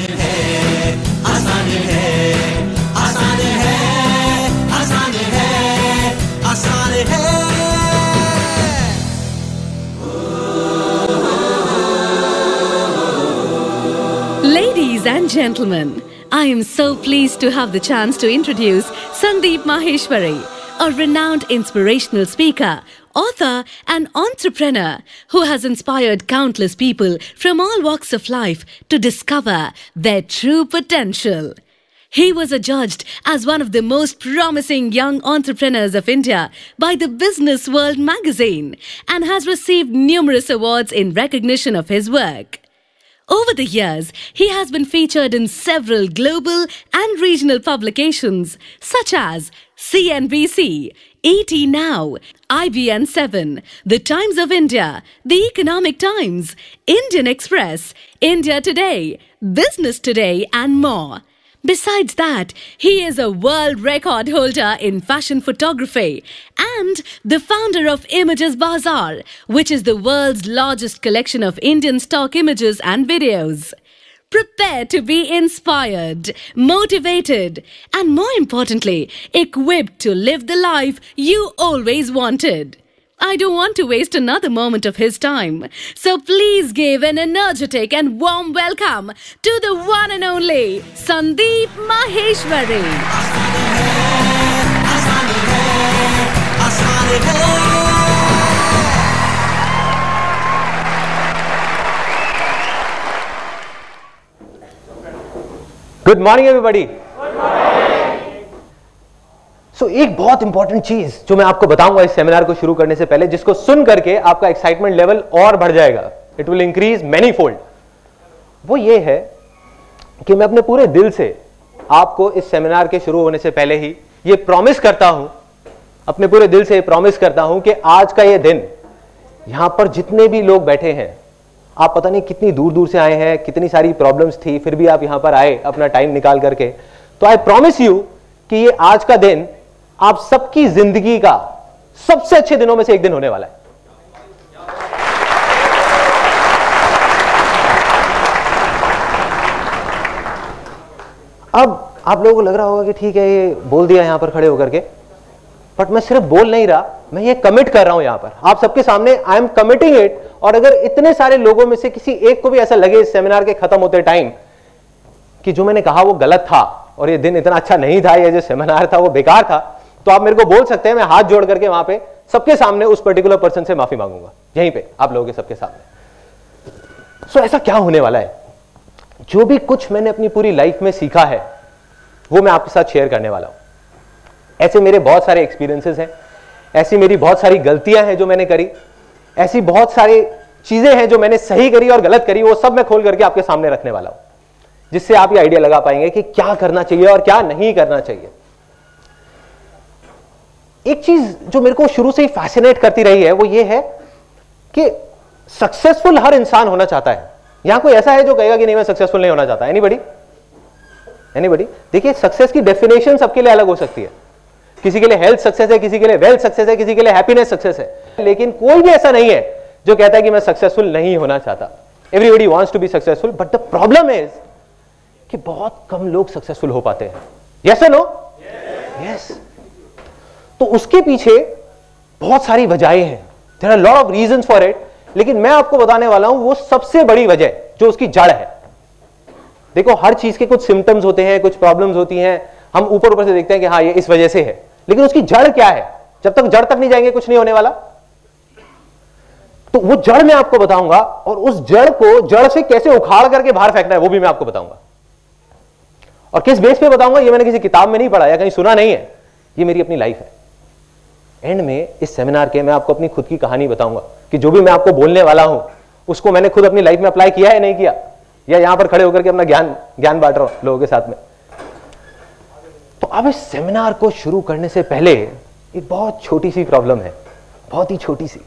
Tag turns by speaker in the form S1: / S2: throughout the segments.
S1: Ladies and gentlemen, I am so pleased to have the chance to introduce Sandeep Maheshwari, a renowned inspirational speaker, author and entrepreneur who has inspired countless people from all walks of life to discover their true potential. He was adjudged as one of the most promising young entrepreneurs of India by the Business World magazine and has received numerous awards in recognition of his work. Over the years, he has been featured in several global and regional publications such as CNBC, ET Now, IBN7, The Times of India, The Economic Times, Indian Express, India Today, Business Today and more. Besides that, he is a world record holder in fashion photography and the founder of Images Bazaar, which is the world's largest collection of Indian stock images and videos. Prepare to be inspired, motivated, and more importantly, equipped to live the life you always wanted. I don't want to waste another moment of his time. So please give an energetic and warm welcome to the one and only Sandeep Maheshwari.
S2: Good morning everybody. एक बहुत important चीज जो मैं आपको बताऊंगा इस seminar को शुरू करने से पहले, जिसको सुन करके आपका एक्साइटमेंट लेवल और बढ़ जाएगा, it will increase many fold, वो ये है कि मैं अपने पूरे दिल से आपको इस सेमिनार के शुरू होने से पहले ही ये प्रॉमिस करता हूं, अपने पूरे दिल से प्रॉमिस करता हूं कि आज का ये दिन यहां पर जितने भी लोग बैठे हैं, आप पता नहीं कितनी दूर दूर से आए हैं, कितनी सारी प्रॉब्लम्स थी, फिर भी आप यहां पर आए अपना टाइम निकाल करके, तो आई प्रॉमिस यू कि ये आज का दिन आप सबकी जिंदगी का सबसे अच्छे दिनों में से एक दिन होने वाला है। अब आप लोगों को लग रहा होगा कि ठीक है ये बोल दिया यहां पर खड़े होकर के, बट मैं सिर्फ बोल नहीं रहा, मैं ये कमिट कर रहा हूं यहां पर आप सबके सामने, आई एम कमिटिंग इट। और अगर इतने सारे लोगों में से किसी एक को भी ऐसा लगे इस सेमिनार के खत्म होते टाइम कि जो मैंने कहा वो गलत था और ये दिन इतना अच्छा नहीं था, ये जो सेमिनार था वो बेकार था, तो आप मेरे को बोल सकते हैं, मैं हाथ जोड़ करके वहां पे सबके सामने उस पर्टिकुलर पर्सन से माफी मांगूंगा, यहीं पे आप लोगों के सबके सामने। सो ऐसा क्या होने वाला है, जो भी कुछ मैंने अपनी पूरी लाइफ में सीखा है वो मैं आपके साथ शेयर करने वाला हूं। ऐसे मेरे बहुत सारे एक्सपीरियंसेस हैं, ऐसी मेरी बहुत सारी गलतियां हैं जो मैंने करी, ऐसी बहुत सारी चीजें हैं जो मैंने सही करी और गलत करी, वो सब मैं खोल करके आपके सामने रखने वाला हूं, जिससे आप ये आइडिया लगा पाएंगे कि क्या करना चाहिए और क्या नहीं करना चाहिए। एक चीज जो मेरे को शुरू से ही फैसिनेट करती रही है वो ये है कि सक्सेसफुल हर इंसान होना चाहता है। यहां कोई ऐसा है जो कहेगा कि नहीं मैं सक्सेसफुल नहीं होना चाहता? एनीबॉडी? एनीबॉडी? देखिए, सक्सेस की डेफिनेशन सबके लिए अलग हो सकती है, किसी के लिए हेल्थ सक्सेस है, किसी के लिए वेल्थ सक्सेस है, किसी के लिए हैप्पीनेस सक्सेस है, लेकिन कोई भी ऐसा नहीं है जो कहता है कि मैं सक्सेसफुल नहीं होना चाहता। Everybody wants to be successful, but the problem is कि बहुत कम लोग सक्सेसफुल हो पाते हैं। यस और नो? यस। तो उसके पीछे बहुत सारी वजहें हैं, there are lot of reasons for it, लेकिन मैं आपको बताने वाला हूं वो सबसे बड़ी वजह जो उसकी जड़ है। देखो, हर चीज के कुछ सिम्टम्स होते हैं, कुछ प्रॉब्लम्स होती हैं, हम ऊपर ऊपर से देखते हैं कि हाँ ये इस वजह से है, लेकिन उसकी जड़ क्या है? जब तक जड़ तक नहीं जाएंगे कुछ नहीं होने वाला। तो वो जड़ मैं आपको बताऊंगा, और उस जड़ को जड़ से कैसे उखाड़ करके बाहर फेंकना है वो भी मैं आपको बताऊंगा। और किस बेस पे बताऊंगा ये मैंने किसी किताब में नहीं पढ़ा या कहीं सुना नहीं है, ये मेरी अपनी लाइफ है। एंड में इस सेमिनार के मैं आपको अपनी खुद की कहानी बताऊंगा कि जो भी मैं आपको बोलने वाला हूं उसको मैंने खुद अपनी लाइफ में अप्लाई किया है नहीं किया, या यहां पर खड़े होकर के अपना ज्ञान बांट रहा हूं लोगों के साथ में। तो अब इस सेमिनार को शुरू करने से पहले एक बहुत छोटी सी प्रॉब्लम है, बहुत ही छोटी सी,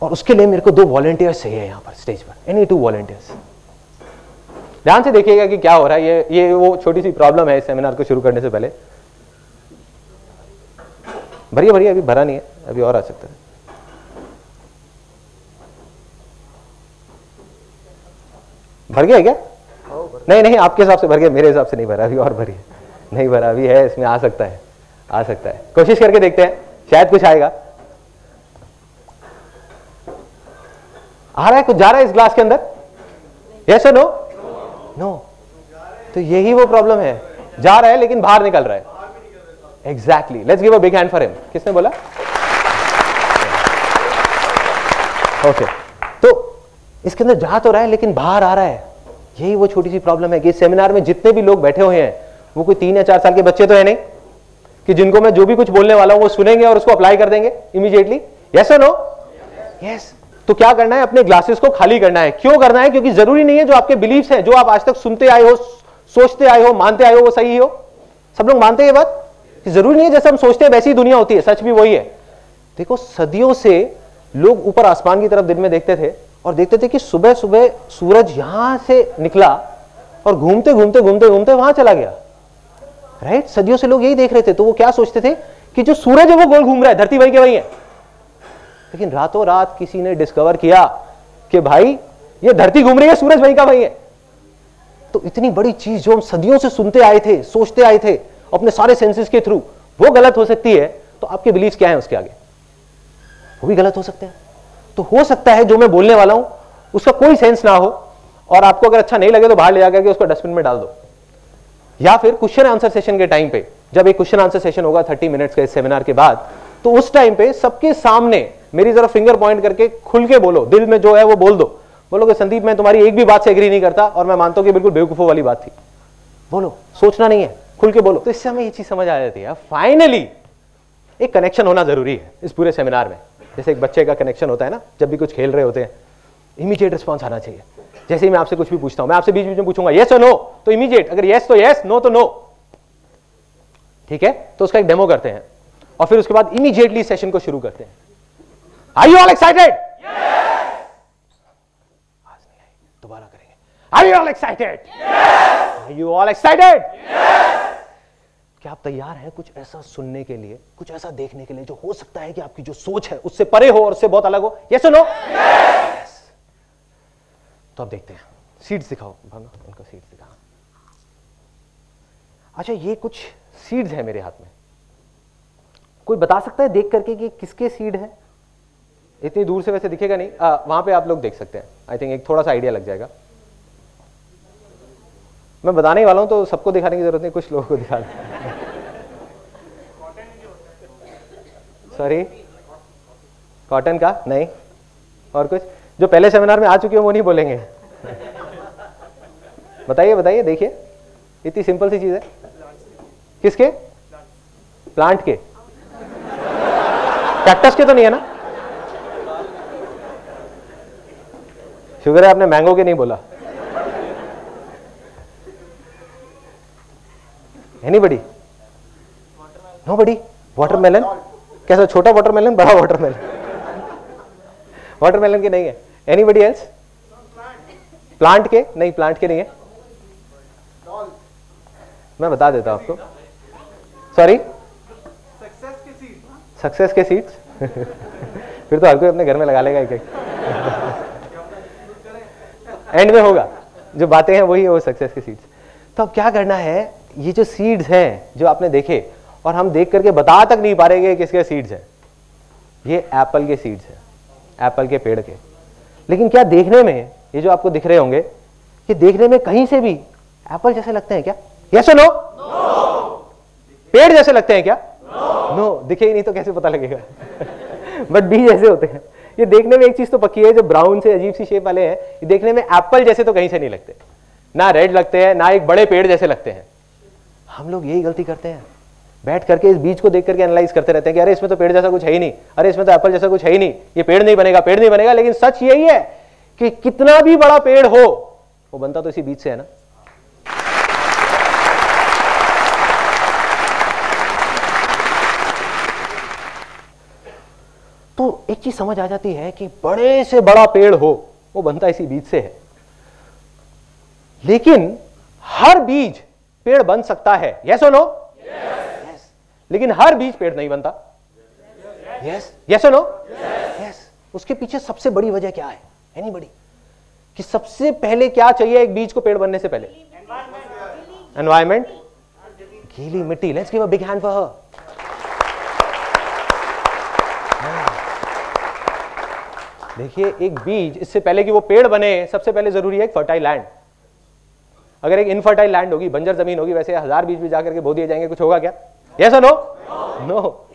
S2: और उसके लिए मेरे को 2 वॉलंटियर्स चाहिए यहां पर स्टेज पर। Any 2 volunteers. ध्यान से देखिएगा कि क्या हो रहा है। ये वो छोटी सी प्रॉब्लम है इस सेमिनार को शुरू करने से पहले। भरिए भरिए, अभी भरा नहीं है, अभी और आ सकता है। भर गया क्या? नहीं नहीं, आपके हिसाब से भर गया, मेरे हिसाब से नहीं भरा, अभी और भरिए। नहीं भरा अभी है, इसमें आ सकता है, आ सकता है, कोशिश करके देखते हैं, शायद कुछ आएगा। आ रहा है, कुछ जा रहा है इस ग्लास के अंदर? यस और नो? नो। तो यही वो प्रॉब्लम है, जा रहा है लेकिन बाहर निकल रहा है। Exactly, let's give a big hand for him. किसने बोला? ओके, तो इसके अंदर जा तो रहा है लेकिन बाहर आ रहा है। यही वो छोटी सी प्रॉब्लम है कि इस सेमिनार में जितने भी लोग बैठे हुए हैं वो कोई 3 या 4 साल के बच्चे तो है नहीं कि जिनको मैं जो भी कुछ बोलने वाला हूं वो सुनेंगे और उसको अप्लाई कर देंगे इमीडिएटली। यस और नो? यस। तो क्या करना है? अपने ग्लासेस को खाली करना है। क्यों करना है? क्योंकि जरूरी नहीं है जो आपके बिलीफ्स हैं, जो आप आज तक सुनते आए हो, सोचते आए हो, मानते आए हो, वो सही हो। सब लोग मानते हैं ये बात कि जरूरी नहीं है जैसे हम सोचते हैं वैसी दुनिया होती है। सच भी वही है। देखो, सदियों से लोग ऊपर आसमान की तरफ दिन में देखते थे और देखते थे कि सुबह सुबह सूरज यहां से निकला और घूमते घूमते घूमते घूमते वहां चला गया। राइट? सदियों से लोग यही देख रहे थे। तो वो क्या सोचते थे कि जो सूरज है वो गोल घूम रहा है, धरती वही के वही है। लेकिन रातों रात किसी ने डिस्कवर किया कि भाई ये धरती घूम रही है, सूरज वही का वही है। तो इतनी बड़ी चीज जो हम सदियों से सुनते आए थे, सोचते आए थे अपने सारे सेंसेस के थ्रू, वो गलत हो सकती है। तो आपके बिलीफ क्या है उसके आगे? वो भी गलत हो सकते हैं। तो हो सकता है जो मैं बोलने वाला हूं उसका कोई सेंस ना हो और आपको अगर अच्छा नहीं लगे तो बाहर ले जाकर के उसको डस्टबिन में डाल दो। या फिर क्वेश्चन आंसर सेशन के टाइम पे, जब एक क्वेश्चन आंसर सेशन होगा 30 मिनट्स का इस सेमिनार के बाद, तो उस टाइम पे सबके सामने मेरी जरा फिंगर पॉइंट करके खुल के बोलो, दिल में जो है वो बोल दो। बोलोगे संदीप मैं तुम्हारी एक भी बात से एग्री नहीं करता और मैं मानता हूं कि बिल्कुल बेवकूफों वाली बात थी। बोलो, सोचना नहीं है, खुल के बोलो। तो इससे हमें ये चीज समझ आ जाती है फाइनली एक कनेक्शन होना जरूरी है इस पूरे सेमिनार में। जैसे एक बच्चे का कनेक्शन होता है ना, जब भी कुछ खेल रहे होते हैं, इमीडिएट रिस्पॉन्स आना चाहिए। जैसे ही मैं आपसे कुछ भी पूछता हूं, मैं आपसे बीच बीच में पूछूंगा यस और नो, तो इमीडिएट, अगर यस तो यस, नो तो नो। ठीक है? तो उसका एक डेमो करते हैं और फिर उसके बाद इमीडिएटली सेशन को शुरू करते हैं। Are you all excited? आज नहीं आई, दोबारा करेंगे। Are you all excited? Are you all excited? क्या आप तैयार हैं कुछ ऐसा सुनने के लिए, कुछ ऐसा देखने के लिए जो हो सकता है कि आपकी जो सोच है उससे परे हो और उससे बहुत अलग हो? यस और नो? यस। तो अब देखते हैं, सीड्स दिखाओ भावना, उनका सीड्स दिखा। अच्छा, ये कुछ सीड्स है मेरे हाथ में, कोई बता सकता है देख करके कि किसके सीड है? इतनी दूर से वैसे दिखेगा नहीं, वहां पे आप लोग देख सकते हैं। आई थिंक एक थोड़ा सा आइडिया लग जाएगा। मैं बताने वाला हूं तो सबको दिखाने की जरूरत नहीं, कुछ लोगों को दिखा सॉरी, कॉटन का नहीं, और कुछ जो पहले सेमिनार में आ चुके हो वो नहीं बोलेंगे। बताइए बताइए, देखिए इतनी सिंपल सी चीज है। किसके? प्लांट के? कैक्टस के तो नहीं है ना? शुगर है आपने मैंगो के नहीं बोला। एनीबडी? नोबडी? वाटरमेलन? कैसा, छोटा वाटरमेलन, बड़ा वाटरमेलन? वाटरमेलन के नहीं है। Anybody else? प्लांट के? नहीं, प्लांट के नहीं है। मैं बता देता हूं आपको। सॉरी, सक्सेस के सीड्स? फिर तो हर कोई अपने घर में लगा लेगा एक एक। एंड में होगा, जो बातें हैं वही है वो सक्सेस के सीड्स। तो अब क्या करना है, ये जो सीड्स हैं जो आपने देखे और हम देख करके बता तक नहीं पा रहे किसके सीड्स हैं, ये एप्पल के सीड्स हैं, एप्पल के पेड़ के। लेकिन क्या देखने में ये जो आपको दिख रहे होंगे, ये देखने में कहीं से भी एप्पल जैसे लगते हैं क्या? यस और नो? पेड़ जैसे लगते हैं क्या? नो। दिखे ही नहीं तो कैसे पता लगेगा? बट बीज जैसे होते हैं। ये देखने में एक चीज तो पक्की है, जो ब्राउन से अजीब सी शेप वाले हैं, ये देखने में एप्पल जैसे तो कहीं से नहीं लगते, ना रेड लगते हैं, ना एक बड़े पेड़ जैसे लगते हैं। हम लोग यही गलती करते हैं, बैठ करके इस बीज को देख करके एनालाइज करते रहते हैं कि अरे इसमें तो पेड़ जैसा कुछ है ही नहीं, अरे इसमें तो एप्पल जैसा कुछ है ही नहीं, ये पेड़ नहीं बनेगा, पेड़ नहीं बनेगा। लेकिन सच यही है कि कितना भी बड़ा पेड़ हो वो बनता तो इसी बीज से है ना। तो एक चीज समझ आ जाती है कि बड़े से बड़ा पेड़ हो वो बनता इसी बीज से है। लेकिन हर बीज पेड़ बन सकता है, यस और नो? यस। लेकिन हर बीज पेड़ नहीं बनता, यस यस और नो? यस। उसके पीछे सबसे बड़ी वजह क्या है? एनीबडी? कि सबसे पहले क्या चाहिए एक बीज को पेड़ बनने से पहले? एनवायरमेंट, गीली मिट्टी। Let's give a big hand for her. देखिए एक बीज, इससे पहले कि वो पेड़ बने सबसे पहले जरूरी है एक फर्टाइल लैंड। अगर एक इनफर्टाइल लैंड होगी, बंजर जमीन होगी, वैसे 1000 बीज भी जाकर के बो दिए जाएंगे, कुछ होगा क्या? यस और नो? नो।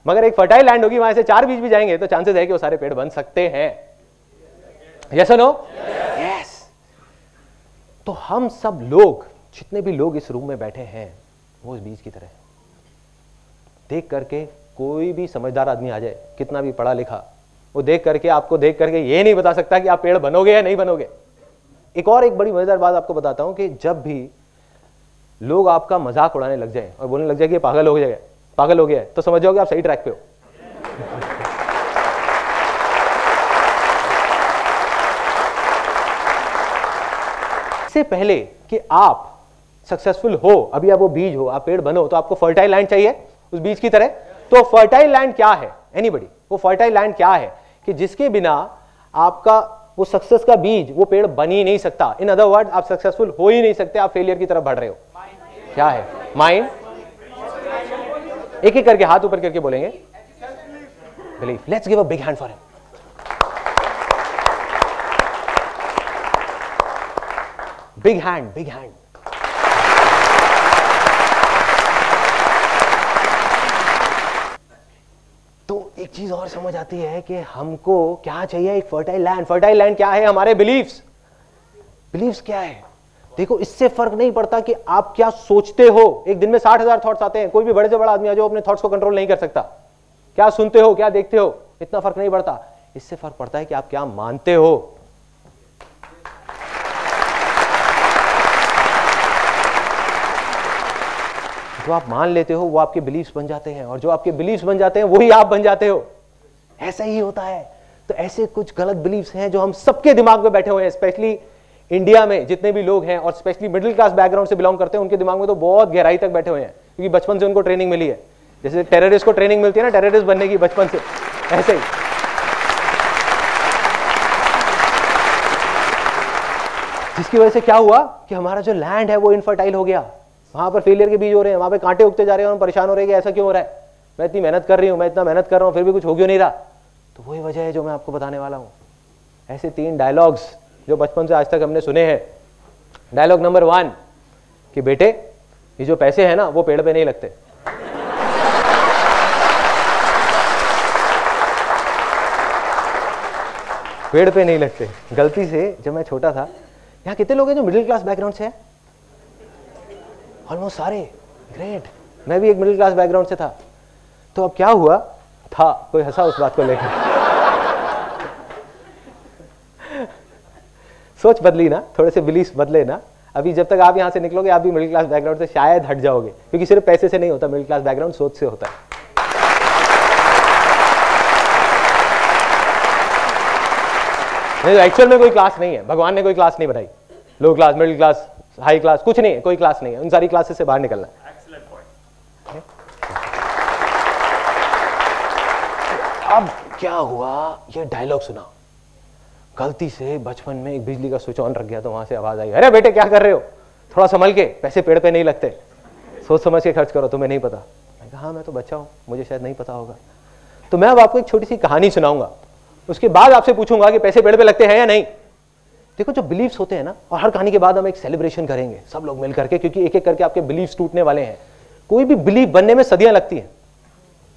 S2: मगर एक फर्टाइल लैंड होगी, वहां से 4 बीज भी जाएंगे तो चांसेस है कि वो सारे पेड़ बन सकते हैं। यस और नो? यस। तो हम सब लोग, जितने भी लोग इस रूम में बैठे हैं, वो इस बीज की तरह देख करके, कोई भी समझदार आदमी आ जाए, कितना भी पढ़ा लिखा, वो देख करके, आपको देख करके ये नहीं बता सकता कि आप पेड़ बनोगे या नहीं बनोगे। एक बड़ी मजेदार बात आपको बताता हूं कि जब भी लोग आपका मजाक उड़ाने लग जाए और बोलने लग जाए कि पागल हो गया है, तो समझ जाओगे आप सही ट्रैक पे हो। इससे पहले कि आप सक्सेसफुल हो, अभी आप वो बीज हो, आप पेड़ बनो, तो आपको फर्टाइल लैंड चाहिए उस बीज की तरह। तो फर्टाइल लैंड क्या है? एनीबॉडी? वो फर्टाइल लैंड क्या है कि जिसके बिना आपका वो सक्सेस का बीज, वो पेड़ बन ही नहीं सकता। इन अदर वर्ड, आप सक्सेसफुल हो ही नहीं सकते, आप फेलियर की तरफ बढ़ रहे हो। क्या है? माइंड। एक एक करके हाथ ऊपर करके बोलेंगे belief. Let's give a big hand for him. Big hand, big hand. तो एक चीज और समझ आती है कि हमको क्या चाहिए, एक फर्टाइल लैंड। फर्टाइल लैंड क्या है? हमारे बिलीफ्स। बिलीफ्स क्या है? देखो, इससे फर्क नहीं पड़ता कि आप क्या सोचते हो। एक दिन में 60,000 थॉट्स आते हैं। कोई भी बड़े से बड़ा आदमी आ जाओ, अपने थॉट्स को कंट्रोल नहीं कर सकता। क्या सुनते हो, क्या देखते हो, इतना फर्क नहीं पड़ता। इससे फर्क पड़ता है कि आप क्या मानते हो। जो आप मान लेते हो वो आपके बिलीफ्स बन जाते हैं, और जो आपके बिलीफ्स बन जाते हैं वही आप बन जाते हो। ऐसा ही होता है। तो ऐसे कुछ गलत बिलीफ्स हैं जो हम सबके दिमाग में बैठे हुए हैं। स्पेशली इंडिया में जितने भी लोग हैं, और स्पेशली मिडिल क्लास बैकग्राउंड से बिलोंग करते हैं, उनके दिमाग में तो बहुत गहराई तक बैठे हुए हैं, क्योंकि बचपन से उनको ट्रेनिंग मिली है। जैसे टेररिस्ट को ट्रेनिंग मिलती है ना टेररिस्ट बनने की बचपन से, ऐसे ही। जिसकी वजह से क्या हुआ कि हमारा जो लैंड है वो इनफर्टाइल हो गया। वहां पर फेलियर के बीज हो रहे हैं, वहां पे कांटे उगते जा रहे हैं, हम परेशान हो रहे हैं कि ऐसा क्यों हो रहा है, मैं इतनी मेहनत कर रही हूं, मैं इतना मेहनत कर रहा हूं, फिर भी कुछ हो क्यों नहीं रहा। तो वही वजह है जो मैं आपको बताने वाला हूं। ऐसे 3 डायलॉग्स जो बचपन से आज तक हमने सुने हैं। डायलॉग नंबर 1 कि बेटे, ये जो पैसे हैं ना वो पेड़ पे नहीं लगते। पेड़ पे नहीं लगते। गलती से जब मैं छोटा था, यहाँ कितने लोग हैं जो मिडिल क्लास बैकग्राउंड से हैं? ऑलमोस्ट सारे। ग्रेट। मैं भी एक मिडिल क्लास बैकग्राउंड से था। तो अब क्या हुआ था, कोई हंसा उस बात को लेकर। सोच बदली ना, थोड़े से बिलीफ बदले ना। अभी जब तक आप यहां से निकलोगे, आप भी मिडिल क्लास बैकग्राउंड से शायद हट जाओगे, क्योंकि सिर्फ पैसे से नहीं होता मिडिल क्लास बैकग्राउंड, सोच से होता है। नहीं, एक्चुअल में कोई क्लास नहीं है, भगवान ने कोई क्लास नहीं बनाई। Low class, middle class, high class, कुछ नहीं है, कोई क्लास नहीं है। उन सारी क्लासेस से बाहर निकलना है। अब क्या हुआ, ये डायलॉग सुना, गलती से बचपन में एक बिजली का स्विच ऑन रख गया, तो वहां से आवाज आई, अरे बेटे क्या कर रहे हो, थोड़ा संभल के, पैसे पेड़ पे नहीं लगते, सोच समझ के खर्च करो, तुम्हें नहीं पता। मैं कहा हाँ मैं तो बच्चा हूं, मुझे शायद नहीं पता होगा। तो मैं अब आपको एक छोटी सी कहानी सुनाऊंगा, उसके बाद आपसे पूछूंगा कि पैसे पेड़ पे लगते हैं या नहीं। देखो जो बिलीफ्स होते हैं ना, और हर कहानी के बाद हम एक सेलिब्रेशन करेंगे सब लोग मिल करके, क्योंकि एक एक करके आपके बिलीफ्स टूटने वाले हैं। कोई भी बिलीफ बनने में सदियां लगती हैं,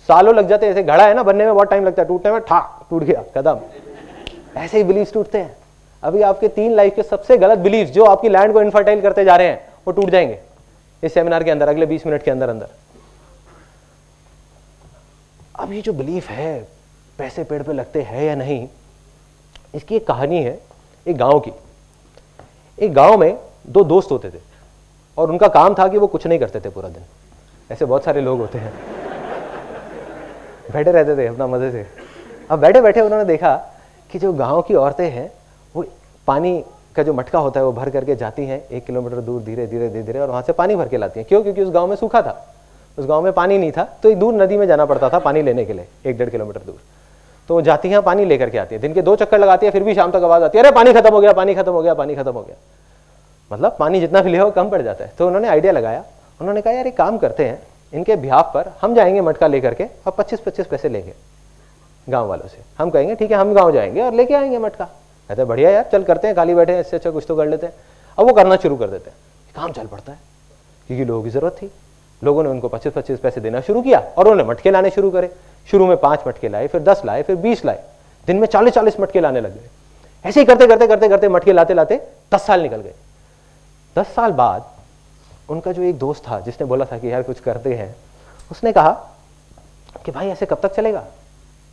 S2: सालों लग जाते हैं। ऐसे घड़ा है ना, बनने में बहुत टाइम लगता है, टूटने में ठाक टूट गया कदम। ऐसे ही बिलीफ्स टूटते हैं। अभी आपके 3 लाइफ के सबसे गलत बिलीफ्स जो आपकी लैंड को इनफर्टाइल करते जा रहे हैं, वो टूट जाएंगे इस सेमिनार के अंदर, अगले 20 मिनट के अंदर अंदर। अब ये जो बिलीफ है पैसे पेड़ पे लगते हैं या नहीं, इसकी एक कहानी है एक गांव की। एक गांव में 2 दोस्त होते थे, और उनका काम था कि वो कुछ नहीं करते थे पूरा दिन। ऐसे बहुत सारे लोग होते हैं, बैठे रहते थे अपना मजे से। अब बैठे बैठे उन्होंने देखा कि जो गांव की औरतें हैं वो पानी का जो मटका होता है वो भर करके जाती हैं 1 किलोमीटर दूर, धीरे धीरे धीरे धीरे, और वहां से पानी भर के लाती हैं। क्यों? क्योंकि उस गांव में सूखा था, उस गांव में पानी नहीं था, तो एक दूर नदी में जाना पड़ता था पानी लेने के लिए, 1-1.5 किलोमीटर दूर। तो वो जाती हैं, पानी लेकर के आती है, दिन के 2 चक्कर लगाती है, फिर भी शाम तक आवाज आती है, अरे पानी खत्म हो गया, पानी खत्म हो गया, पानी खत्म हो गया। मतलब पानी जितना भी ले कम पड़ जाता है। तो उन्होंने आइडिया लगाया, उन्होंने कहा यार एक काम करते हैं, इनके बिहाफ पर हम जाएंगे मटका लेकर के और 25-25 पैसे लेंगे गांव वालों से। हम कहेंगे ठीक है हम गांव जाएंगे और लेके आएंगे मटका। कहते बढ़िया यार चल करते हैं, खाली बैठे इससे अच्छा कुछ तो कर लेते हैं। अब वो करना शुरू कर देते हैं, काम चल पड़ता है क्योंकि लोगों की जरूरत थी। लोगों ने उनको 25-25 पैसे देना शुरू किया और उन्होंने मटके लाने शुरू करे। शुरू में 5 मटके लाए, फिर 10 लाए, फिर 20 लाए, दिन में 40-40 मटके लाने लग गए। ऐसे ही करते करते करते करते मटके लाते लाते 10 साल निकल गए। 10 साल बाद उनका जो एक दोस्त था जिसने बोला था कि यार कुछ करते हैं, उसने कहा कि भाई ऐसे कब तक चलेगा,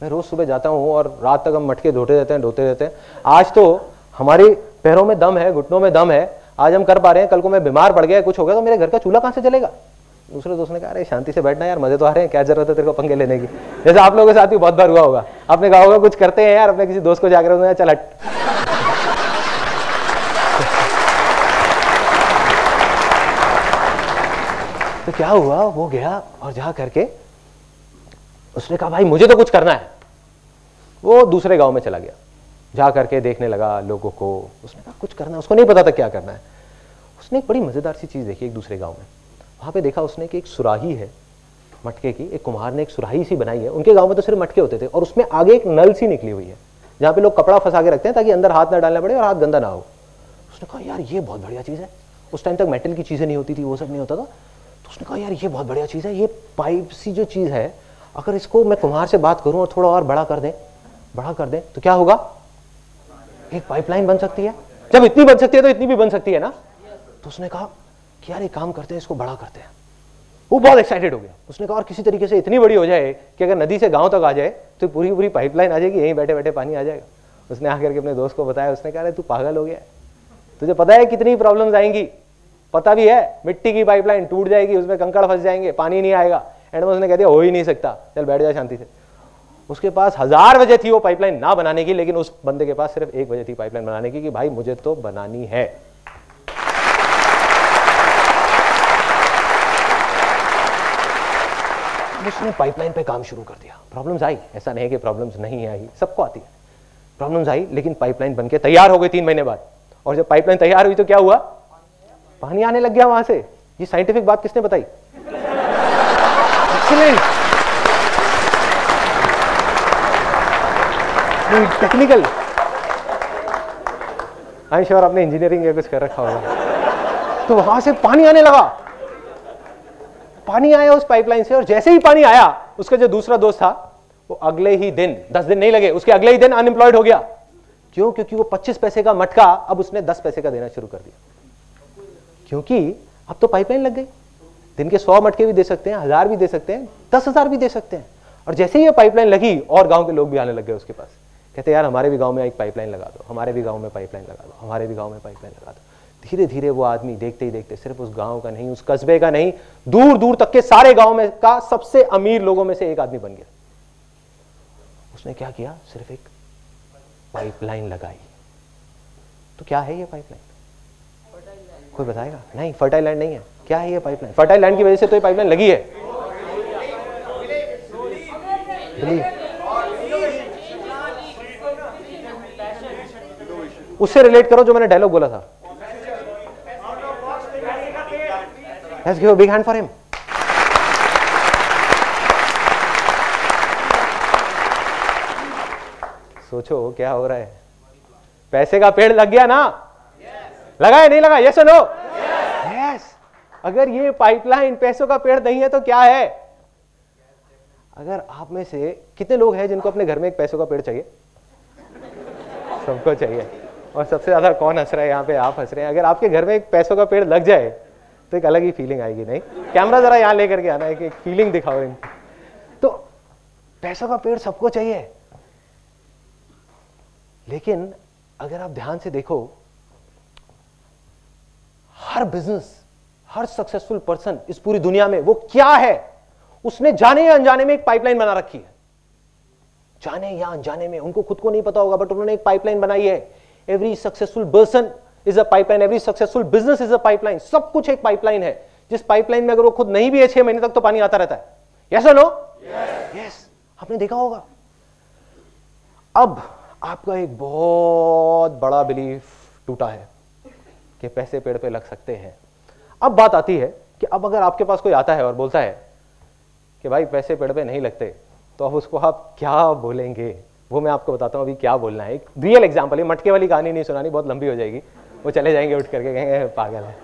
S2: मैं रोज सुबह जाता हूँ और रात तक हम मटके धोते रहते हैं। आज तो हमारे पैरों में दम है, घुटनों में दम है, आज हम कर पा रहे हैं, कल को मैं बीमार पड़ गया, कुछ हो गया तो मेरे घर का चूल्हा कहां से जलेगा। दूसरे दोस्त ने कहा अरे शांति से बैठना यार, मजे तो आ रहे हैं, क्या जरूरत है तेरे को पंगे लेने की। जैसे आप लोगों के साथ भी बहुत बार हुआ होगा, आपने कहा होगा कुछ करते हैं यार, अपने किसी दोस्त को जाकर चल हट। तो क्या हुआ, वो गया और जा करके उसने कहा भाई मुझे तो कुछ करना है। वो दूसरे गांव में चला गया, जा करके देखने लगा लोगों को। उसने कहा कुछ करना है, उसको नहीं पता था क्या करना है। उसने एक बड़ी मजेदार सी चीज देखी एक दूसरे गांव में। वहां पे देखा उसने कि एक सुराही है मटके की, एक कुम्हार ने एक सुराही सी बनाई है। उनके गांव में तो सिर्फ मटके होते थे और उसमें आगे एक नल सी निकली हुई है जहां पे लोग कपड़ा फंसा के रखते हैं ताकि अंदर हाथ ना डालना पड़े और हाथ गंदा ना हो। उसने कहा यार ये बहुत बढ़िया चीज है। उस टाइम तक मेटल की चीजें नहीं होती थी, वो सब नहीं होता था। तो उसने कहा यार ये बहुत बढ़िया चीज है, ये पाइप सी जो चीज है, अगर इसको मैं कुम्हार से बात करूं और थोड़ा और बड़ा कर दें तो क्या होगा, एक पाइपलाइन बन सकती है। जब इतनी बन सकती है तो इतनी भी बन सकती है ना। तो उसने कहा कि यार एक काम करते हैं, इसको बड़ा करते हैं। वो बहुत एक्साइटेड हो गया। उसने कहा और किसी तरीके से इतनी बड़ी हो जाए कि अगर नदी से गांव तक आ जाए तो पूरी पूरी पाइपलाइन आ जाएगी, यहीं बैठे बैठे पानी आ जाएगा। उसने आकर के अपने दोस्त को बताया। उसने कहा तू पागल हो गया, तुझे पता है कितनी प्रॉब्लम्स आएंगी, पता भी है, मिट्टी की पाइपलाइन टूट जाएगी, उसमें कंकड़ फंस जाएंगे, पानी नहीं आएगा। एंड में उसने कह दिया हो ही नहीं सकता, चल बैठ जा शांति से। उसके पास 1000 वजह थी वो पाइपलाइन ना बनाने की, लेकिन उस बंदे के पास सिर्फ एक वजह थी पाइपलाइन बनाने की कि भाई मुझे तो बनानी है। उसने पाइपलाइन पे काम शुरू कर दिया। प्रॉब्लम्स आई, ऐसा नहीं है कि प्रॉब्लम्स नहीं आई, सबको आती है। प्रॉब्लम्स आई लेकिन पाइपलाइन बनके तैयार हो गई 3 महीने बाद। और जब पाइपलाइन तैयार हुई तो क्या हुआ, पानी आने लग गया वहां से। ये साइंटिफिक बात किसने बताई? Excellent, technical. I am sure आपने इंजीनियरिंग या कुछ कर रखा होगा। तो वहां से पानी आने लगा, पानी आया उस पाइपलाइन से। और जैसे ही पानी आया, उसका जो दूसरा दोस्त था वो अगले ही दिन, 10 दिन नहीं लगे, उसके अगले ही दिन अनएम्प्लॉयड हो गया। क्यों? क्योंकि वो 25 पैसे का मटका अब उसने 10 पैसे का देना शुरू कर दिया। क्योंकि अब तो पाइपलाइन लग गई, दिन के 100 मटके भी दे सकते हैं, 1000 भी दे सकते हैं, 10,000 भी दे सकते हैं। और जैसे ही ये पाइपलाइन लगी और गांव के लोग भी आने लग गए उसके पास, कहते यार हमारे भी गांव में एक पाइपलाइन लगा दो, हमारे भी गांव में पाइपलाइन लगा दो, हमारे भी गांव में पाइपलाइन लगा दो। धीरे धीरे वो आदमी देखते ही देखते सिर्फ उस गांव का नहीं, उस कस्बे का नहीं, दूर दूर तक के सारे गांव में का सबसे अमीर लोगों में से एक आदमी बन गया। उसने क्या किया, सिर्फ एक पाइपलाइन लगाई। तो क्या है ये पाइपलाइन? कोई बताएगा? नहीं, फर्टाइल लैंड नहीं है। क्या है ये पाइपलाइन? फर्टाइल लैंड की वजह से तो ये पाइपलाइन लगी है। उससे रिलेट करो जो मैंने डायलॉग बोला था। Let's give a big hand for him. सोचो क्या हो रहा है। पैसे का पेड़ लग गया ना? लगा है नहीं लगा? यस और नो? यस। अगर ये पाइपलाइन पैसों का पेड़ नहीं है तो क्या है? अगर आप में से कितने लोग हैं जिनको अपने घर में एक पैसों का पेड़ चाहिए? सबको चाहिए। और सबसे ज्यादा कौन हंस रहा है यहाँ पे? आप हंस रहे हैं। अगर आपके घर में एक पैसों का पेड़ लग जाए तो एक अलग ही फीलिंग आएगी। नहीं, कैमरा जरा यहां लेकर के आना है कि एक फीलिंग दिखाओ इनको। तो पैसों का पेड़ सबको चाहिए, लेकिन अगर आप ध्यान से देखो, हर बिजनेस, हर सक्सेसफुल पर्सन इस पूरी दुनिया में वो क्या है, उसने जाने या अनजाने में एक पाइपलाइन बना रखी है। जाने या अनजाने में, उनको खुद को नहीं पता होगा, बट उन्होंने एक पाइपलाइन बनाई है। Every successful person is a pipeline, every successful business is a pipeline. सब कुछ एक पाइपलाइन है, जिस पाइपलाइन में अगर वो खुद नहीं भी है 6 महीने तक तो पानी आता रहता है। यस और नो? यस। आपने देखा होगा। अब आपका एक बहुत बड़ा बिलीफ टूटा है, कि पैसे पेड़ पे लग सकते हैं। अब बात आती है कि अब अगर आपके पास कोई आता है और बोलता है कि भाई पैसे पेड़ पे नहीं लगते, तो अब उसको आप क्या बोलेंगे? वो मैं आपको बताता हूँ अभी क्या बोलना है। एक रियल एग्जाम्पल है, मटके वाली कहानी नहीं सुनानी, बहुत लंबी हो जाएगी, वो चले जाएंगे उठ करके, कहेंगे पागल है।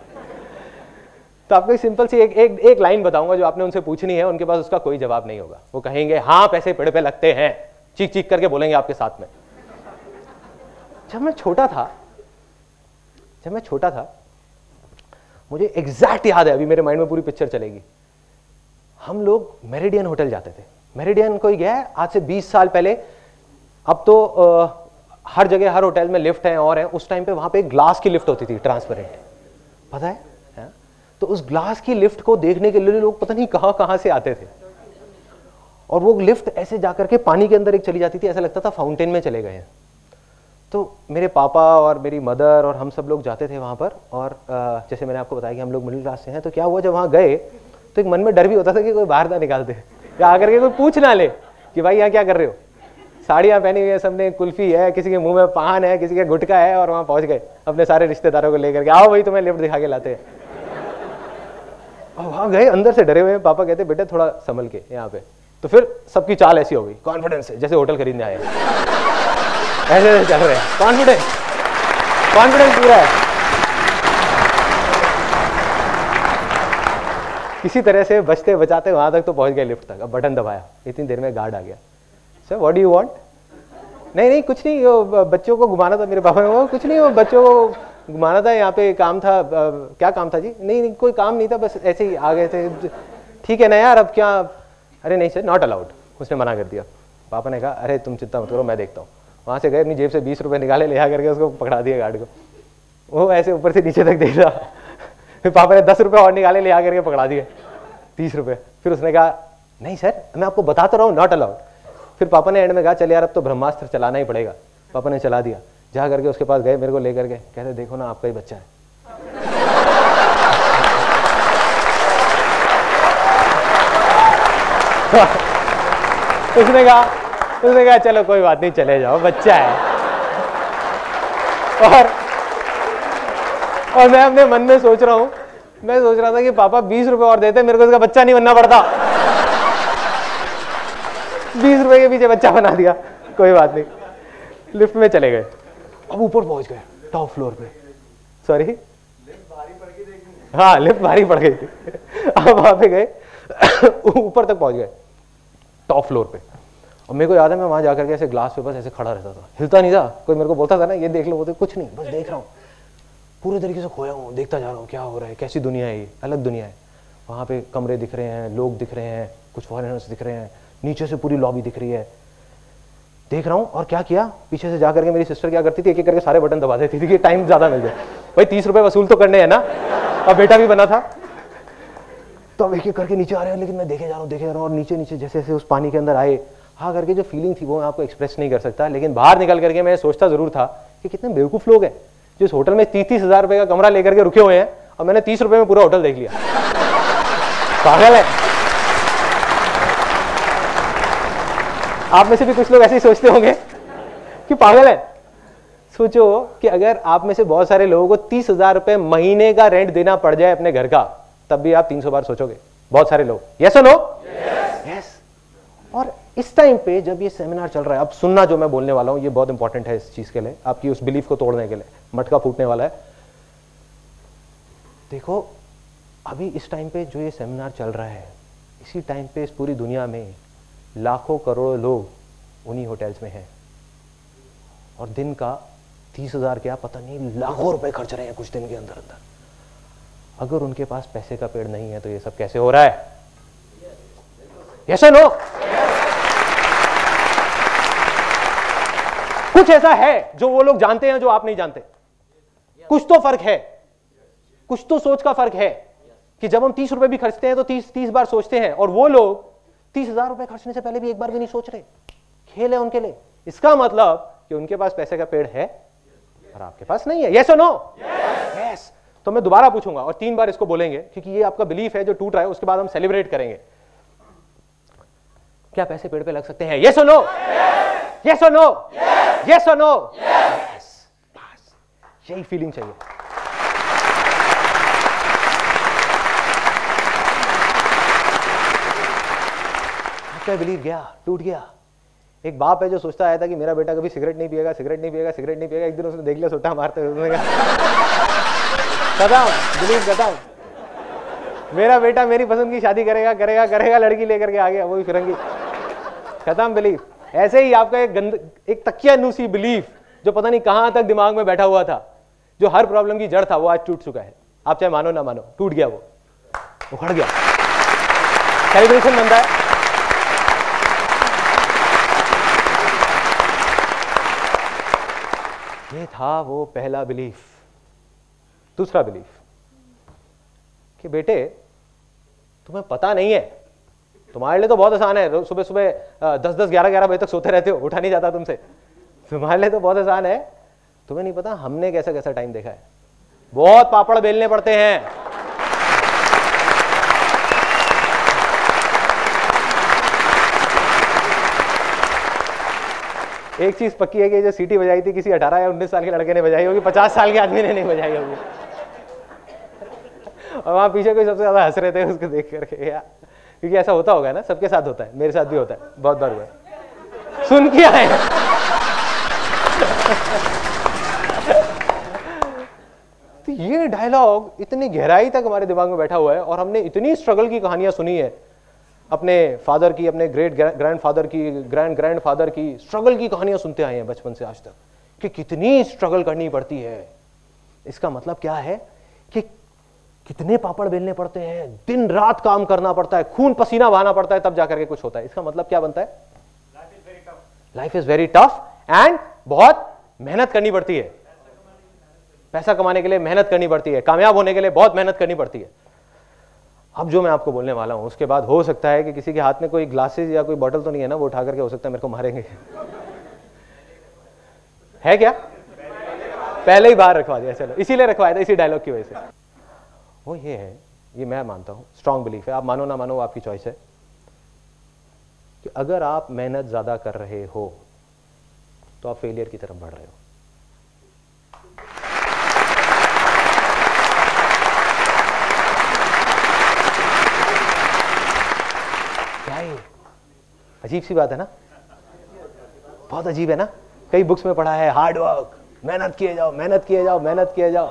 S2: तो आपको सिंपल सी एक लाइन बताऊंगा जो आपने उनसे पूछनी है, उनके पास उसका कोई जवाब नहीं होगा। वो कहेंगे हाँ पैसे पेड़ पे लगते हैं, चीख चीख करके बोलेंगे आपके साथ में। जब मैं छोटा था मुझे एग्जैक्ट याद है, अभी मेरे माइंड में पूरी पिक्चर चलेगी। हम लोग मेरिडियन होटल जाते थे। मेरिडियन कोई गया है आज से 20 साल पहले? अब तो हर जगह हर होटल में लिफ्ट है और है। उस टाइम पे वहां पे एक ग्लास की लिफ्ट होती थी, ट्रांसपेरेंट, पता है? तो उस ग्लास की लिफ्ट को देखने के लिए लोग पता नहीं कहां से आते थे। और वो लिफ्ट ऐसे जाकर के पानी के अंदर एक चली जाती थी, ऐसा लगता था फाउंटेन में चले गए हैं। तो मेरे पापा और मेरी मदर और हम सब लोग जाते थे वहां पर। और जैसे मैंने आपको बताया कि हम लोग मिडिल क्लास से हैं, तो क्या हुआ जब वहां गए तो एक मन में डर भी होता था कि कोई बाहर ना निकाल दे या आकर के कोई पूछ ना ले कि भाई यहाँ क्या कर रहे हो। साड़ियाँ पहनी हुई है सबने, कुल्फी है, किसी के मुंह में पान है, किसी के गुटखा है, और वहां पहुंच गए अपने सारे रिश्तेदारों को लेकर के, आओ भाई तुम्हें लिफ्ट दिखा के लाते हैं। और वहां गए, अंदर से डरे हुए। पापा कहते बेटे थोड़ा संभल के यहाँ पे। तो फिर सबकी चाल ऐसी हो गई, कॉन्फिडेंस है जैसे होटल खरीदने आए, ऐसे चल रहे हैं, कॉन्फिडेंस पूरा है। किसी तरह से बचते बचाते वहां तक तो पहुंच गए लिफ्ट तक। अब बटन दबाया, इतनी देर में गार्ड आ गया। Sir what do you want? नहीं कुछ नहीं, वो बच्चों को घुमाना था। मेरे पापा ने, वो कुछ नहीं, वो बच्चों को घुमाना था, यहाँ पे काम था। क्या काम था जी? नहीं कोई काम नहीं था, बस ऐसे ही आ गए थे। ठीक है ना यार, अब क्या? अरे नहीं सर, नॉट अलाउड, उसने मना कर दिया। पापा ने कहा अरे तुम चिंता मत करो, मैं देखता हूँ। वहां से गए, अपनी जेब से 20 रुपए निकाले, ले आकर के उसको पकड़ा दिया गार्ड को। वो ऐसे ऊपर से नीचे तक देख रहा। फिर पापा ने 10 रुपए और निकाले, ले आकर के पकड़ा दिए 30 रुपए। फिर उसने कहा नहीं सर, मैं आपको बताता रहा हूँ, नॉट अलाउड। फिर पापा ने एंड में कहा चल यार अब तो ब्रह्मास्त्र चलाना ही पड़ेगा। पापा ने चला दिया। जा करके उसके पास गए, मेरे को लेकर के कहते देखो ना आपका ही बच्चा है। उसने कहा चलो कोई बात नहीं, चले जाओ, बच्चा है। और मैं अपने मन में सोच रहा हूं, मैं सोच रहा था कि पापा 20 रुपए और देते, मेरे को इसका बच्चा नहीं बनना पड़ता। 20 रुपए के पीछे बच्चा बना दिया, कोई बात नहीं। लिफ्ट में चले गए, अब ऊपर पहुंच गए, टॉप फ्लोर पे। सॉरी, हाँ लिफ्ट भारी पड़ गई थी। अब वहां पे गए, ऊपर तक पहुंच गए, टॉप फ्लोर पे। और मेरे को याद है मैं वहां जाकर के ऐसे ग्लास पे बस ऐसे खड़ा रहता था, हिलता नहीं था। कोई मेरे को बोलता था ना ये देख लो, वो तो कुछ नहीं, बस देख रहा हूँ, पूरे तरीके से खोया हूँ, देखता जा रहा हूँ क्या हो रहा है, कैसी दुनिया है ये, अलग दुनिया है। वहां पे कमरे दिख रहे हैं, लोग दिख रहे हैं, कुछ फॉरेनर्स दिख रहे हैं, नीचे से पूरी लॉबी दिख रही है, देख रहा हूँ। और क्या किया, पीछे से जाकर के मेरी सिस्टर क्या करती थी, एक एक करके सारे बटन दबा देती थी कि टाइम ज्यादा मिल जाए। भाई 30 रुपए वसूल तो करने हैं ना, और बेटा भी बना था। तो अब एक एक करके नीचे आ रहे हैं, लेकिन मैं देखे जा रहा हूँ, और नीचे नीचे जैसे जैसे उस पानी के अंदर आए, हाँ करके जो फीलिंग थी वो मैं आपको एक्सप्रेस नहीं कर सकता। लेकिन बाहर निकल करके मैं सोचता जरूर था कि कितने बेवकूफ लोग हैं जो इस होटल में 30-30 हजार रुपए का कमरा लेकर के रुके हुए हैं, और मैंने 30 रुपए में पूरा होटल देख लिया। पागल है। आप में से भी कुछ लोग ऐसे ही सोचते होंगे कि पागल है। सोचो कि अगर आप में से बहुत सारे लोगों को 30,000 रुपए महीने का रेंट देना पड़ जाए अपने घर का, तब भी आप 300 बार सोचोगे। बहुत सारे लोग, यस और नो? यस। और इस टाइम पे जब ये सेमिनार चल रहा है, अब सुनना जो मैं बोलने वाला हूं ये बहुत इंपॉर्टेंट है इस चीज के लिए, आपकी उस बिलीफ को तोड़ने के लिए। मटका फूटने वाला है। देखो अभी इस टाइम पे जो ये सेमिनार चल रहा है, इसी टाइम पे इस पूरी दुनिया में लाखों करोड़ों लोग उन्हीं होटल्स में हैं, और दिन का 30,000 क्या पता नहीं लाखों रुपए खर्च रहे हैं कुछ दिन के अंदर अंदर। अगर उनके पास पैसे का पेड़ नहीं है तो ये सब कैसे हो रहा है? यस और नो? कुछ ऐसा है जो वो लोग जानते हैं जो आप नहीं जानते। कुछ तो फर्क है, कुछ तो सोच का फर्क है कि जब हम 30 रुपए भी खर्चते हैं तो 30 बार सोचते हैं, और वो लोग 30,000 रुपए खर्चने से पहले भी एक बार भी नहीं सोच रहे। खेल है उनके लिए। इसका मतलब कि उनके पास पैसे का पेड़ है और आपके पास नहीं है। यस और नो? यस। तो मैं दोबारा पूछूंगा और 3 बार इसको बोलेंगे, क्योंकि ये आपका बिलीफ है जो टूट रहा है, उसके बाद हम सेलिब्रेट करेंगे। क्या पैसे पेड़ पे लग सकते हैं? यस और नो? यस और नो? यस और नो? यस। बस यही फीलिंग चाहिए। आपका बिलीव गया, टूट गया। एक बाप है जो सोचता आया था कि मेरा बेटा कभी सिगरेट नहीं पिएगा, सिगरेट नहीं पिएगा, सिगरेट नहीं पिएगा। एक दिन उसने देख लिया सुट्टा मारते हुए, खत्म, बिलीव खत्म। मेरा बेटा मेरी पसंद की शादी करेगा करेगा करेगा, लड़की लेकर के आ गया, वो भी फिरंगी, खत्म बिलीव। ऐसे ही आपका एक तकियानुसी बिलीफ जो पता नहीं कहां तक दिमाग में बैठा हुआ था, जो हर प्रॉब्लम की जड़ था, वो आज टूट चुका है। आप चाहे मानो ना मानो, टूट गया, वो उखड़ गया। सेलिब्रेशन बनता है। ये था वो पहला बिलीफ। दूसरा बिलीफ कि बेटे तुम्हें पता नहीं है, तुम्हारे लिए तो बहुत आसान है, सुबह सुबह 10-10, 11-11 बजे तक सोते रहते हो, उठा नहीं जाता तुमसे, तुम्हारे लिए तो बहुत आसान है। तुम्हें नहीं पता हमने कैसा कैसा टाइम देखा है, बहुत पापड़ बेलने पड़ते हैं। एक चीज पक्की है कि जो सीटी बजाई थी किसी 18 या 19 साल के लड़के ने बजाई होगी, 50 साल के आदमी ने नहीं बजाई होगी। और वहां पीछे कोई सबसे ज्यादा हंस रहे थे उसको देख करके, यार क्योंकि ऐसा होता होगा ना, सबके साथ होता है, मेरे साथ भी होता है, बहुत बार हुआ है, सुन के आए। तो ये डायलॉग इतनी गहराई तक हमारे दिमाग में बैठा हुआ है, और हमने इतनी स्ट्रगल की कहानियां सुनी है, अपने फादर की, अपने ग्रेट ग्रैंडफादर की, ग्रैंडफादर की स्ट्रगल की कहानियां सुनते आए हैं बचपन से आज तक, कि कितनी स्ट्रगल करनी पड़ती है। इसका मतलब क्या है कि कितने पापड़ बेलने पड़ते हैं, दिन रात काम करना पड़ता है, खून पसीना बहाना पड़ता है, तब जाकर के कुछ होता है। इसका मतलब क्या बनता है? Life is very tough and बहुत मेहनत करनी पड़ती है। पैसा कमाने के लिए मेहनत करनी पड़ती है, कामयाब होने के लिए बहुत मेहनत करनी पड़ती है। अब जो मैं आपको बोलने वाला हूं उसके बाद हो सकता है कि किसी के हाथ में कोई ग्लासेस या कोई बोतल तो नहीं है ना, वो उठा करके हो सकता है मेरे को मारेंगे। है क्या? पहले ही बाहर रखवा दिया, चलो इसीलिए रखवाया था, इसी डायलॉग की वजह से। वो ये है, ये मैं मानता हूं, स्ट्रांग बिलीफ है, आप मानो ना मानो आपकी चॉइस है, कि अगर आप मेहनत ज्यादा कर रहे हो तो आप फेलियर की तरफ बढ़ रहे हो। क्या ये अजीब सी बात है ना, बहुत अजीब है ना। कई बुक्स में पढ़ा है हार्ड वर्क, मेहनत किए जाओ, मेहनत किए जाओ, मेहनत किए जाओ,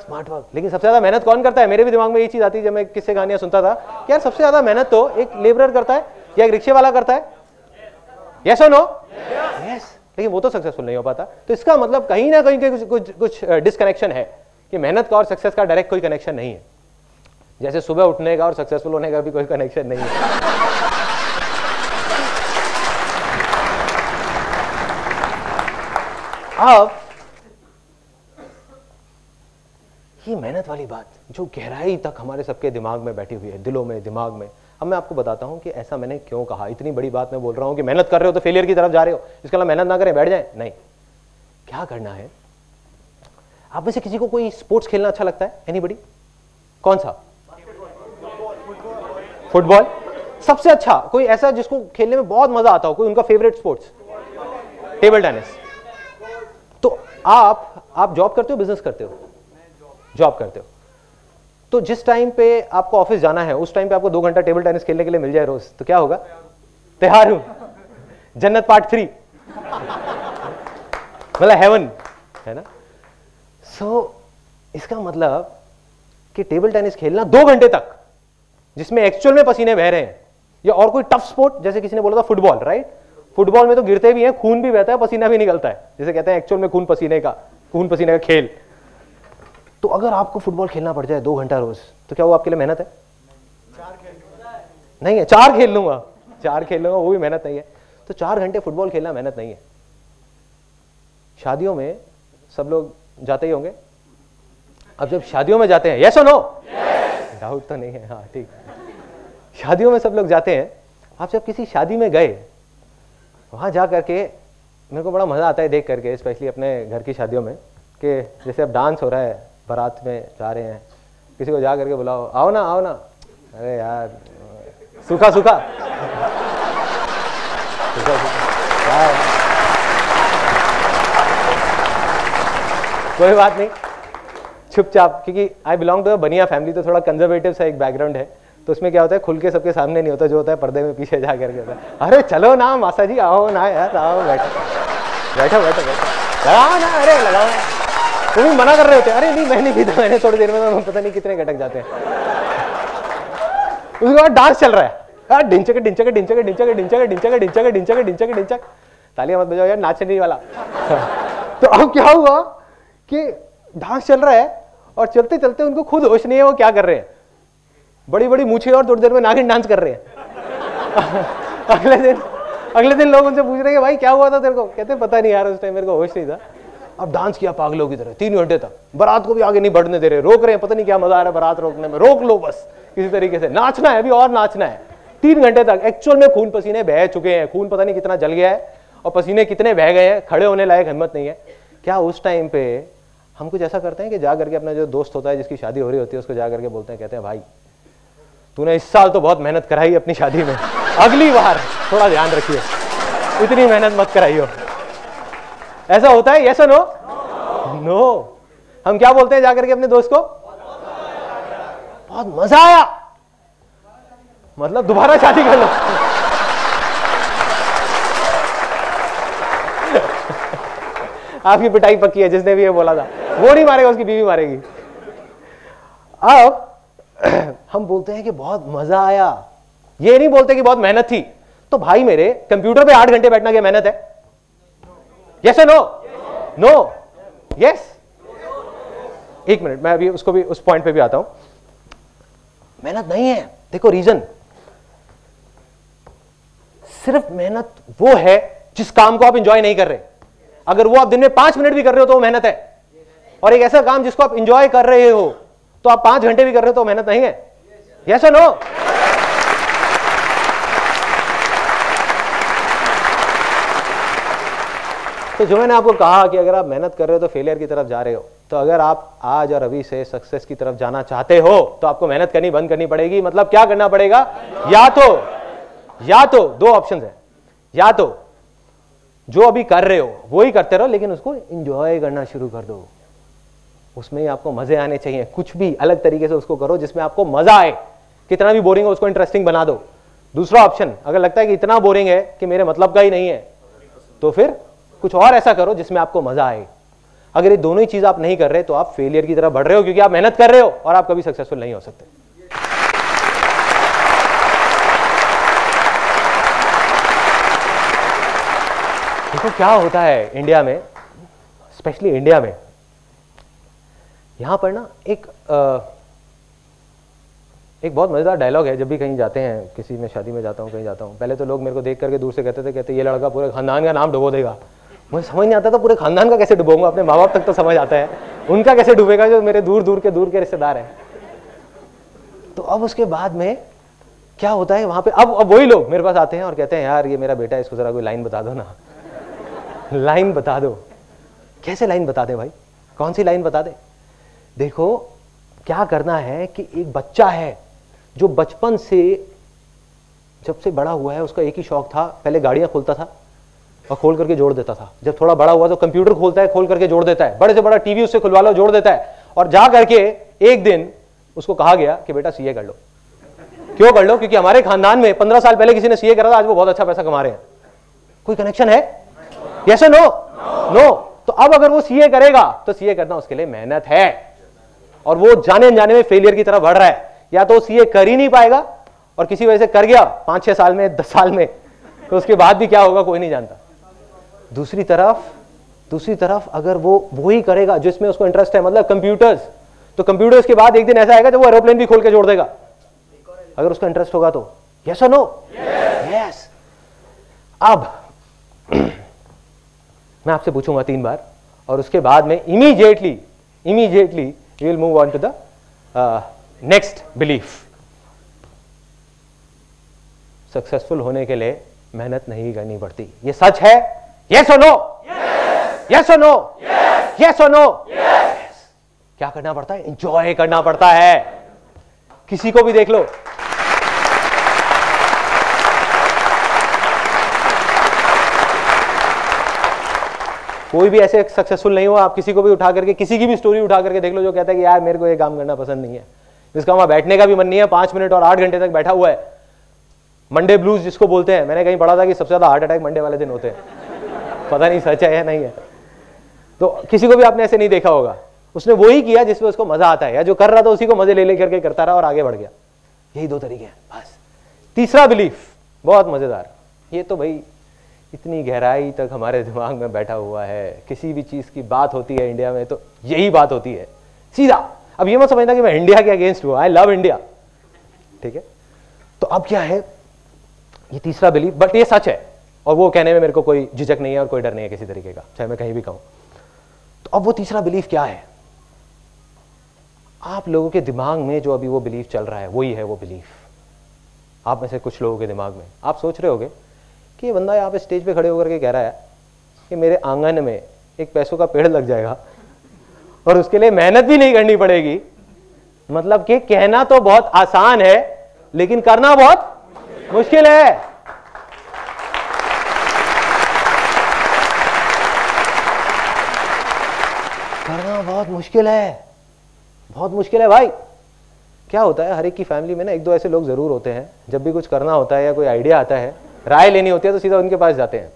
S2: स्मार्ट वर्क। लेकिन सबसे ज्यादा मेहनत कौन करता है? मेरे भी दिमाग में ये चीज आती है जब मैं किससे कहानियां सुनता था कि यार सबसे ज्यादा मेहनत तो एक लेबरर करता है या एक रिक्शे वाला करता है। यस और नो? यस। लेकिन वो तो सक्सेसफुल नहीं हो पाता। तो इसका मतलब कहीं ना कहीं कुछ डिसकनेक्शन है कि मेहनत का और सक्सेस का डायरेक्ट कोई कनेक्शन नहीं है। जैसे सुबह उठने का और सक्सेसफुल होने का भी कोई कनेक्शन नहीं है। अब ये मेहनत वाली बात जो गहराई तक हमारे सबके दिमाग में बैठी हुई है, दिलों में, दिमाग में। अब मैं आपको बताता हूं कि ऐसा मैंने क्यों कहा। इतनी बड़ी बात मैं बोल रहा हूं कि मेहनत कर रहे हो तो फेलियर की तरफ जा रहे हो, इसका मतलब मेहनत ना करें बैठ जाए, नहीं। क्या करना है? आप में से किसी को कोई स्पोर्ट्स खेलना अच्छा लगता है? एनीबॉडी? कौन सा? फुटबॉल। सबसे अच्छा कोई ऐसा जिसको खेलने में बहुत मजा आता हो, कोई उनका फेवरेट स्पोर्ट्स? Table tennis. तो आप जॉब करते हो, बिजनेस करते हो? जॉब करते हो। तो जिस टाइम पे आपको ऑफिस जाना है उस टाइम पे आपको 2 घंटा टेबल टेनिस खेलने के लिए मिल जाए रोज, तो क्या होगा? तैयार हूं, जन्नत पार्ट 3, मतलब हेवन, है ना। सो इसका मतलब कि टेबल टेनिस खेलना 2 घंटे तक, जिसमें एक्चुअल में पसीने बह रहे हैं, या और कोई टफ स्पोर्ट, जैसे किसी ने बोला था फुटबॉल, राइट? फुटबॉल में तो गिरते भी हैं, खून भी बहता है, पसीना भी निकलता है, जैसे कहते हैं एक्चुअल में खून पसीने का खेल। तो अगर आपको फुटबॉल खेलना पड़ जाए 2 घंटा रोज, तो क्या वो आपके लिए मेहनत है? नहीं है। 4 खेल लूंगा, वो भी मेहनत नहीं है। तो 4 घंटे फुटबॉल खेलना मेहनत नहीं है। शादियों में सब लोग जाते ही होंगे। अब जब शादियों में जाते हैं, यस और नो? डाउट तो नहीं है, हाँ ठीक। शादियों में सब लोग जाते हैं। आप जब किसी शादी में गए, वहां जा करके मेरे को बड़ा मजा आता है देख करके, स्पेशली अपने घर की शादियों में, कि जैसे अब डांस हो रहा है, बारात में जा रहे हैं, किसी को जा करके बुलाओ, आओ ना आओ ना, अरे यार सूखा सूखा कोई बात नहीं, चुपचाप, क्योंकि आई बिलोंग टू अ बनिया फैमिली, तो थोड़ा कंजर्वेटिव सा एक बैकग्राउंड है, तो उसमें क्या होता है, खुल के सबके सामने नहीं होता, जो होता है पर्दे में पीछे जा करके होता है, अरे चलो ना मासा जी, आओ ना यार, आओ बैठो बैठो बैठो बैठो, लगाओ ना, अरे लगाओ। तुम ही मना कर रहे होते, अरे नहीं मैं नहीं पीता, मैंने थोड़ी देर में पता नहीं कितने घटक जाते हैं। उसके बाद डांस चल रहा है, ढिंचक ढिंचक ढिंचक ढिंचक ढिंचक ढिंचक ढिंचक ढिंचक ढिंचक ढिंचक, तालियां मत बजाओ यार, नाचने वाला। तो अब क्या हुआ कि डांस चल रहा है और चलते चलते उनको खुद होश नहीं है वो क्या कर रहे हैं, बड़ी बड़ी मूछें और थोड़ी देर में नागिन डांस कर रहे हैं। अगले दिन लोग उनसे पूछ रहे हैं भाई क्या हुआ था तेरे को, कहते पता नहीं यार, उस टाइम मेरे को होश नहीं था। अब डांस किया पागलों की तरह 3 घंटे तक, बारात को भी आगे नहीं बढ़ने दे रहे, रोक रहे हैं, पता नहीं क्या मजा आ रहा है बारात रोकने में, रोक लो बस किसी तरीके से, नाचना है अभी और नाचना है। 3 घंटे तक एक्चुअल में खून पसीने बह चुके हैं, खून पता नहीं कितना जल गया है और पसीने कितने बह गए हैं, खड़े होने लायक हिम्मत नहीं है। क्या उस टाइम पे हम कुछ ऐसा करते हैं कि जा करके अपना जो दोस्त होता है जिसकी शादी हो रही होती है उसको जा करके बोलते हैं, कहते हैं भाई तूने इस साल तो बहुत मेहनत कराई अपनी शादी में, अगली बार थोड़ा ध्यान रखिए, इतनी मेहनत मत कराइयो। ऐसा होता है, यस और नो? नो। हम क्या बोलते हैं जाकर के अपने दोस्त को, बहुत मजा आया, मतलब दोबारा शादी कर लो। आपकी पिटाई पक्की है, जिसने भी ये बोला था वो नहीं मारेगा, उसकी बीवी मारेगी। अब हम बोलते हैं कि बहुत मजा आया, ये नहीं बोलते कि बहुत मेहनत थी। तो भाई मेरे कंप्यूटर पे 8 घंटे बैठना क्या मेहनत है? यस या नो? नो? यस? एक मिनट, मैं अभी उसको भी उस पॉइंट पे भी आता हूं। मेहनत नहीं है, देखो रीजन, सिर्फ मेहनत वो है जिस काम को आप इंजॉय नहीं कर रहे। अगर वो आप दिन में 5 मिनट भी कर रहे हो तो वो मेहनत है, और एक ऐसा काम जिसको आप इंजॉय कर रहे हो तो आप 5 घंटे भी कर रहे हो तो मेहनत नहीं है। यस या नो? तो जो मैंने आपको कहा कि अगर आप मेहनत कर रहे हो तो फेलियर की तरफ जा रहे हो, तो अगर आप आज और अभी से सक्सेस की तरफ जाना चाहते हो तो आपको मेहनत करनी बंद करनी पड़ेगी। मतलब क्या करना पड़ेगा? या तो 2 ऑप्शन है, या तो जो अभी कर रहे हो वो ही करते रहो, लेकिन उसको एंजॉय करना शुरू कर दो, उसमें ही आपको मजे आने चाहिए। कुछ भी अलग तरीके से उसको करो जिसमें आपको मजा आए, कितना भी बोरिंग हो उसको इंटरेस्टिंग बना दो। दूसरा ऑप्शन, अगर लगता है कि इतना बोरिंग है कि मेरे मतलब का ही नहीं है, तो फिर कुछ और ऐसा करो जिसमें आपको मजा आए। अगर ये दोनों ही चीज आप नहीं कर रहे तो आप फेलियर की तरफ बढ़ रहे हो, क्योंकि आप मेहनत कर रहे हो और आप कभी सक्सेसफुल नहीं हो सकते। देखो क्या होता है इंडिया में, स्पेशली इंडिया में, यहां पर ना एक बहुत मजेदार डायलॉग है। जब भी कहीं जाते हैं, किसी में शादी में जाता हूं, कहीं जाता हूं, पहले तो लोग मेरे को देख करके दूर से कहते ये लड़का पूरे खानदान का नाम डुबो देगा। मुझे समझ नहीं आता था पूरे खानदान का कैसे डुबोऊंगा, अपने माँ बाप तक तो समझ आता है, उनका कैसे डूबेगा जो मेरे दूर दूर के रिश्तेदार हैं। तो अब उसके बाद में क्या होता है वहां पे, अब वही लोग मेरे पास आते हैं और कहते हैं यार ये मेरा बेटा है, इसको जरा कोई लाइन बता दो ना, लाइन बता दो। कैसे लाइन बता दे भाई, कौन सी लाइन बता दे? देखो क्या करना है कि एक बच्चा है जो बचपन से जब से बड़ा हुआ है, उसका एक ही शौक था, पहले गाड़ियां खोलता था और खोल करके जोड़ देता था। जब थोड़ा बड़ा हुआ तो कंप्यूटर खोलता है, खोल करके जोड़ देता है, बड़े से बड़ा टीवी उससे खुलवा लो, जोड़ देता है। और जा करके एक दिन उसको कहा गया कि बेटा सीए कर लो। क्यों कर लो? क्योंकि हमारे खानदान में 15 साल पहले किसी ने सीए करा था, आज वो बहुत अच्छा पैसा कमा रहे हैं। कोई कनेक्शन है? यस और नो? नो। तो अब अगर वो सीए करेगा तो सीए करना उसके लिए मेहनत है, और वो जाने अनजाने में फेलियर की तरफ बढ़ रहा है। या तो सीए कर ही नहीं पाएगा, और किसी वजह से कर गया 5-6 साल में, 10 साल में, तो उसके बाद भी क्या होगा कोई नहीं जानता। दूसरी तरफ अगर वो ही करेगा जिसमें उसको इंटरेस्ट है, मतलब कंप्यूटर्स, तो कंप्यूटर्स के बाद एक दिन ऐसा आएगा जब वो एरोप्लेन भी खोल के जोड़ देगा, अगर उसका इंटरेस्ट होगा तो। यस और नो? यस। अब मैं आपसे पूछूंगा 3 बार, और उसके बाद में immediately we will move on to the next belief. Successful होने के लिए मेहनत नहीं करनी पड़ती, ये सच है? यस और नो? यस और नो? यस और नो? क्या करना पड़ता है? एंजॉय करना पड़ता है। किसी को भी देख लो, कोई भी ऐसे सक्सेसफुल नहीं हुआ, आप किसी को भी उठा करके, किसी की भी स्टोरी उठा करके देख लो जो कहता है कि यार मेरे को ये काम करना पसंद नहीं है, जिसका वहां बैठने का भी मन नहीं है, 5 मिनट और 8 घंटे तक बैठा हुआ है। मंडे ब्लूज जिसको बोलते हैं, मैंने कहीं पढ़ा था कि सबसे ज्यादा हार्ट अटैक मंडे वाले दिन होते हैं। पता नहीं सच है या नहीं है। तो किसी को भी आपने ऐसे नहीं देखा होगा। उसने वही किया जिसमें उसको मजा आता है, या जो कर रहा था उसी को मजे ले लेकर के करता रहा और आगे बढ़ गया। यही 2 तरीके हैं बस। तीसरा बिलीफ बहुत मजेदार, ये तो भाई इतनी गहराई तक हमारे दिमाग में बैठा हुआ है। किसी भी चीज की बात होती है इंडिया में तो यही बात होती है सीधा। अब ये मत समझना कि मैं इंडिया के अगेंस्ट हूं, आई लव इंडिया, ठीक है। तो अब क्या है ये तीसरा बिलीफ, बट ये सच है और वो कहने में मेरे को कोई झिझक नहीं है और कोई डर नहीं है किसी तरीके का, चाहे मैं कहीं भी कहूं। तो अब वो तीसरा बिलीफ क्या है? आप लोगों के दिमाग में जो अभी वो बिलीफ चल रहा है वही है वो बिलीफ। आप में से कुछ लोगों के दिमाग में आप सोच रहे होगे कि ये बंदा यहाँ पे स्टेज पे खड़े होकर के कह रहा है कि मेरे आंगन में एक पैसों का पेड़ लग जाएगा और उसके लिए मेहनत भी नहीं करनी पड़ेगी। मतलब कि कहना तो बहुत आसान है लेकिन करना बहुत मुश्किल है। करना बहुत मुश्किल है, बहुत मुश्किल है भाई। क्या होता है हर एक की फैमिली में ना 1-2 ऐसे लोग जरूर होते हैं, जब भी कुछ करना होता है या कोई आइडिया आता है, राय लेनी होती है तो सीधा उनके पास जाते हैं।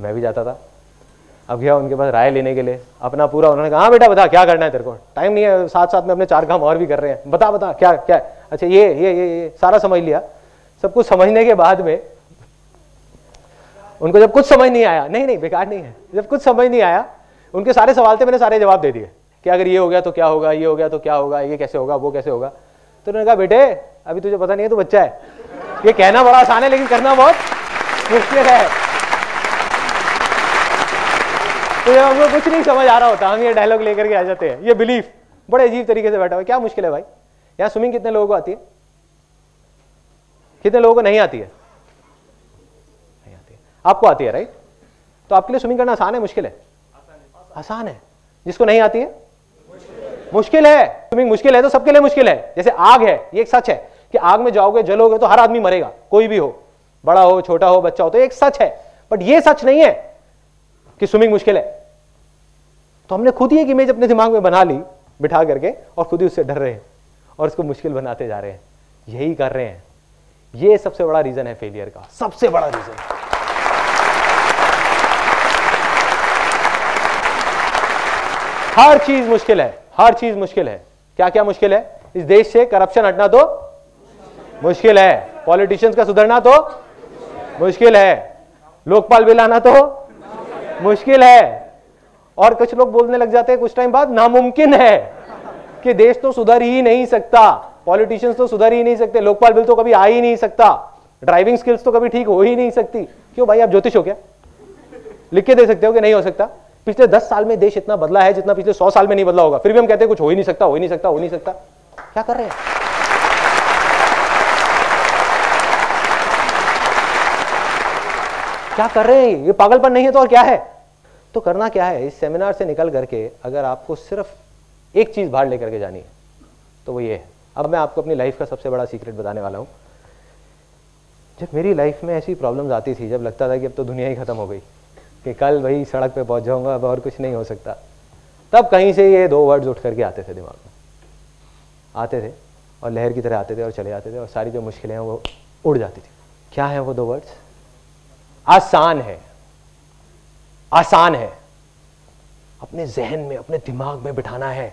S2: मैं भी जाता था, अब गया उनके पास राय लेने के लिए अपना पूरा। उन्होंने कहा हाँ बेटा बता क्या करना है, तेरे को टाइम नहीं है, साथ साथ में अपने 4 काम और भी कर रहे हैं, बता बता क्या क्या। अच्छा ये सारा समझ लिया। सब कुछ समझने के बाद में उनको जब कुछ समझ नहीं आया, नहीं बेकार नहीं है, जब कुछ समझ नहीं आया, उनके सारे सवाल थे, मैंने सारे जवाब दे दिए कि अगर ये हो गया तो क्या होगा, ये हो गया तो क्या होगा, ये कैसे होगा, वो कैसे होगा। तो उन्होंने कहा बेटे अभी तुझे पता नहीं है, तू बच्चा है, ये कहना बड़ा आसान है लेकिन करना बहुत मुश्किल है। तो जब हमको कुछ नहीं समझ आ रहा होता हम ये डायलॉग लेकर के आ जाते हैं। ये बिलीफ बड़े अजीब तरीके से बैठा हुआ है। क्या मुश्किल है भाई? यहाँ स्विमिंग कितने लोगों को आती है? कितने लोगों को नहीं आती है? नहीं आती है। आपको आती है राइट? तो आपके लिए स्विमिंग करना आसान है मुश्किल है? आसान है। जिसको नहीं आती है मुश्किल है। स्विमिंग मुश्किल है तो सबके लिए मुश्किल है। जैसे आग है, ये एक सच है कि आग में जाओगे जलोगे तो हर आदमी मरेगा, कोई भी हो, बड़ा हो छोटा हो बच्चा हो, तो एक सच है। बट ये सच नहीं है कि स्विमिंग मुश्किल है। तो हमने खुद ही एक इमेज अपने दिमाग में बना ली बिठा करके और खुद ही उससे डर रहे हैं और उसको मुश्किल बनाते जा रहे हैं। यही कर रहे हैं। ये सबसे बड़ा रीजन है फेलियर का, सबसे बड़ा रीजन। हर चीज मुश्किल है, हर चीज मुश्किल है। क्या क्या मुश्किल है? इस देश से करप्शन हटना तो मुश्किल है, पॉलिटिशियंस का सुधरना तो मुश्किल है, लोकपाल बिल आना तो मुश्किल है। और कुछ लोग बोलने लग जाते हैं कुछ टाइम बाद नामुमकिन है कि देश तो सुधर ही नहीं सकता, पॉलिटिशियंस तो सुधर ही नहीं सकते, लोकपाल बिल तो कभी आ ही नहीं सकता, ड्राइविंग स्किल्स तो कभी ठीक हो ही नहीं सकती। क्यों भाई, आप ज्योतिष हो क्या? लिख के दे सकते हो कि नहीं हो सकता? पिछले 10 साल में देश इतना बदला है जितना पिछले 100 साल में नहीं बदला होगा, फिर भी हम कहते हैं कुछ हो ही नहीं सकता, हो ही नहीं सकता, हो ही नहीं सकता। क्या कर रहे हैं? क्या कर रहे हैं? ये पागलपन नहीं है तो और क्या है? तो करना क्या है? इस सेमिनार से निकल करके अगर आपको सिर्फ एक चीज बाहर लेकर के जानी है तो वो ये है। अब मैं आपको अपनी लाइफ का सबसे बड़ा सीक्रेट बताने वाला हूं। जब मेरी लाइफ में ऐसी प्रॉब्लम्स आती थी, जब लगता था कि अब तो दुनिया ही खत्म हो गई, कि कल वही सड़क पे पहुंच जाऊंगा, अब और कुछ नहीं हो सकता, तब कहीं से ये 2 वर्ड्स उठ करके आते थे दिमाग में, आते थे और लहर की तरह आते थे और चले जाते थे और सारी जो मुश्किलें हैं वो उड़ जाती थी। क्या है वो 2 वर्ड्स? आसान है। आसान है। अपने जहन में, अपने दिमाग में बिठाना है।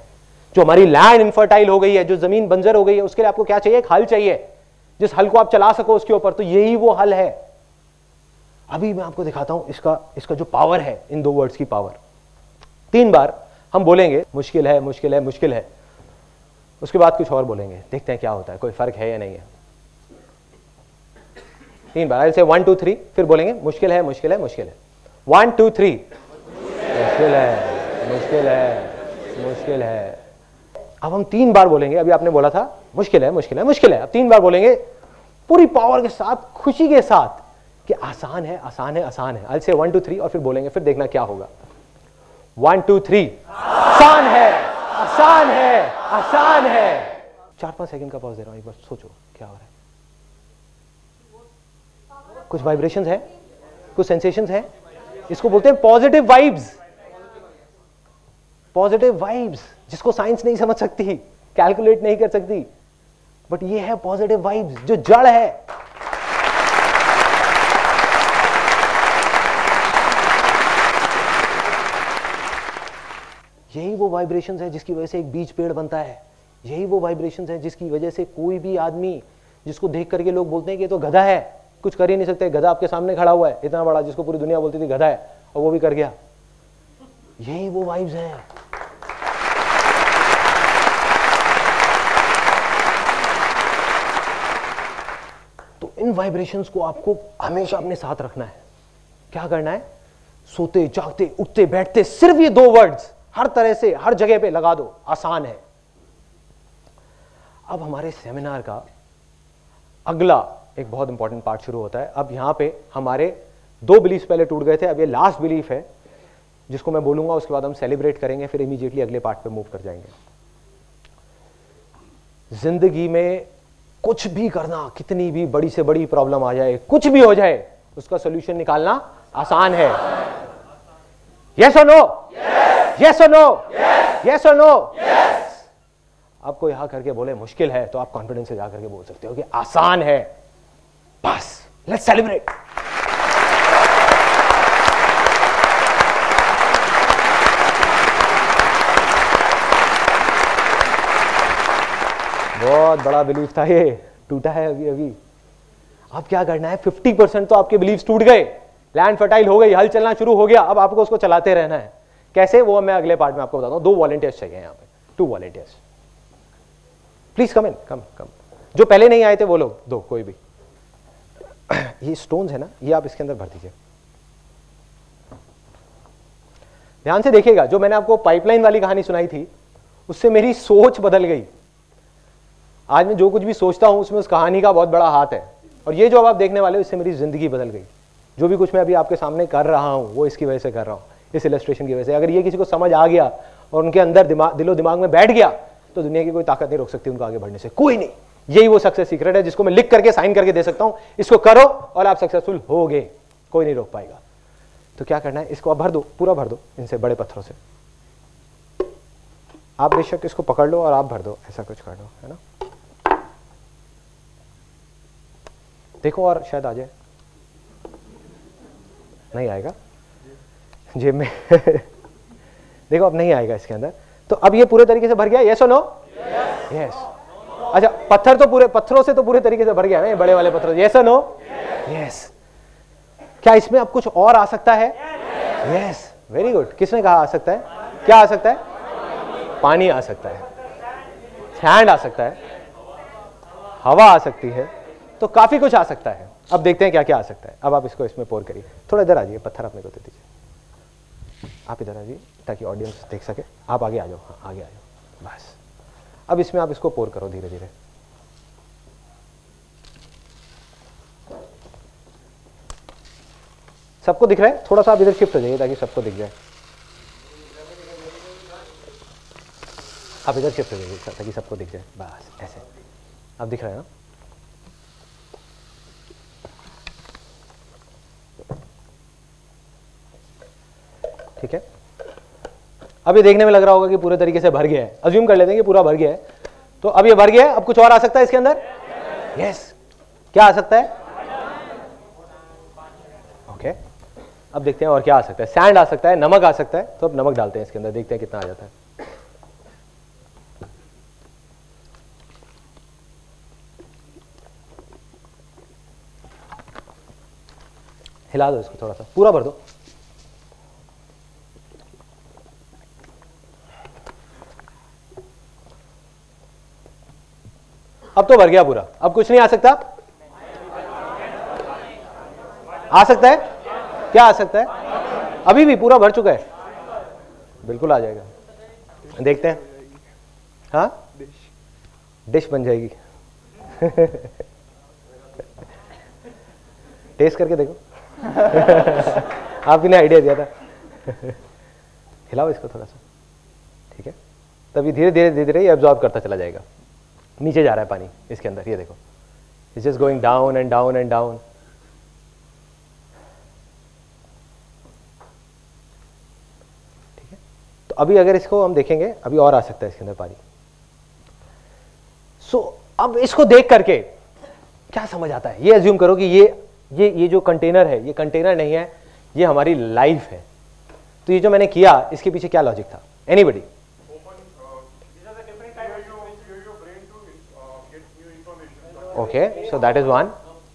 S2: जो हमारी लैंड इनफर्टाइल हो गई है, जो जमीन बंजर हो गई है, उसके लिए आपको क्या चाहिए? एक हल चाहिए जिस हल को आप चला सको उसके ऊपर। तो यही वो हल है। अभी मैं आपको दिखाता हूं इसका जो पावर है, इन 2 वर्ड्स की पावर। 3 बार हम बोलेंगे मुश्किल है, मुश्किल है, मुश्किल है, उसके बाद कुछ और बोलेंगे, देखते हैं क्या होता है, कोई फर्क है या नहीं है। 3 बार ऐसे 1 2 3 फिर बोलेंगे मुश्किल है, मुश्किल है, मुश्किल है। 1 2 3 मुश्किल है, मुश्किल है, मुश्किल है। अब हम 3 बार बोलेंगे। अभी आपने बोला था मुश्किल है, मुश्किल है, मुश्किल है। अब 3 बार बोलेंगे पूरी पावर के साथ, खुशी के साथ कि आसान है, आसान है, आसान है। I'll say 1 2 3 और फिर बोलेंगे, फिर देखना क्या होगा। 1 2 3 आसान है, आसान है, आसान है। 4-5 सेकंड का पॉज दे रहा हूं, एक बार सोचो क्या हो रहा है। कुछ वाइब्रेशंस है, कुछ सेंसेशंस है। इसको बोलते हैं पॉजिटिव वाइब्स। पॉजिटिव वाइब्स जिसको साइंस नहीं समझ सकती, कैलकुलेट नहीं कर सकती, बट ये है पॉजिटिव वाइब्स जो जड़ है। यही वो वाइब्रेशंस है जिसकी वजह से एक बीज पेड़ बनता है। यही वो वाइब्रेशंस है जिसकी वजह से कोई भी आदमी जिसको देख करके लोग बोलते हैं कि ये तो गधा है, कुछ कर ही नहीं सकते, गधा आपके सामने खड़ा हुआ है इतना बड़ा, जिसको पूरी दुनिया बोलती थी गधा है और वो भी कर गया। यही वो वाइब्स हैं। तो इन वाइब्रेशंस को आपको हमेशा अपने साथ रखना है। क्या करना है? सोते जागते उठते बैठते सिर्फ ये 2 वर्ड्स हर तरह से हर जगह पे लगा दो, आसान है। अब हमारे सेमिनार का अगला एक बहुत इंपॉर्टेंट पार्ट शुरू होता है। अब यहां पे हमारे 2 बिलीफ पहले टूट गए थे, अब ये लास्ट बिलीफ है जिसको मैं बोलूंगा, उसके बाद हम सेलिब्रेट करेंगे, फिर इमीडिएटली अगले पार्ट पे मूव कर जाएंगे। जिंदगी में कुछ भी करना, कितनी भी बड़ी से बड़ी प्रॉब्लम आ जाए, कुछ भी हो जाए, उसका सॉल्यूशन निकालना आसान है। यस और नो? यस और नो? यस और नो? आपको यहां करके बोले मुश्किल है, तो आप कॉन्फिडेंस से जाकर के बोल सकते हो कि आसान है। बस लेट्स सेलिब्रेट। बहुत बड़ा बिलीफ था, ये टूटा है अभी अभी। अब क्या करना है? 50% तो आपके बिलीफ टूट गए, लैंड फर्टाइल हो गई, हल चलना शुरू हो गया। अब आपको उसको चलाते रहना है। कैसे? वो मैं अगले पार्ट में आपको बताता हूं। 2 वॉलंटियर्स चाहिए यहाँ पे, 2 वॉलंटियर्स। प्लीज कम इन, कम। जो पहले नहीं आए थे वो लोग 2, कोई भी। ये स्टोन्स है ना, ये आप इसके अंदर भर दीजिए। ध्यान से देखिएगा, जो मैंने आपको पाइपलाइन वाली कहानी सुनाई थी उससे मेरी सोच बदल गई। आज मैं जो कुछ भी सोचता हूं उसमें उस कहानी का बहुत बड़ा हाथ है। और ये जो अब आप देखने वाले हो, इससे मेरी जिंदगी बदल गई। जो भी कुछ मैं अभी आपके सामने कर रहा हूं वो इसकी वजह से कर रहा हूं, इस इलस्ट्रेशन की वजह से। अगर ये किसी को समझ आ गया और उनके अंदर दिलो दिमाग में बैठ गया, तो दुनिया की कोई ताकत नहीं रोक सकती उनको आगे बढ़ने से, कोई नहीं। यही वो सक्सेस सीक्रेट है जिसको मैं लिख करके साइन करके दे सकता हूं। इसको करो और आप सक्सेसफुल होगे, कोई नहीं रोक पाएगा। तो क्या करना है? इसको आप भर दो, पूरा भर दो इनसे, बड़े पत्थरों से। आप बेशक इसको पकड़ लो और आप भर दो, ऐसा कुछ कर दो, है ना। देखो और शायद आ जाए। नहीं आएगा जेब में। देखो अब नहीं आएगा इसके अंदर। तो अब ये पूरे तरीके से भर गया, यस और नो? यस। अच्छा, पत्थर तो पूरे, पत्थरों से तो पूरे तरीके से भर गया ना, बड़े वाले पत्थर, यस और नो? यस। क्या इसमें अब कुछ और आ सकता है? Yes, very good. किसने कहा आ सकता है? क्या आ सकता है? पानी आ सकता है, सैंड आ सकता है, हवा आ सकती है, तो काफी कुछ आ सकता है। अब देखते हैं क्या क्या आ सकता है। अब आप इसको इसमें पोर करिए। थोड़ा इधर आ जाइए, पत्थर अपने को दे दीजिए। आप इधर आ जाइए ताकि ऑडियंस देख सके। आप आगे आ जाओ, हाँ आगे आ जाओ, बस। अब इसमें आप इसको पोर करो धीरे धीरे। सबको दिख रहा है? थोड़ा सा आप इधर शिफ्ट हो जाइए ताकि सबको दिख जाए। आप इधर शिफ्ट हो जाइए ताकि सबको दिख जाए, बस ऐसे। अब दिख रहा है ना? ठीक है। अब ये देखने में लग रहा होगा कि पूरे तरीके से भर गया है। अज्यूम कर लेते हैं कि पूरा भर गया है। तो अब ये भर गया है, अब कुछ और आ सकता है इसके अंदर? यस। क्या आ सकता है? ओके, अब देखते हैं और क्या आ सकता है। सैंड आ सकता है, नमक आ सकता है। तो अब नमक डालते हैं इसके अंदर, देखते हैं कितना आ जाता है। हिला दो इसको, थोड़ा सा पूरा भर दो। अब तो भर गया पूरा, अब कुछ नहीं आ सकता? आ सकता है? क्या आ सकता है? अभी भी पूरा भर चुका है, बिल्कुल आ जाएगा। देखते हैं। हाँ, डिश बन जाएगी। टेस्ट करके देखो। आपने आइडिया दिया था। हिलाओ इसको थोड़ा सा, ठीक है। तभी धीरे धीरे धीरे धीरे ये एब्जॉर्ब करता चला जाएगा। नीचे जा रहा है पानी इसके अंदर, ये देखो, it's just going down and down and down. ठीक है। तो अभी अगर इसको हम देखेंगे, अभी और आ सकता है इसके अंदर पानी। अब इसको देख करके क्या समझ आता है, ये अज्यूम करो कि ये जो कंटेनर है, ये कंटेनर नहीं है, ये हमारी लाइफ है। तो ये जो मैंने किया, इसके पीछे क्या लॉजिक था? Anybody? Okay, so that is one.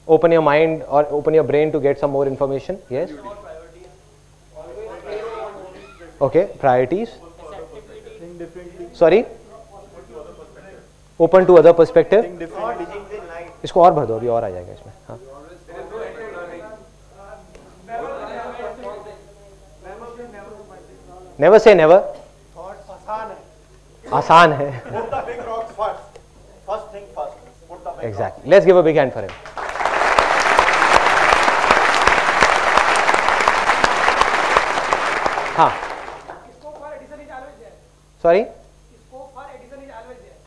S2: Open your mind or open your brain to get some more information. Yes. Okay, priorities. Sorry. Open to other perspective. इसको और भर दो, अभी और आ जाएगा इसमें. हाँ. Never say never. आसान है. Exactly. Let's give a big hand for him. हाँ, सॉरी,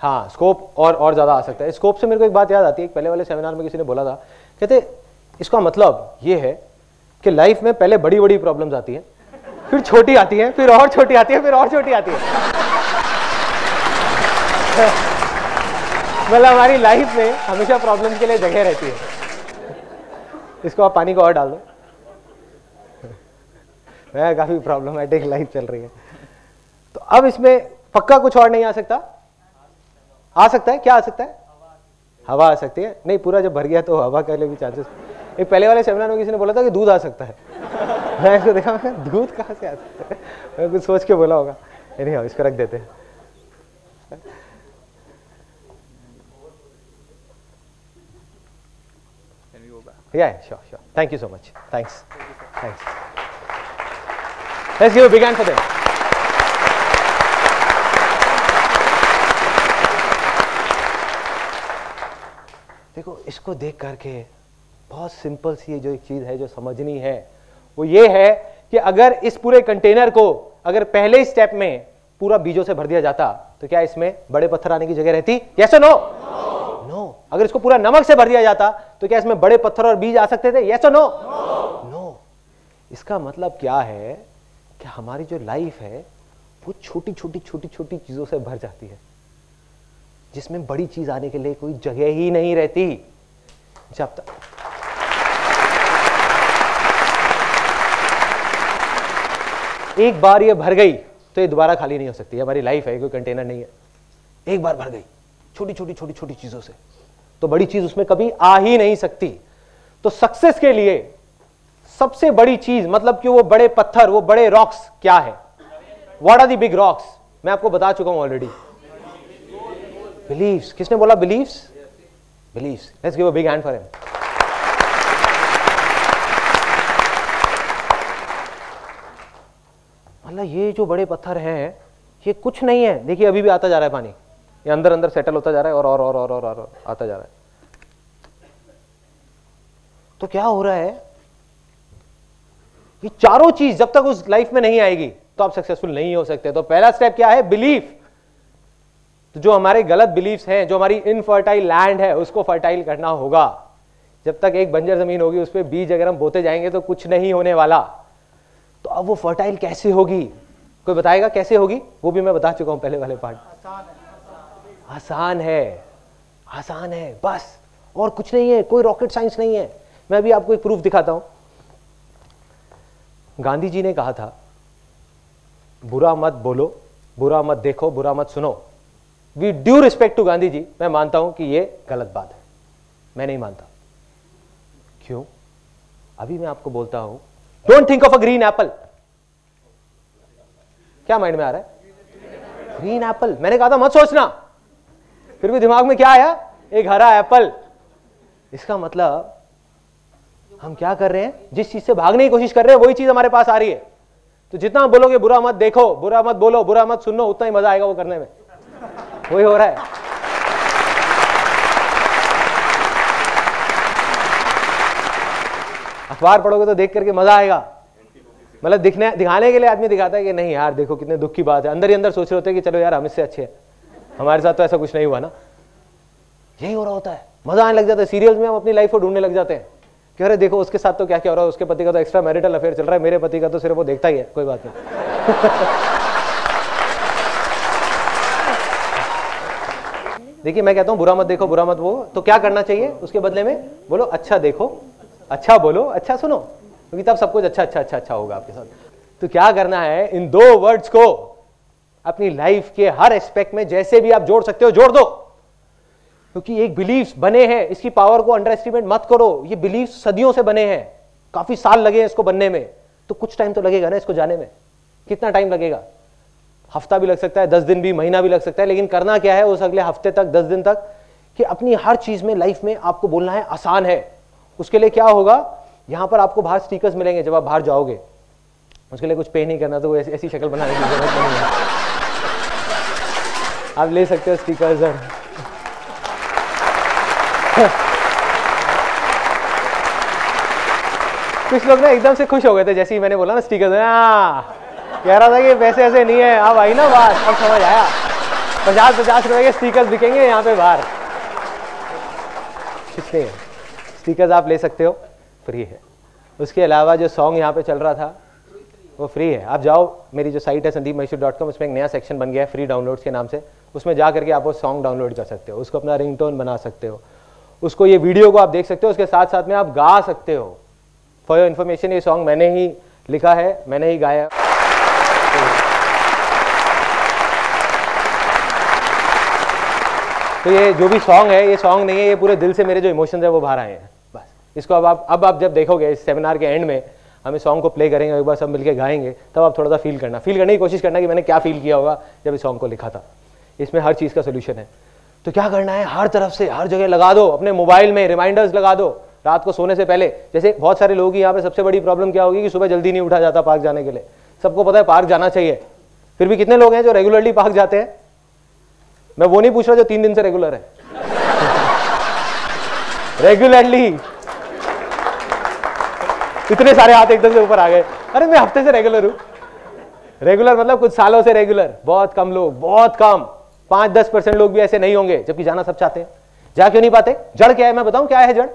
S2: हाँ, स्कोप और ज्यादा आ सकता है. स्कोप से मेरे को एक बात याद आती है, पहले वाले सेमिनार में किसी ने बोला था, कहते इसका मतलब ये है कि लाइफ में पहले बड़ी बड़ी प्रॉब्लम्स आती हैं, फिर छोटी आती है, फिर और छोटी आती है, फिर और छोटी आती है. मतलब हमारी लाइफ में हमेशा प्रॉब्लम के लिए जगह रहती है. इसको आप पानी को और डाल दो. काफी प्रॉब्लमेटिक लाइफ चल रही है. तो अब इसमें पक्का कुछ और नहीं आ सकता? आ सकता है. क्या आ सकता है? हवा आ सकती है. नहीं, पूरा जब भर गया तो हवा के लिए भी चांसेस. एक पहले वाले सेमिनार में किसी ने बोला था कि दूध आ सकता है. मैं इसको देखा, दूध कहाँ से आ सकता है? मैं कुछ सोच के बोला होगा. नहीं, इसको रख देते हैं. Yeah, sure. Thank you so much. Thanks. Let's give a big hand for them. देखो, इसको देख करके बहुत सिंपल सी ये जो एक चीज है जो समझनी है, वो ये है कि अगर इस पूरे कंटेनर को अगर पहले स्टेप में पूरा बीजों से भर दिया जाता तो क्या इसमें बड़े पत्थर आने की जगह रहती? यस और नो? नो. अगर इसको पूरा नमक से भर दिया जाता तो क्या इसमें बड़े पत्थर और बीज आ सकते थे? यस और नो? नो. इसका मतलब क्या है कि हमारी जो लाइफ है वो छोटी छोटी चीजों से भर जाती है, जिसमें बड़ी चीज आने के लिए कोई जगह ही नहीं रहती. जब तक एक बार ये भर गई तो ये दोबारा खाली नहीं हो सकती. हमारी लाइफ है, कोई कंटेनर नहीं है. एक बार भर गई छोटी छोटी चीजों से, तो बड़ी चीज उसमें कभी आ ही नहीं सकती. तो सक्सेस के लिए सबसे बड़ी चीज, मतलब कि वो बड़े पत्थर, वो बड़े रॉक्स क्या है? What are the big rocks? मैं आपको बता चुका हूं ऑलरेडी. बिलीव्स. किसने बोला believes? Believes. Let's give a big hand for him. मतलब ये जो बड़े पत्थर हैं ये कुछ नहीं है. देखिए अभी भी आता जा रहा है पानी, ये अंदर अंदर सेटल होता जा रहा है और आता जा रहा है. तो क्या हो रहा है? ये चारों चीज जब तक उस लाइफ में नहीं आएगी तो आप सक्सेसफुल नहीं हो सकते. तो पहला स्टेप क्या है? बिलीफ. तो जो हमारे गलत बिलीफ्स हैं, जो हमारी इनफर्टाइल लैंड है, उसको फर्टाइल करना होगा. जब तक एक बंजर जमीन होगी उस पर बीज अगर हम बोते जाएंगे तो कुछ नहीं होने वाला. तो अब वो फर्टाइल कैसे होगी? कोई बताएगा कैसे होगी? वो भी मैं बता चुका हूं पहले वाले पार्ट. आसान है बस, और कुछ नहीं है. कोई रॉकेट साइंस नहीं है. मैं अभी आपको एक प्रूफ दिखाता हूं. गांधी जी ने कहा था, बुरा मत बोलो, बुरा मत देखो, बुरा मत सुनो. We due respect to Gandhi ji, मैं मानता हूं कि ये गलत बात है. मैं नहीं मानता. क्यों? अभी मैं आपको बोलता हूं. Don't think of a green Apple. क्या माइंड में आ रहा है? Green Apple. मैंने कहा था मत सोचना, फिर भी दिमाग में क्या आया? एक हरा एप्पल. इसका मतलब हम क्या कर रहे हैं? जिस चीज से भागने की कोशिश कर रहे हैं वही चीज हमारे पास आ रही है. तो जितना बोलोगे बुरा मत देखो, बुरा मत बोलो, बुरा मत सुनो, उतना ही मजा आएगा वो करने में. वही हो रहा है. अखबार पढ़ोगे तो देख करके मजा आएगा. मतलब दिखाने के लिए आदमी दिखाता है कि नहीं यार देखो कितने दुख की बात है. अंदर ही अंदर सोच रहे होते हैं कि चलो यार हम इससे अच्छे हैं, हमारे साथ तो ऐसा कुछ नहीं हुआ ना. यही हो रहा होता है. मजा आने लग जाता है. सीरियल्स में हम अपनी लाइफ को ढूंढने लग जाते हैं कि अरे देखो उसके साथ तो क्या क्या हो रहा है, उसके पति का तो एक्स्ट्रा मैरिटल अफेयर चल रहा है, मेरे पति का तो सिर्फ वो देखता ही है, कोई बात नहीं. देखिए मैं कहता हूं बुरा मत देखो, बुरा मत वो, तो क्या करना चाहिए उसके बदले में? बोलो अच्छा देखो, अच्छा बोलो, अच्छा सुनो, क्योंकि तब सब कुछ अच्छा अच्छा अच्छा अच्छा होगा आपके साथ। तो क्या करना है, इन 2 वर्ड्स को अपनी लाइफ के हर एस्पेक्ट में जैसे भी आप जोड़ सकते हो जोड़ दो, क्योंकि एक बिलीफ बने हैं, इसकी पावर को अंडर एस्टिमेट मत करो। ये बिलीफ सदियों से बने हैं, काफी साल लगे हैं इसको बनने में, तो कुछ टाइम तो लगेगा ना इसको जाने में। कितना टाइम लगेगा? हफ्ता भी लग सकता है, 10 दिन भी, महीना भी लग सकता है, लेकिन करना क्या है उस अगले हफ्ते तक, 10 दिन तक, कि अपनी हर चीज में लाइफ में आपको बोलना है आसान है। उसके लिए क्या होगा, यहां पर आपको बाहर स्टिकर्स मिलेंगे जब आप बाहर जाओगे, उसके लिए कुछ पे नहीं करना, तो वो ऐसी शक्ल बनाने की जरूरत नहीं है, आप ले सकते हो स्टिकर्स। कुछ लोग ना एकदम से खुश हो गए थे जैसे ही मैंने बोला ना स्टिकर्स, कह रहा था कि पैसे ऐसे नहीं है, अब आई ना बात, अब समझ आया, 50-50 रुपए के स्टिकर्स बिकेंगे यहाँ पे बाहर। कुछ नहीं है, स्टिकर्स आप ले सकते हो, फ्री है। उसके अलावा जो सॉन्ग यहाँ पे चल रहा था वो फ्री है, आप जाओ, मेरी जो साइट है sandeepmaheshwari.com, उसमें एक नया सेक्शन बन गया है फ्री डाउनलोड्स के नाम से, उसमें जा करके आप वो सॉन्ग डाउनलोड कर सकते हो, उसको अपना रिंगटोन बना सकते हो, उसको, ये वीडियो को आप देख सकते हो, उसके साथ साथ में आप गा सकते हो। फॉर योर इन्फॉर्मेशन, ये सॉन्ग मैंने ही लिखा है, मैंने ही गाया। तो ये जो भी सॉन्ग है, ये सॉन्ग नहीं है, ये पूरे दिल से मेरे जो इमोशंस है वो बाहर आए हैं बस। इसको अब आप जब देखोगे इस सेमिनार के एंड में, हम इस सॉन्ग को प्ले करेंगे, एक बार सब मिलके गाएंगे, तब आप थोड़ा सा फील करने की कोशिश करना कि मैंने क्या फील किया होगा जब इस सॉन्ग को लिखा था। इसमें हर चीज़ का सोल्यूशन है। तो क्या करना है, हर तरफ से हर जगह लगा दो, अपने मोबाइल में रिमाइंडर्स लगा दो रात को सोने से पहले। जैसे बहुत सारे लोग यहाँ पे सबसे बड़ी प्रॉब्लम क्या होगी कि सुबह जल्दी नहीं उठा जाता पार्क जाने के लिए। सबको पता है पार्क जाना चाहिए, फिर भी कितने लोग हैं जो रेगुलरली पार्क जाते हैं? मैं वो नहीं पूछ रहा जो 3 दिन से रेगुलर है, रेगुलरली इतने सारे हाथ एकदम से ऊपर आ गए। अरे मैं हफ्ते से रेगुलर हूं। रेगुलर मतलब कुछ सालों से रेगुलर, बहुत कम लोग, बहुत कम, 5-10% लोग भी ऐसे नहीं होंगे, जबकि जाना सब चाहते हैं। जा क्यों नहीं पाते? जड़ क्या है मैं बताऊं क्या है जड़?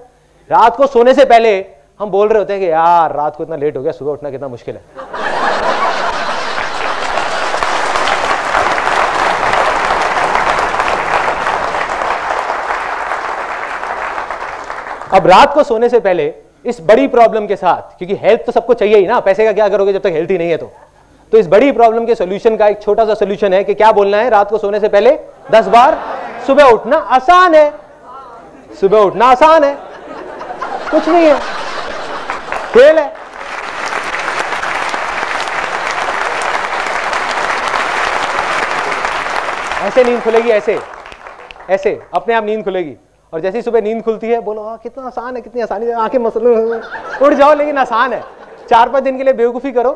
S2: रात को सोने से पहले हम बोल रहे होते हैं कि यार रात को इतना लेट हो गया, सुबह उठना कितना मुश्किल है। अब रात को सोने से पहले इस बड़ी प्रॉब्लम के साथ, क्योंकि हेल्थ तो सबको चाहिए ही ना, पैसे का क्या करोगे जब तक हेल्थ ही नहीं है। तो इस बड़ी प्रॉब्लम के सॉल्यूशन का एक छोटा सा सॉल्यूशन है कि क्या बोलना है रात को सोने से पहले 10 बार, सुबह उठना आसान है। सुबह उठना आसान है, कुछ नहीं है, खेल है। ऐसे नींद खुलेगी, ऐसे ऐसे अपने आप नींद खुलेगी। और जैसे ही सुबह नींद खुलती है बोलो हाँ कितना आसान है, कितनी आसानी से आंखें मसल उठ जाओ, लेकिन आसान है। 4-5 दिन के लिए बेवकूफ़ी करो,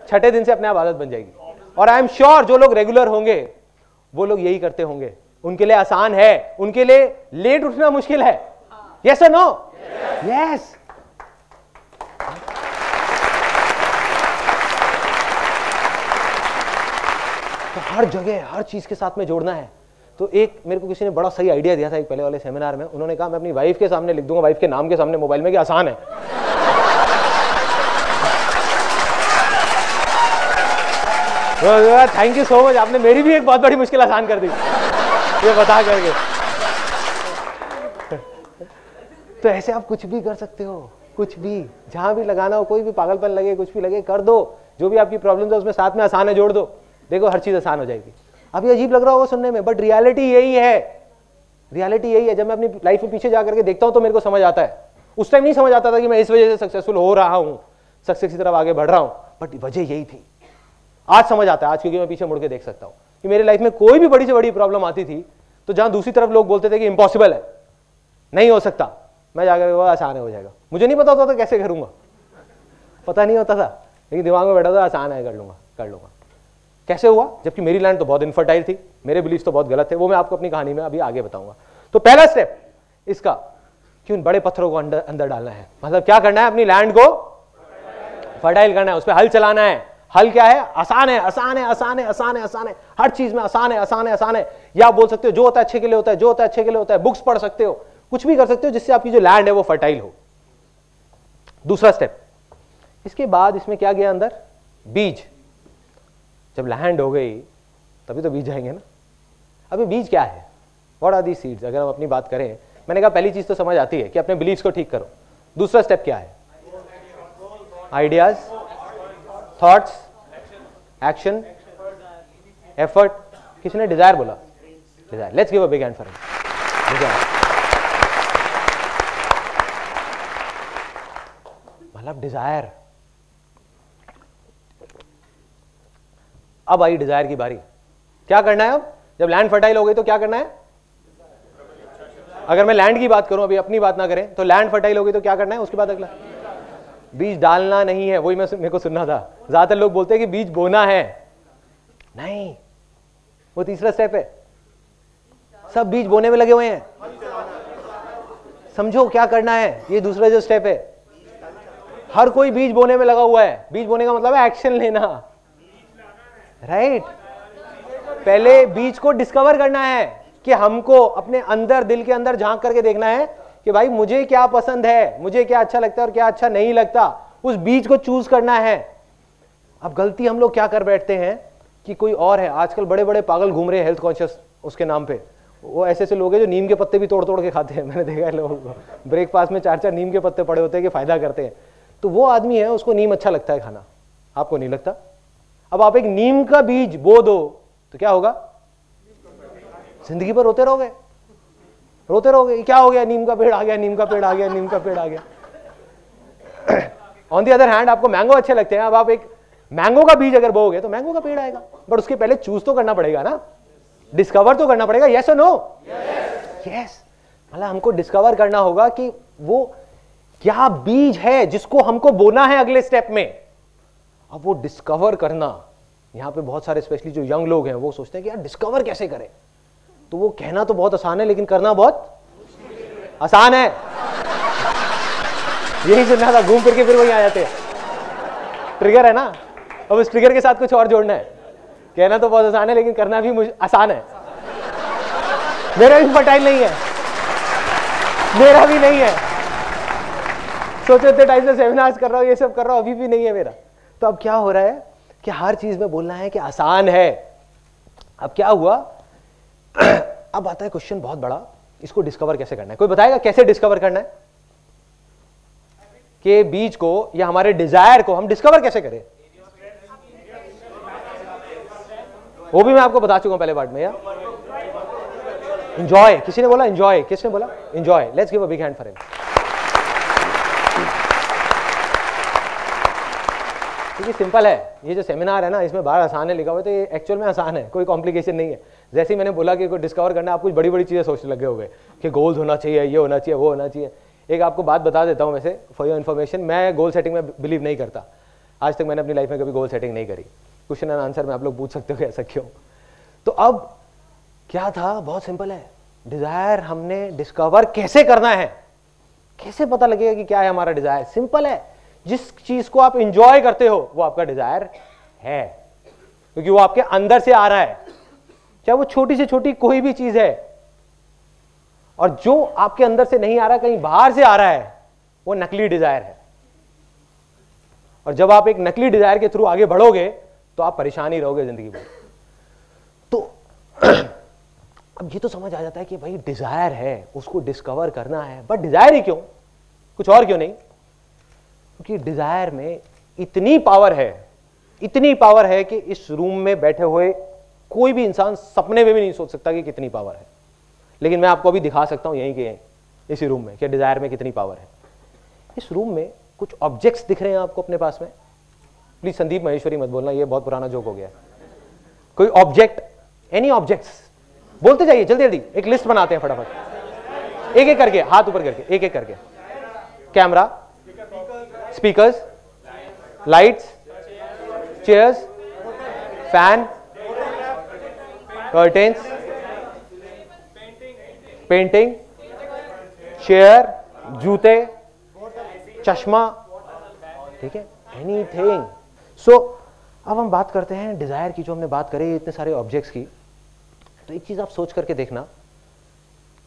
S2: 6ठे दिन से अपने आप आदत बन जाएगी। और आई एम श्योर जो लोग रेगुलर होंगे वो लोग यही करते होंगे, उनके लिए आसान है। उनके लिए लेट उठना मुश्किल है, यस और नो? यस। तो हर जगह हर चीज के साथ में जोड़ना है। तो एक मेरे को किसी ने बड़ा सही आइडिया दिया था एक पहले वाले सेमिनार में। उन्होंने कहा मैं अपनी वाइफ के सामने लिख दूंगा, वाइफ के नाम के सामने मोबाइल में, कि आसान है। थैंक यू सो मच, आपने मेरी भी एक बहुत बड़ी मुश्किल आसान कर दी ये बता करके। तो ऐसे आप कुछ भी कर सकते हो, कुछ भी, जहां भी लगाना हो, कोई भी पागलपन लगे, कुछ भी लगे, कर दो। जो भी आपकी प्रॉब्लम है उसमें साथ में आसान है जोड़ दो, देखो हर चीज आसान हो जाएगी। अभी अजीब लग रहा होगा सुनने में, बट रियलिटी यही है। रियलिटी यही है। जब मैं अपनी लाइफ में पीछे जा करके देखता हूं तो मेरे को समझ आता है। उस टाइम नहीं समझ आता था कि मैं इस वजह से सक्सेसफुल हो रहा हूं, सक्सेस की तरफ आगे बढ़ रहा हूं, बट वजह यही थी। आज समझ आता है, आज, क्योंकि मैं पीछे मुड़ के देख सकता हूं कि मेरी लाइफ में कोई भी बड़ी से बड़ी प्रॉब्लम आती थी तो जहां दूसरी तरफ लोग बोलते थे कि इम्पॉसिबल है, नहीं हो सकता, मैं जाकर वो आसान हो जाएगा। मुझे नहीं पता होता था कैसे करूंगा, पता नहीं होता था, लेकिन दिमाग में बैठा था आसान है, कर लूंगा। कैसे हुआ? जबकि मेरी लाइन तो बहुत इनफर्टाइल थी, मेरे बिलीफ तो बहुत गलत थे। वो मैं आपको अपनी कहानी में अभी आगे बताऊंगा। तो पहला स्टेप इसका कि उन बड़े पत्थरों को अंदर डालना है। मतलब क्या करना है? अपनी लैंड को फर्टाइल करना है, उस पर हल चलाना है। हल क्या है? आसान है, आसान है, आसान है, आसान है, आसान है, हर चीज में आसान है, आसान है, आसान है। या आप बोल सकते हो जो होता है अच्छे के लिए होता है, जो होता है अच्छे के लिए होता है। बुक्स पढ़ सकते हो, कुछ भी कर सकते हो जिससे आपकी जो लैंड है वो फर्टाइल हो। दूसरा स्टेप, इसके बाद इसमें क्या गया अंदर? बीज। जब लैंड हो गई तभी तो बीज जाएंगे ना। अभी बीज क्या है? What are these seeds? अगर हम अपनी बात करें, मैंने कहा पहली चीज तो समझ आती है कि अपने बिलीव्स को ठीक करो। दूसरा स्टेप क्या है? Ideas, thoughts, action, effort. किसी ने डिजायर बोला? Desire. Let's give a big hand for him. Desire मतलब डिजायर। अब आई डिजायर की बारी। क्या करना है अब? जब लैंड फर्टाइल हो गई तो क्या करना है? अगर मैं लैंड की बात करूं, अभी अपनी बात ना करें, तो लैंड फर्टाइल हो गई तो क्या करना है? उसके बाद अगला बीज डालना नहीं है। वही मेरे को सुनना था। ज्यादातर लोग बोलते हैं कि बीज बोना है। नहीं, वो तीसरा स्टेप है। सब बीज बोने में लगे हुए हैं। समझो क्या करना है। ये दूसरा जो स्टेप है, हर कोई बीज बोने में लगा हुआ है। बीज बोने का मतलब है एक्शन लेना, राइट? पहले बीज को डिस्कवर करना है कि हमको अपने अंदर, दिल के अंदर झांक करके देखना है कि भाई मुझे क्या पसंद है, मुझे क्या अच्छा लगता है और क्या अच्छा नहीं लगता। उस बीज को चूज करना है। अब गलती हम लोग क्या कर बैठते हैं कि कोई और है। आजकल बड़े बड़े पागल घूम रहे हैं हेल्थ कॉन्शियस उसके नाम पे। वो ऐसे लोग हैं जो नीम के पत्ते भी तोड़ तोड़ के खाते हैं। मैंने देखा है लोगों को ब्रेकफास्ट में 4-4 नीम के पत्ते पड़े होते हैं कि फायदा करते हैं। तो वो आदमी है, उसको नीम अच्छा लगता है खाना, आपको नहीं लगता। अब आप एक नीम का बीज बो दो तो क्या होगा? जिंदगी भर रोते रहोगे, रोते रहोगे। क्या हो गया? नीम का पेड़ आ गया, नीम का पेड़ आ गया, नीम का पेड़ आ गया। ऑन दी अदर हैंड, आपको मैंगो अच्छे लगते हैं। अब आप एक मैंगो का बीज अगर बोओगे तो मैंगो का पेड़ आएगा। बट उसके पहले चूज तो करना पड़ेगा ना, डिस्कवर तो करना पड़ेगा। यस और नो? यस। मतलब हमको डिस्कवर करना होगा कि वो क्या बीज है जिसको हमको बोना है अगले स्टेप में। अब वो डिस्कवर करना, यहां पे बहुत सारे स्पेशली जो यंग लोग हैं वो सोचते हैं कि यार डिस्कवर कैसे करें। तो वो कहना तो बहुत आसान है लेकिन करना बहुत आसान है। यही सुनना था, घूम फिर के फिर वही आ जाते हैं। ट्रिगर है ना। अब उस ट्रिगर के साथ कुछ और जोड़ना है। कहना तो बहुत आसान है लेकिन करना भी आसान है। मेरा भी फर्टाइल नहीं है, मेरा भी नहीं है। सोचो इतने टाइम से सेमिनार्स कर रहा हूं, ये सब कर रहा हूं, अभी भी नहीं है मेरा। तो अब क्या हो रहा है कि हर चीज में बोलना है कि आसान है। अब क्या हुआ? अब आता है क्वेश्चन बहुत बड़ा, इसको डिस्कवर कैसे करना है? कोई बताएगा कैसे डिस्कवर करना है कि बीज को या हमारे डिजायर को हम डिस्कवर कैसे करें? वो भी मैं आपको बता चुका हूं पहले पार्ट में। या एंजॉय, किसी ने बोला एंजॉय? किसने बोला enjoy? Let's give a big hand for him. क्योंकि सिंपल है, ये जो सेमिनार है ना, इसमें बाहर आसान है लिखा हुआ है, तो ये एक्चुअल में आसान है, कोई कॉम्प्लिकेशन नहीं है। जैसे ही मैंने बोला कि कोई डिस्कवर करना, आप कुछ बड़ी बड़ी चीजें सोचने लगे हो गए कि गोल्स होना चाहिए, ये होना चाहिए, वो होना चाहिए। एक आपको बात बता देता हूं वैसे फॉर योर इन्फॉर्मेशन, मैं गोल सेटिंग में बिलीव नहीं करता। आज तक मैंने अपनी लाइफ में कभी गोल सेटिंग नहीं करी। क्वेश्चन एंड आंसर में आप लोग पूछ सकते हो ऐसा क्यों। तो अब क्या था, बहुत सिंपल है। डिजायर हमने डिस्कवर कैसे करना है, कैसे पता लगेगा कि क्या है हमारा डिजायर? सिंपल है, जिस चीज को आप इंजॉय करते हो वो आपका डिजायर है, क्योंकि वो आपके अंदर से आ रहा है। चाहे वो छोटी से छोटी कोई भी चीज है, और जो आपके अंदर से नहीं आ रहा, कहीं बाहर से आ रहा है, वो नकली डिजायर है। और जब आप एक नकली डिजायर के थ्रू आगे बढ़ोगे तो आप परेशान ही रहोगे जिंदगी भर। तो अब ये तो समझ आ जाता है कि भाई डिजायर है, उसको डिस्कवर करना है। बट डिजायर ही क्यों, कुछ और क्यों नहीं? क्योंकि डिजायर में इतनी पावर है, इतनी पावर है कि इस रूम में बैठे हुए कोई भी इंसान सपने में भी नहीं सोच सकता कि कितनी पावर है। लेकिन मैं आपको अभी दिखा सकता हूं यहीं के इसी रूम में कि डिजायर में कितनी पावर है। इस रूम में कुछ ऑब्जेक्ट्स दिख रहे हैं आपको अपने पास में। प्लीज संदीप माहेश्वरी मत बोलना, ये बहुत पुराना जोक हो गया है। कोई ऑब्जेक्ट, एनी ऑब्जेक्ट्स, बोलते जाइए जल्दी जल्दी, एक लिस्ट बनाते हैं फटाफट, एक एक करके, हाथ ऊपर करके, एक एक करके। Camera, speakers, lights, chairs, fan, curtains, painting, chair, जूते, चश्मा, ठीक है, एनीथिंग। सो अब हम बात करते हैं डिजायर की। जो हमने बात करी इतने सारे ऑब्जेक्ट्स की, तो एक चीज आप सोच करके देखना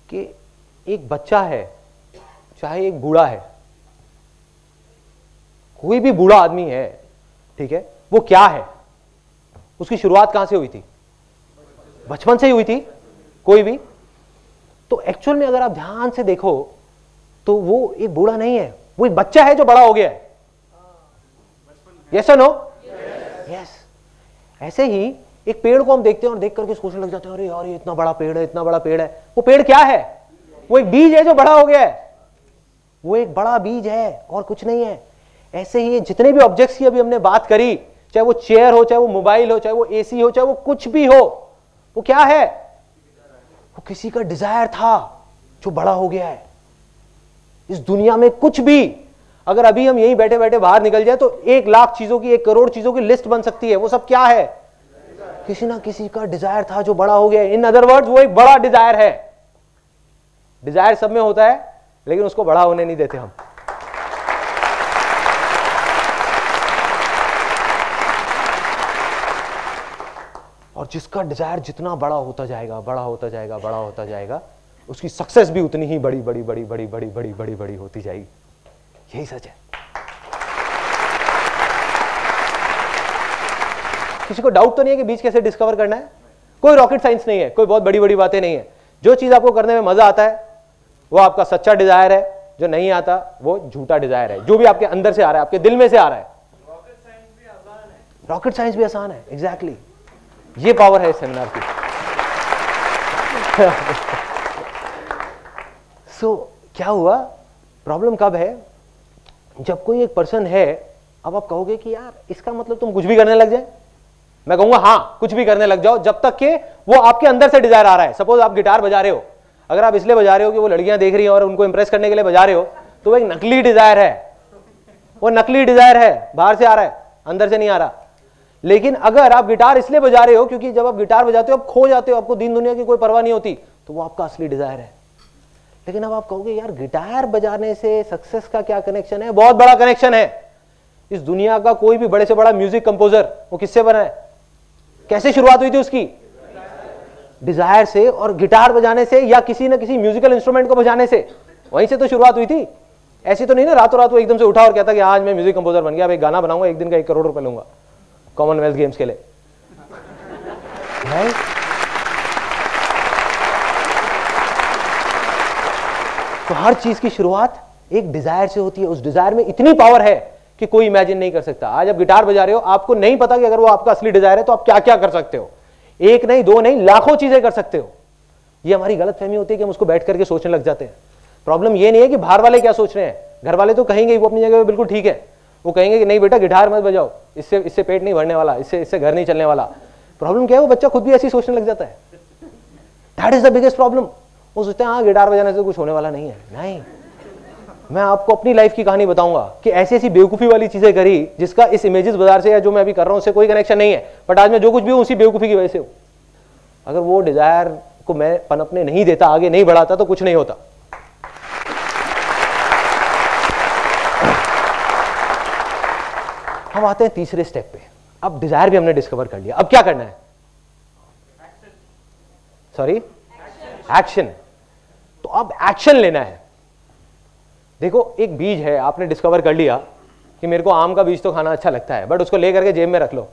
S2: कि एक बच्चा है, चाहे एक बूढ़ा है, कोई भी बूढ़ा आदमी है, ठीक है, वो क्या है, उसकी शुरुआत कहां से हुई थी? बचपन से ही हुई थी। कोई भी तो एक्चुअल में अगर आप ध्यान से देखो तो वो एक बूढ़ा नहीं है, वो एक बच्चा है जो बड़ा हो गया है। यस और नो? यस। ऐसे ही एक पेड़ को हम देखते हैं और देख करके सोचने लग जाते हैं, अरे यार ये इतना बड़ा पेड़ है, इतना बड़ा पेड़ है। वो पेड़ क्या है? वो एक बीज है जो बड़ा हो गया है। वो एक बड़ा बीज है और कुछ नहीं है। ऐसे ही जितने भी ऑब्जेक्ट्स की अभी हमने बात करी, चाहे वो चेयर हो, चाहे वो मोबाइल हो, चाहे वो एसी हो, चाहे वो कुछ भी हो, वो क्या है? वो किसी का डिजायर था जो बड़ा हो गया है। इस दुनिया में कुछ भी, अगर अभी हम यहीं बैठे बैठे बाहर निकल जाए तो 1,00,000 चीजों की, 1,00,00,000 चीजों की लिस्ट बन सकती है। वो सब क्या है? किसी ना किसी का डिजायर था जो बड़ा हो गया है। इन अदर वर्ड्स, वो एक बड़ा डिजायर है। डिजायर सब में होता है, लेकिन उसको बड़ा होने नहीं देते हम। और जिसका डिजायर जितना बड़ा होता जाएगा, बड़ा होता जाएगा, बड़ा होता जाएगा, उसकी सक्सेस भी उतनी ही बड़ी बड़ी बड़ी बड़ी बड़ी बड़ी बड़ी बड़ी होती जाएगी। यही सच है। किसी को डाउट तो नहीं है कि बीज कैसे डिस्कवर करना है? कोई रॉकेट साइंस नहीं है, कोई बहुत बड़ी बड़ी बातें नहीं है। जो चीज आपको करने में मजा आता है वो आपका सच्चा डिजायर है, जो नहीं आता वो झूठा डिजायर है। जो भी आपके अंदर से आ रहा है, आपके दिल में से आ रहा है। रॉकेट साइंस भी आसान है। एग्जैक्टली, ये पावर है इस सेमिनार की। सो क्या हुआ? प्रॉब्लम कब है? जब कोई एक पर्सन है, अब आप कहोगे कि यार इसका मतलब तुम कुछ भी करने लग जाए। मैं कहूंगा हाँ, कुछ भी करने लग जाओ, जब तक कि वो आपके अंदर से डिजायर आ रहा है। सपोज आप गिटार बजा रहे हो, अगर आप इसलिए बजा रहे हो कि वो लड़कियां देख रही हैं और उनको इंप्रेस करने के लिए बजा रहे हो, तो वो एक नकली डिजायर है। वो नकली डिजायर है, बाहर से आ रहा है, अंदर से नहीं आ रहा। लेकिन अगर आप गिटार इसलिए बजा रहे हो क्योंकि जब आप गिटार बजाते हो आप खो जाते हो, आपको दीन दुनिया की कोई परवाह नहीं होती, तो वो आपका असली डिजायर है। लेकिन अब आप कहोगे यार गिटार बजाने से सक्सेस का क्या कनेक्शन है? बहुत बड़ा कनेक्शन है। इस दुनिया का कोई भी बड़े से बड़ा म्यूजिक कंपोजर वो किससे बना है? कैसे शुरुआत हुई थी उसकी? डिजायर से, और गिटार बजाने से या किसी ना किसी म्यूजिकल इंस्ट्रूमेंट को बजाने से, वहीं से तो शुरुआत हुई थी। ऐसी तो नहीं ना रातों रात वो एकदम से उठा और कहता कि आज मैं म्यूजिक कंपोजर बन गया, अब एक गाना बनाऊंगा, एक दिन का 1 करोड़ रुपए लूंगा कॉमनवेल्थ गेम्स के लिए। तो हर चीज की शुरुआत एक डिजायर से होती है। उस डिजायर में इतनी पावर है कि कोई इमेजिन नहीं कर सकता। आज आप गिटार बजा रहे हो, आपको नहीं पता कि अगर वो आपका असली डिजायर है तो आप क्या क्या कर सकते हो। एक नहीं, दो नहीं, लाखों चीजें कर सकते हो। ये हमारी गलतफहमी होती है कि हम उसको बैठ करके सोचने लग जाते हैं। प्रॉब्लम ये नहीं है कि बाहर वाले क्या सोच रहे हैं, घर वाले तो कहेंगे वो अपनी जगह पे बिल्कुल ठीक है। वो कहेंगे कि नहीं बेटा गिटार मत बजाओ, इससे पेट नहीं भरने वाला, इससे घर नहीं चलने वाला। प्रॉब्लम क्या है? वो बच्चा खुद भी ऐसी सोचने लग जाता है। That is the biggest problem. वो सोचते हैं हाँ गिटार बजाने से कुछ होने वाला नहीं है। नहीं, मैं आपको अपनी लाइफ की कहानी बताऊंगा कि ऐसी ऐसी बेवकूफी वाली चीजें करी जिसका इस इमेजेस बाजार से या जो मैं अभी कर रहा हूं उससे कोई कनेक्शन नहीं है, बट आज मैं जो कुछ भी हूं उसी बेवकूफी की वजह से हूं। अगर वो डिजायर को मैं पनपने नहीं देता, आगे नहीं बढ़ाता, तो कुछ नहीं होता। हम आते हैं तीसरे स्टेप पे। अब डिजायर भी हमने डिस्कवर कर लिया, अब क्या करना है? Sorry, action. तो अब एक्शन लेना है। देखो एक बीज है, आपने डिस्कवर कर लिया कि मेरे को आम का बीज तो खाना अच्छा लगता है, बट उसको लेकर के जेब में रख लो।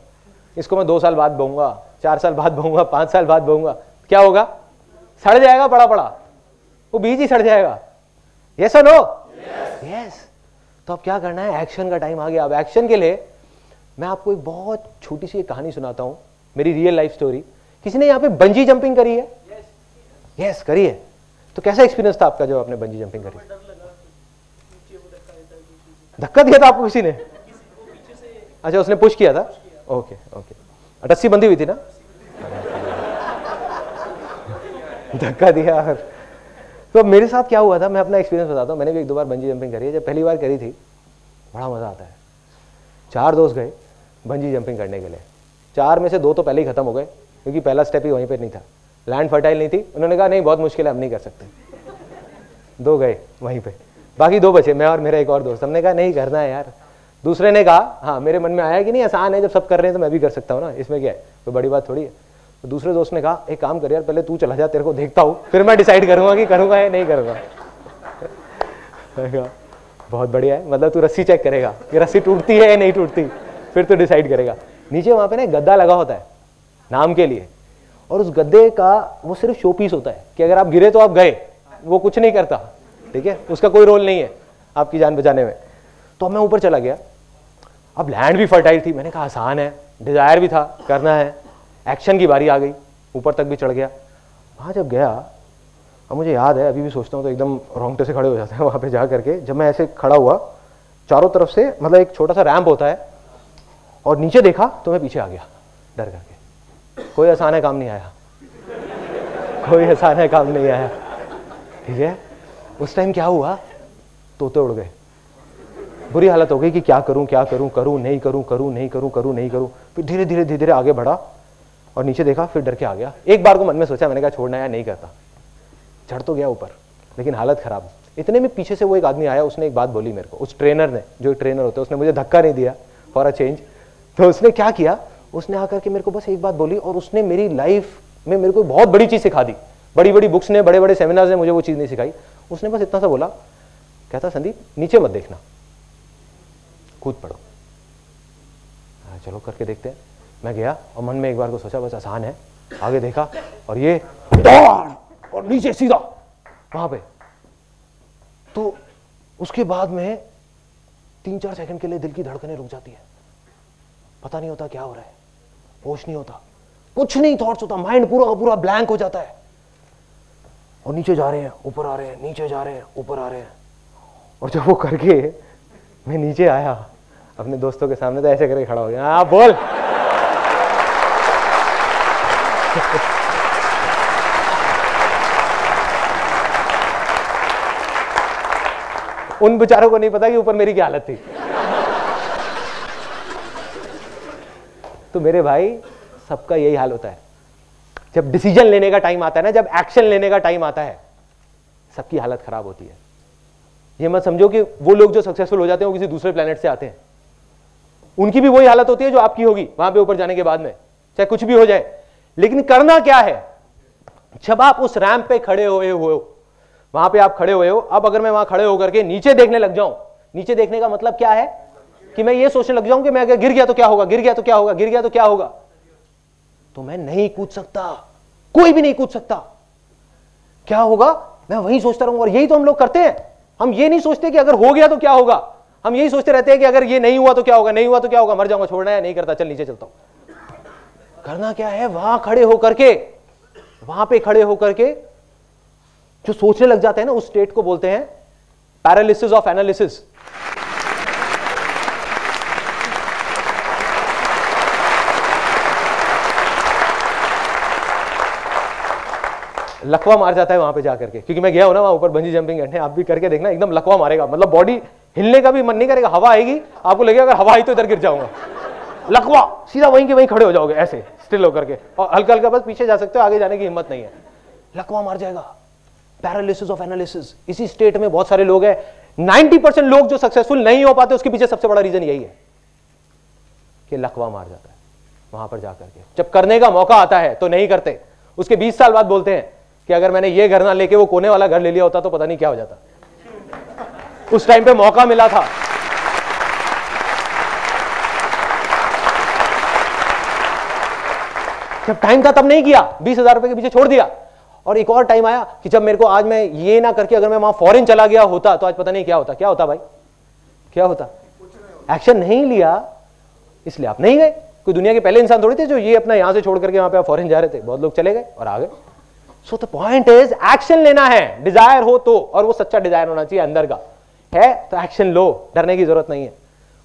S2: इसको मैं 2 साल बाद बोऊंगा, 4 साल बाद बोऊंगा, 5 साल बाद बोऊंगा, क्या होगा? सड़ जाएगा, पड़ा पड़ा वो बीज ही सड़ जाएगा। यस और नो? यस। तो अब क्या करना है? एक्शन का टाइम आ गया। अब एक्शन के लिए मैं आपको एक बहुत छोटी सी कहानी सुनाता हूं, मेरी रियल लाइफ स्टोरी। किसी ने यहाँ पे बंजी जंपिंग करी है? यस, करी है। तो कैसा एक्सपीरियंस था आपका जब आपने बंजी जंपिंग करी? धक्का दिया था आपको किसी ने? अच्छा, उसने पुश किया था। ओके ओके, रस्सी बंधी हुई थी ना? धक्का दिया। तो मेरे साथ क्या हुआ था, मैं अपना एक्सपीरियंस बताता हूँ। मैंने भी 1-2 बार बंजी जंपिंग करी है। जब पहली बार करी थी बड़ा मजा आता है। 4 दोस्त गए बंजी जंपिंग करने के लिए। 4 में से 2 तो पहले ही खत्म हो गए क्योंकि पहला स्टेप ही वहीं पे नहीं था, लैंड फर्टाइल नहीं थी। उन्होंने कहा नहीं बहुत मुश्किल है, हम नहीं कर सकते। 2 गए वहीं पे, बाकी 2 बचे, मैं और मेरा एक और दोस्त। हमने कहा नहीं करना है यार। दूसरे ने कहा हाँ, मेरे मन में आया कि नहीं आसान है, जब सब कर रहे हैं तो मैं भी कर सकता हूँ ना, इसमें क्या है, कोई बड़ी बात थोड़ी है। तो दूसरे दोस्त ने कहा एक काम कर यार, पहले तू चला जा, तेरे को देखता हूँ, फिर मैं डिसाइड करूंगा कि करूंगा या नहीं करूंगा। बहुत बढ़िया है, मतलब तू रस्सी चेक करेगा कि रस्सी टूटती है या नहीं टूटती, फिर तू डिसाइड करेगा। नीचे वहां पे ना गद्दा लगा होता है नाम के लिए, और उस गद्दे का वो सिर्फ शो पीस होता है कि अगर आप गिरे तो आप गए, वो कुछ नहीं करता, ठीक है, उसका कोई रोल नहीं है आपकी जान बचाने में। तो मैं ऊपर चला गया। अब लैंड भी फर्टाइल थी, मैंने कहा आसान है, डिजायर भी था, करना है, एक्शन की बारी आ गई, ऊपर तक भी चढ़ गया। वहाँ जब गया, अब मुझे याद है, अभी भी सोचता हूँ तो एकदम रोंगटे से खड़े हो जाते हैं वहाँ पे जा करके। जब मैं ऐसे खड़ा हुआ, चारों तरफ से मतलब एक छोटा सा रैंप होता है, और नीचे देखा तो मैं पीछे आ गया डर करके। कोई आसान है काम नहीं आया, कोई आसान है काम नहीं आया, ठीक है। उस टाइम क्या हुआ, तोते उड़ गए, बुरी हालत हो गई कि क्या करूं क्या करूं, करूं नहीं करूं, करूं नहीं करूं, करूं नहीं करूं। फिर धीरे धीरे धीरे धीरे आगे बढ़ा और नीचे देखा, फिर डर के आ गया। एक बार को मन में सोचा, मैंने कहा छोड़ना है, नहीं करता। चढ़ तो गया ऊपर, लेकिन हालत खराब। इतने में पीछे से वो एक आदमी आया, उसने एक बात बोली मेरे को, उस ट्रेनर ने, जो ट्रेनर होते हैं, उसने मुझे धक्का नहीं दिया फॉर अ चेंज। तो उसने क्या किया, उसने आकर के मेरे को बस एक बात बोली, और उसने मेरी लाइफ में मेरे को बहुत बड़ी चीज सिखा दी। बड़ी बड़ी बुक्स ने, बड़े बड़े सेमिनार्स ने मुझे वो चीज नहीं सिखाई। उसने बस इतना सा बोला, कहता संदीप नीचे मत देखना, कूद पड़ो। चलो करके देखते हैं। मैं गया और मन में एक बार को सोचा बस आसान है, आगे देखा और ये दौड़ और नीचे सीधा वहां पे। तो उसके बाद में 3-4 सेकंड के लिए दिल की धड़कनें रुक जाती है, पता नहीं होता क्या हो रहा है, होश नहीं होता, कुछ नहीं थॉट्स होता, माइंड पूरा का पूरा ब्लैंक हो जाता है। और नीचे जा रहे हैं, ऊपर आ रहे हैं, नीचे जा रहे हैं, ऊपर आ रहे हैं। और जब वो करके मैं नीचे आया अपने दोस्तों के सामने, तो ऐसे करके खड़ा हो गया, हाँ बोल। उन बेचारों को नहीं पता कि ऊपर मेरी क्या हालत थी। तो मेरे भाई, सबका यही हाल होता है। जब डिसीजन लेने का टाइम आता है ना, जब एक्शन लेने का टाइम आता है, सबकी हालत खराब होती है। ये मत समझो कि वो लोग जो सक्सेसफुल हो जाते हैं वो किसी दूसरे प्लेनेट से आते हैं, उनकी भी वही हालत होती है जो आपकी होगी वहां पे ऊपर जाने के बाद में, चाहे कुछ भी हो जाए। लेकिन करना क्या है, जब आप उस रैंप पे खड़े हुए हो, वहां पे आप खड़े हुए हो, अब अगर मैं वहां खड़े होकर के नीचे देखने लग जाऊं, नीचे देखने का मतलब क्या है कि मैं ये सोचने लग जाऊं कि मैं अगर गिर गया तो क्या होगा, गिर गया तो क्या होगा, गिर गया तो क्या होगा, तो मैं नहीं कूद सकता, कोई भी नहीं कूद सकता। क्या होगा, मैं वही सोचता रहूंगा। और यही तो हम लोग करते हैं। हम ये नहीं सोचते कि अगर हो गया तो क्या होगा, हम यही सोचते रहते हैं कि अगर ये नहीं हुआ तो क्या होगा, नहीं हुआ तो क्या होगा, मर जाऊंगा, छोड़ना है, नहीं करता, चल नीचे चलता हूं। करना क्या है, वहां खड़े होकर के, वहां पे खड़े होकर के जो सोचने लग जाते हैं ना, उस स्टेट को बोलते हैं पैरालिसिस ऑफ एनालिसिस। लकवा मार जाता है वहां पे जाकर के, क्योंकि मैं गया हूं ना वहां ऊपर बंजी जंपिंग करने, आप भी करके देखना, एकदम लकवा मारेगा, मतलब बॉडी हिलने का भी मन नहीं करेगा, हवा आएगी, आपको लगेगा अगर हवा आई तो इधर गिर जाऊंगा, लकवा, सीधा वहीं के वहीं खड़े हो जाओगे ऐसे स्टिल होकर के, और हल्का हल्का बस पीछे जा सकते हो, आगे जाने की हिम्मत नहीं है, लकवा मार जाएगा। पैरालिसिस ऑफ एनालिसिस, इसी स्टेट में बहुत सारे लोग हैं। 90% लोग जो सक्सेसफुल नहीं हो पाते, उसके पीछे सबसे बड़ा रीजन यही है कि लकवा मार जाता है वहां पर जाकर के। जब करने का मौका आता है तो नहीं करते, उसके 20 साल बाद बोलते हैं कि अगर मैंने ये घर ना लेके वो कोने वाला घर ले लिया होता तो पता नहीं क्या हो जाता, उस टाइम पे मौका मिला था। जब टाइम था तब नहीं किया, 20,000 रुपए के पीछे छोड़ दिया। और एक और टाइम आया कि जब मेरे को आज मैं ये ना करके अगर मैं वहां फॉरेन चला गया होता तो आज पता नहीं क्या होता। क्या होता भाई, क्या होता? एक्शन नहीं लिया इसलिए आप नहीं गए। कोई दुनिया के पहले इंसान थोड़ी थे जो ये अपना यहां से छोड़ करके वहां पे फॉरेन जा रहे थे, बहुत लोग चले गए और आ गए। So the point is action लेना है, डिजायर हो तो, और वो सच्चा डिजायर होना चाहिए अंदर का है तो एक्शन लो, डरने की जरूरत नहीं है,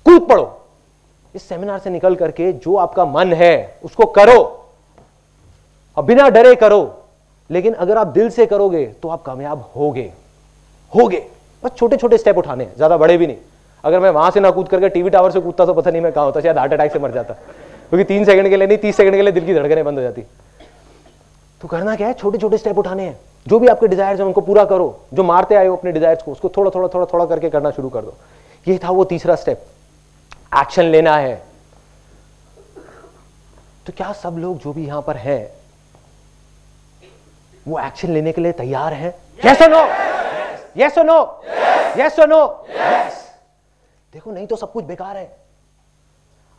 S2: कूद पड़ो। इस सेमिनार से निकल करके जो आपका मन है उसको करो और बिना डरे करो, लेकिन अगर आप दिल से करोगे तो आप कामयाब होगे। बस छोटे छोटे स्टेप उठाने हैं, ज्यादा बड़े भी नहीं। अगर मैं वहां से ना कूद करके टीवी टावर से कूदता तो पता नहीं मैं कहां होता, शायद हार्ट अटैक से मर जाता, क्योंकि 3 सेकंड के लिए नहीं 30 सेकंड के लिए दिल की धड़कनें बंद हो जाती। तो करना क्या है, छोटे छोटे स्टेप उठाने हैं। जो भी आपके डिजायर्स हैं उनको पूरा करो, जो मारते आए हो अपने डिजायर्स को उसको थोड़ा थोड़ा थोड़ा थोड़ा करके करना शुरू कर दो। ये था वो तीसरा स्टेप, एक्शन लेना है। तो क्या सब लोग जो भी यहां पर हैं वो एक्शन लेने के लिए तैयार हैं? यस और नो, यस और नो, यस और नो, यस। देखो नहीं तो सब कुछ बेकार है।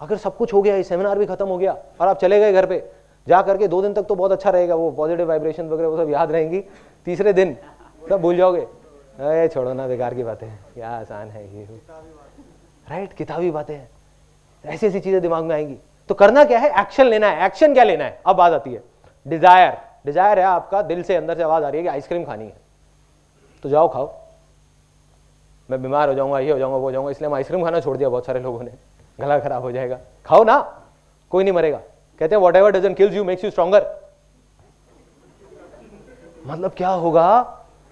S2: अगर सब कुछ हो गया, ये सेमिनार भी खत्म हो गया और आप चले गए घर पे, जा करके 2 दिन तक तो बहुत अच्छा रहेगा, वो पॉजिटिव वाइब्रेशन वगैरह वो सब याद रहेंगी, तीसरे दिन सब भूल जाओगे, अरे छोड़ो ना बेकार की बातें, क्या आसान है ये, राइट, किताबी बातें हैं, ऐसी ऐसी चीजें दिमाग में आएंगी। तो करना क्या है, एक्शन लेना है। एक्शन क्या लेना है, अब बात आती है डिजायर। डिजायर है आपका, दिल से अंदर से आवाज आ रही है कि आइसक्रीम खानी है, तो जाओ खाओ। मैं बीमार हो जाऊंगा, ये हो जाऊंगा, वो हो जाऊंगा, इसलिए हम आइसक्रीम खाना छोड़ दिया बहुत सारे लोगों ने, गला खराब हो जाएगा, खाओ ना, कोई नहीं मरेगा। कहते हैं whatever doesn't kills you makes you stronger. मतलब क्या होगा,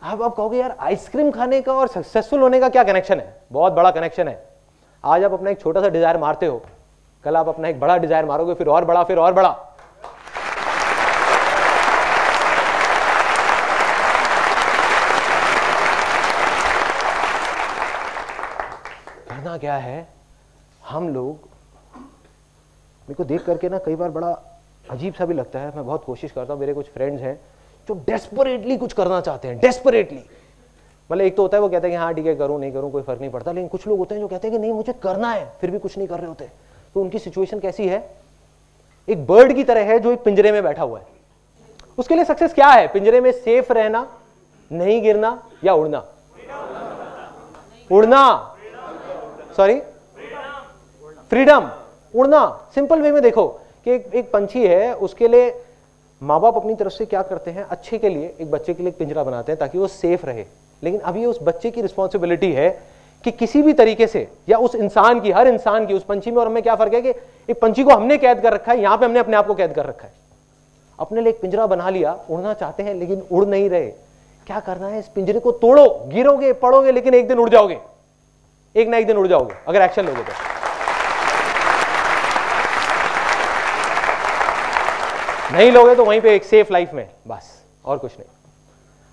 S2: आप कहोगे यार आइसक्रीम खाने का और सक्सेसफुल होने का क्या कनेक्शन है? बहुत बड़ा कनेक्शन है। आज आप अपना एक छोटा सा डिजायर मारते हो, कल आप अपना एक बड़ा डिजायर मारोगे, फिर और बड़ा, फिर और बड़ा। करना क्या है, हम लोग, मेरे को देख करके ना कई बार बड़ा अजीब सा भी लगता है, मैं बहुत कोशिश करता हूँ, मेरे कुछ फ्रेंड्स हैं जो डेस्परेटली कुछ करना चाहते हैं, डेस्परेटली। मतलब एक तो होता है वो कहते हैं कि हाँ ठीक है करूँ नहीं करूँ कोई फर्क नहीं पड़ता, लेकिन कुछ लोग होते हैं जो कहते हैं कि नहीं मुझे करना है, फिर भी कुछ नहीं कर रहे होते। तो उनकी सिचुएशन कैसी है, एक बर्ड की तरह है जो एक पिंजरे में बैठा हुआ है। उसके लिए सक्सेस क्या है, पिंजरे में सेफ रहना, नहीं गिरना, या उड़ना? उड़ना, सॉरी, फ्रीडम, उड़ना। सिंपल वे में देखो कि एक पंछी है, उसके लिए माँ बाप अपनी तरफ से क्या करते हैं, अच्छे के लिए एक बच्चे के लिए एक पिंजरा बनाते हैं ताकि वो सेफ रहे। लेकिन अब ये उस बच्चे की रिस्पॉन्सिबिलिटी है कि किसी भी तरीके से, या उस इंसान की, हर इंसान की, उस पंछी में और हमें क्या फर्क है कि एक पंछी को हमने कैद कर रखा है, यहां पे हमने अपने आप को कैद कर रखा है। अपने लिए एक पिंजरा बना लिया, उड़ना चाहते हैं लेकिन उड़ नहीं रहे। क्या करना है, इस पिंजरे को तोड़ो, गिरोगे पड़ोगे लेकिन एक दिन उड़ जाओगे, एक ना एक दिन उड़ जाओगे अगर एक्शन लोगे तो। नहीं लोगे तो वहीं पे एक सेफ लाइफ में, बस और कुछ नहीं।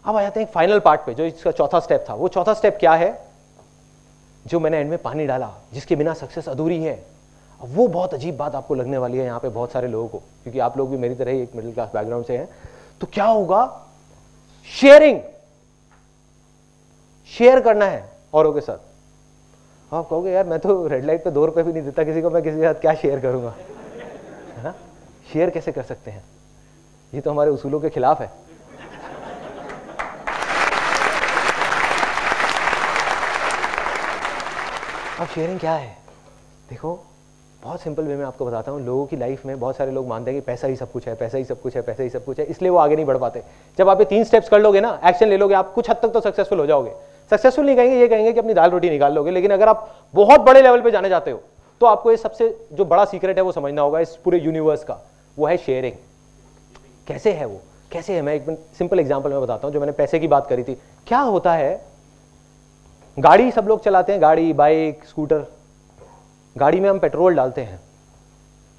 S2: अब आ जाते हैं फाइनल पार्ट पे, जो इसका चौथा स्टेप था। वो चौथा स्टेप क्या है, जो मैंने एंड में पानी डाला, जिसके बिना सक्सेस अधूरी है। अब वो बहुत अजीब बात आपको लगने वाली है यहाँ पे बहुत सारे लोगों को, क्योंकि आप लोग भी मेरी तरह ही एक मिडिल क्लास बैकग्राउंड से हैं। तो क्या होगा, शेयरिंग, शेयर करना है औरों के साथ। आप कहोगे यार मैं तो रेड लाइट पे 2 रुपए भी नहीं देता किसी को, मैं किसी के साथ क्या शेयर करूंगा, है ना? शेयर कैसे कर सकते हैं, ये तो हमारे उसूलों के खिलाफ है। अब शेयरिंग क्या है, देखो बहुत सिंपल वे में आपको बताता हूँ। लोगों की लाइफ में बहुत सारे लोग मानते हैं कि पैसा ही सब कुछ है, पैसा ही सब कुछ है, पैसा ही सब कुछ है, इसलिए वो आगे नहीं बढ़ पाते। जब आप ये 3 स्टेप्स कर लोगे ना, एक्शन ले लोगे, आप कुछ हद तक तो सक्सेसफुल हो जाओगे। सक्सेसफुल नहीं कहेंगे, ये कहेंगे कि अपनी दाल रोटी निकाल लोगे। लेकिन अगर आप बहुत बड़े लेवल पे जाने जाते हो तो आपको ये सबसे जो बड़ा सीक्रेट है वो समझना होगा इस पूरे यूनिवर्स का, वो है शेयरिंग। कैसे है वो, कैसे है, मैं एक सिंपल एग्जांपल में बताता हूं। जो मैंने पैसे की बात करी थी, क्या होता है, गाड़ी सब लोग चलाते हैं, गाड़ी, बाइक, स्कूटर। गाड़ी में हम पेट्रोल डालते हैं।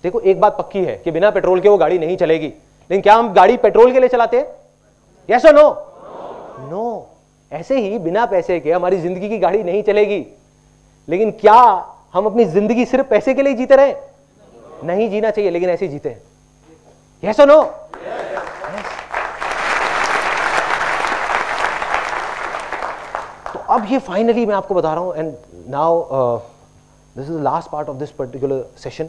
S2: देखो एक बात पक्की है कि बिना पेट्रोल के वो गाड़ी नहीं चलेगी, लेकिन क्या हम गाड़ी पेट्रोल के लिए चलाते हैं? यस और नो? नो। ऐसे ही बिना पैसे के हमारी जिंदगी की गाड़ी नहीं चलेगी। लेकिन क्या हम अपनी जिंदगी सिर्फ पैसे के लिए जीते रहे? नहीं जीना चाहिए, लेकिन ऐसे ही जीते हैं। यस और नो? तो अब ये फाइनली मैं आपको बता रहा हूं, and now this is the last part of this particular session,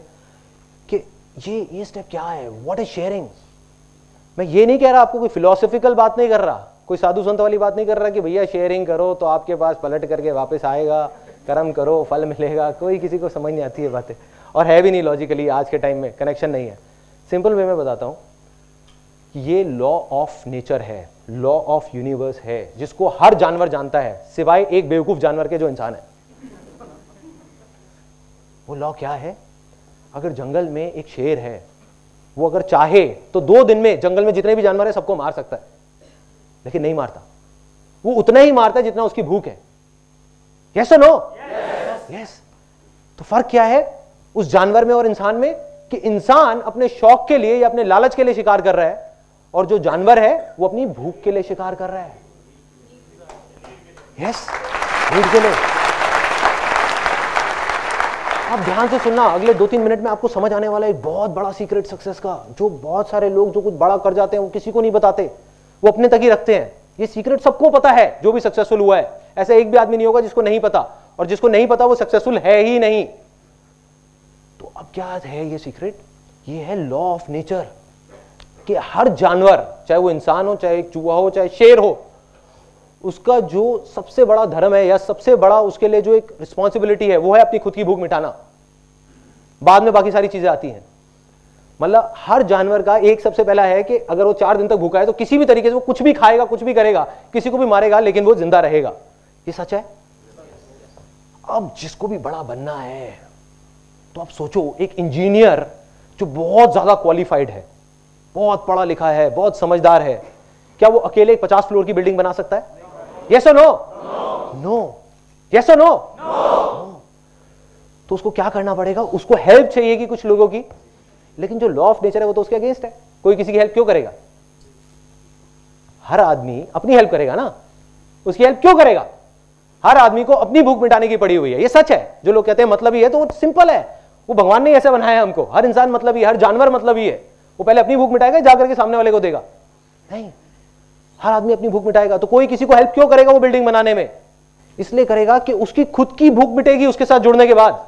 S2: कि ये स्टेप क्या है, व्हाट इज शेयरिंग। मैं ये नहीं कह रहा, आपको कोई फिलोसॉफिकल बात नहीं कर रहा, कोई साधु संत वाली बात नहीं कर रहा कि भैया शेयरिंग करो तो आपके पास पलट करके वापस आएगा, कर्म करो फल मिलेगा। कोई किसी को समझ नहीं आती है बातें, और है भी नहीं लॉजिकली, आज के टाइम में कनेक्शन नहीं है। सिंपल वे में बताता हूं कि ये लॉ ऑफ नेचर है, लॉ ऑफ यूनिवर्स है, जिसको हर जानवर जानता है सिवाय एक बेवकूफ जानवर के जो इंसान है। वो लॉ क्या है, अगर जंगल में एक शेर है, वो अगर चाहे तो 2 दिन में जंगल में जितने भी जानवर है सबको मार सकता है, लेकिन नहीं मारता। वो उतना ही मारता है जितना उसकी भूख है। यस और नो? यस। तो फर्क क्या है उस जानवर में और इंसान में, कि इंसान अपने शौक के लिए या अपने लालच के लिए शिकार कर रहा है, और जो जानवर है वो अपनी भूख के लिए शिकार कर रहा है। यस, भूख के लिए। आप ध्यान से सुनना, अगले 2-3 मिनट में आपको समझ आने वाला एक बहुत बड़ा सीक्रेट सक्सेस का, जो बहुत सारे लोग जो कुछ बड़ा कर जाते हैं वो किसी को नहीं बताते, वो अपने तक ही रखते हैं। ये सीक्रेट सबको पता है जो भी सक्सेसफुल हुआ है, ऐसा एक भी आदमी नहीं होगा जिसको नहीं पता, और जिसको नहीं पता वो सक्सेसफुल है ही नहीं। तो अब क्या है ये सीक्रेट, ये है लॉ ऑफ नेचर। कि हर जानवर, चाहे वो इंसान हो, चाहे एक चूहा हो, चाहे शेर हो, उसका जो सबसे बड़ा धर्म है या सबसे बड़ा उसके लिए जो एक रिस्पॉन्सिबिलिटी है वो है अपनी खुद की भूख मिटाना। बाद में बाकी सारी चीजें आती हैं। मतलब हर जानवर का एक सबसे पहला है कि अगर वो 4 दिन तक भूखा है तो किसी भी तरीके से वो कुछ भी खाएगा, कुछ भी करेगा, किसी को भी मारेगा, लेकिन वो जिंदा रहेगा। ये सच है। अब जिसको भी बड़ा बनना है तो आप सोचो, एक इंजीनियर जो बहुत ज्यादा क्वालिफाइड है, बहुत पढ़ा लिखा है, बहुत समझदार है, क्या वो अकेले 50 फ्लोर की बिल्डिंग बना सकता है? यस और नो? नो। यस और नो? तो उसको क्या करना पड़ेगा? उसको हेल्प चाहिए कि कुछ लोगों की, लेकिन जो लॉ ऑफ नेचर है वो तो उसके अगेंस्ट है। कोई किसी की हेल्प क्यों करेगा? हर आदमी अपनी हेल्प करेगा ना, उसकी हेल्प क्यों करेगा? हर आदमी को अपनी भूख मिटाने की पड़ी हुई है। ये सच है। जो लोग कहते हैं मतलब ही है, तो वो सिंपल है। वो भगवान ने ऐसे बनाया है हमको। हर इंसान मतलब ही, हर जानवर मतलब ही है। वो पहले अपनी भूख मिटाएगा, जाकर के सामने वाले को देगा? नहीं, हर आदमी अपनी भूख मिटाएगा। तो कोई किसी को हेल्प क्यों करेगा वो बिल्डिंग बनाने में? इसलिए करेगा कि उसकी खुद की भूख मिटेगी उसके साथ जुड़ने के बाद।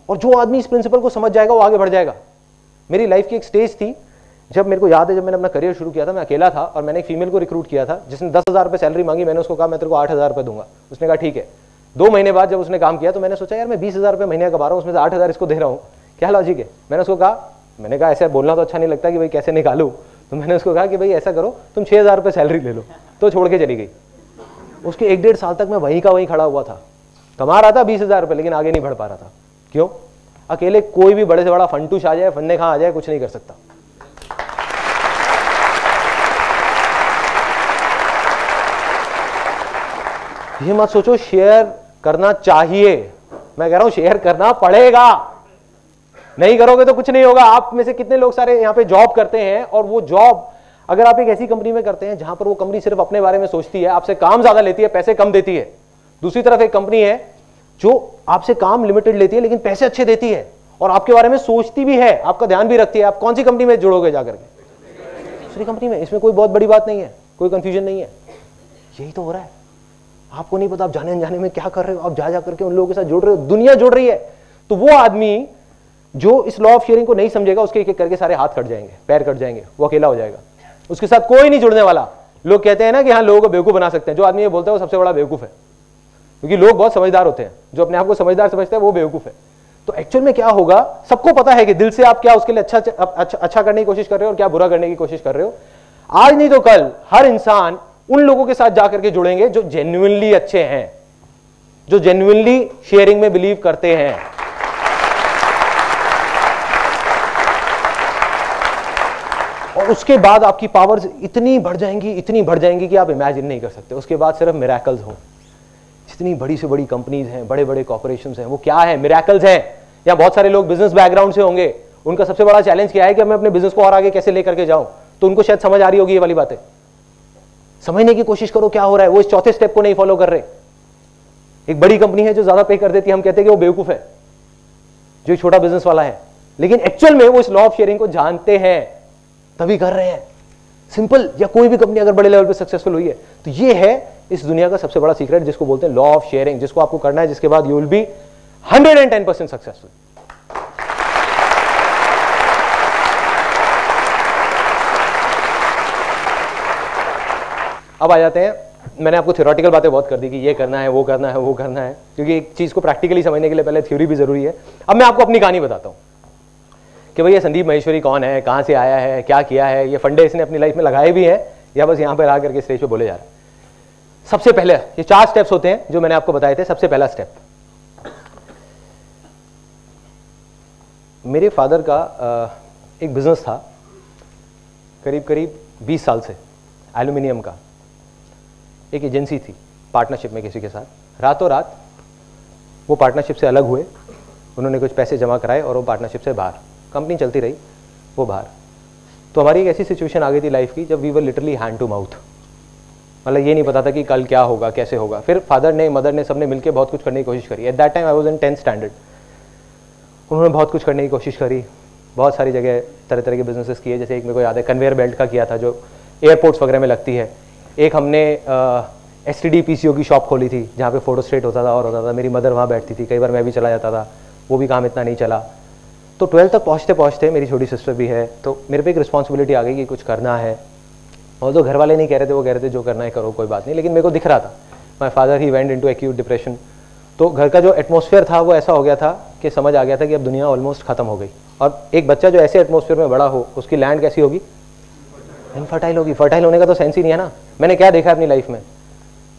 S2: और जो आदमी इस प्रिंसिपल को समझ जाएगा वो आगे बढ़ जाएगा। मेरी लाइफ की एक स्टेज थी, जब मेरे को याद है, जब मैंने अपना करियर शुरू किया था, मैं अकेला था और मैंने एक फीमेल को रिक्रूट किया था जिसने 10,000 रुपये सैलरी मांगी। मैंने उसको कहा मैं तेरे को 8,000 रुपये दूंगा। उसने कहा ठीक है। 2 महीने बाद जब उसने काम किया तो मैंने सोचा यार मैं 20,000 रुपये महीने कमा रहा हूँ, उसमें से 8,000 इसको दे रहा हूँ, क्या लॉजिक है? मैंने उसको कहा, मैंने कहा ऐसे बोलना तो अच्छा नहीं लगता कि भाई कैसे निकालूं, तो मैंने उसको कहा कि भाई ऐसा करो तुम 6,000 रुपये सैलरी ले लो। तो छोड़ के चली गई। उसके 1-1.5 साल तक मैं वहीं का वहीं खड़ा हुआ था, कमा रहा था 20,000 रुपये, लेकिन आगे नहीं बढ़ पा रहा था। क्यों? अकेले कोई भी बड़े से बड़ा फंटूश आ जाए, फन्ने खा आ जाए, कुछ नहीं कर सकता। ये मत सोचो शेयर करना चाहिए, मैं कह रहा हूं शेयर करना पड़ेगा। नहीं करोगे तो कुछ नहीं होगा। आप में से कितने लोग सारे यहां पे जॉब करते हैं, और वो जॉब अगर आप एक ऐसी कंपनी में करते हैं जहां पर वो कंपनी सिर्फ अपने बारे में सोचती है, आपसे काम ज्यादा लेती है, पैसे कम देती है। दूसरी तरफ एक कंपनी है जो आपसे काम लिमिटेड लेती है लेकिन पैसे अच्छे देती है और आपके बारे में सोचती भी है, आपका ध्यान भी रखती है, आप कौन सी कंपनी में जुड़ोगे जाकर के? दूसरी कंपनी में। इसमें कोई बहुत बड़ी बात नहीं है, कोई कंफ्यूजन नहीं है। यही तो हो रहा है। आपको नहीं पता आप जाने अनजाने में क्या कर रहे हो, आप जा करके उन लोगों के साथ जुड़ रहे हो, दुनिया जुड़ रही है। तो वो आदमी जो इस लॉ ऑफ शेयरिंग को नहीं समझेगा, उसके एक एक करके सारे हाथ कट जाएंगे, पैर कट जाएंगे, वो अकेला हो जाएगा, उसके साथ कोई नहीं जुड़ने वाला। लोग कहते हैं ना कि हाँ लोगों को बेवकूफ बना सकते हैं। जो आदमी ये बोलता है वो सबसे बड़ा बेवकूफ है, क्योंकि लोग बहुत समझदार होते हैं। जो अपने आप को समझदार समझते हैं वो बेवकूफ है। तो एक्चुअल में क्या होगा, सबको पता है कि दिल से आप क्या उसके लिए अच्छा करने की कोशिश कर रहे हो और क्या बुरा करने की कोशिश कर रहे हो। आज नहीं तो कल हर इंसान उन लोगों के साथ जाकर के जुड़ेंगे जो जेन्युइनली अच्छे हैं, जो जेन्युइनली शेयरिंग में बिलीव करते हैं। और उसके बाद आपकी पावर्स इतनी बढ़ जाएंगी कि आप इमेजिन नहीं कर सकते। उसके बाद सिर्फ मिरेकल्स हों। जितनी बड़ी से बड़ी कंपनीज हैं, बड़े बड़े कॉर्पोरेशंस हैं, वो क्या है? मिरेकल्स हैं। या बहुत सारे लोग बिजनेस बैकग्राउंड से होंगे, उनका सबसे बड़ा चैलेंज क्या है कि मैं अपने बिजनेस को और आगे कैसे लेकर के जाऊं। तो उनको शायद समझ आ रही होगी ये वाली बातें। समझने की कोशिश करो क्या हो रहा है। वो इस चौथे स्टेप को नहीं फॉलो कर रहे। एक बड़ी कंपनी है जो ज्यादा पे कर देती है, हम कहते हैं कि वो बेवकूफ है, जो एक छोटा बिजनेस वाला है, लेकिन एक्चुअल में वो इस लॉ ऑफ शेयरिंग को जानते हैं तभी कर रहे हैं। सिंपल। या कोई भी कंपनी अगर बड़े लेवल पे सक्सेसफुल हुई है तो ये है इस दुनिया का सबसे बड़ा सीक्रेट, जिसको बोलते हैं लॉ ऑफ शेयरिंग, जिसको आपको करना है, जिसके बाद यू विल बी 110% सक्सेसफुल। अब आ जाते हैं, मैंने आपको थ्योरेटिकल बातें बहुत कर दी कि ये करना है, वो करना है, वो करना है, क्योंकि एक चीज को प्रैक्टिकली समझने के लिए पहले थ्योरी भी जरूरी है। अब मैं आपको अपनी कहानी बताता हूं कि भाई ये संदीप माहेश्वरी कौन है, कहां से आया है, क्या किया है, ये फंडे इसने अपनी लाइफ में लगाए भी हैं या बस यहां पर आकर के स्टेज पे बोले जा रहे हैं। सबसे पहले ये 4 स्टेप्स होते हैं जो मैंने आपको बताए थे। सबसे पहला स्टेप, मेरे फादर का एक बिजनेस था करीब करीब 20 साल से, एल्यूमिनियम का। एक एजेंसी थी पार्टनरशिप में किसी के साथ। रातों रात वो पार्टनरशिप से अलग हुए, उन्होंने कुछ पैसे जमा कराए और वो पार्टनरशिप से बाहर, कंपनी चलती रही, वो बाहर। तो हमारी एक ऐसी सिचुएशन आ गई थी लाइफ की जब we were literally hand to mouth. मतलब ये नहीं पता था कि कल क्या होगा, कैसे होगा। फिर फादर ने, मदर ने, सबने मिलकर बहुत कुछ करने की कोशिश करी। At that time I was in 10th standard. उन्होंने बहुत कुछ करने की कोशिश करी, बहुत सारी जगह तरह तरह के बिजनेसेस किए। जैसे एक मेरे को याद है कन्वेयर बेल्ट का किया था जो एयरपोर्ट्स वगैरह में लगती है। एक हमने STD PCO की शॉप खोली थी जहाँ पे फोटो स्टेट होता था और होता था। मेरी मदर वहाँ बैठती थी, कई बार मैं भी चला जाता था, वो भी काम इतना नहीं चला। तो 12th तक पहुँचते पहुँचते मेरी छोटी सिस्टर भी है, तो मेरे पे एक रिस्पॉन्सिबिलिटी आ गई कि कुछ करना है। और तो घर वाले नहीं कह रहे थे, वो कह रहे थे जो करना है करो, कोई बात नहीं, लेकिन मेरे को दिख रहा था। My father he went into acute depression. तो घर का जो एटमॉस्फेयर था वो ऐसा हो गया था कि समझ आ गया था कि अब दुनिया ऑलमोस्ट खत्म हो गई। और एक बच्चा जो ऐसे एटमॉस्फेयर में बड़ा हो, उसकी लैंड कैसी होगी? इनफर्टाइल होगी। फर्टाइल होने का तो सेंस ही नहीं है ना। मैंने क्या देखा है अपनी लाइफ में,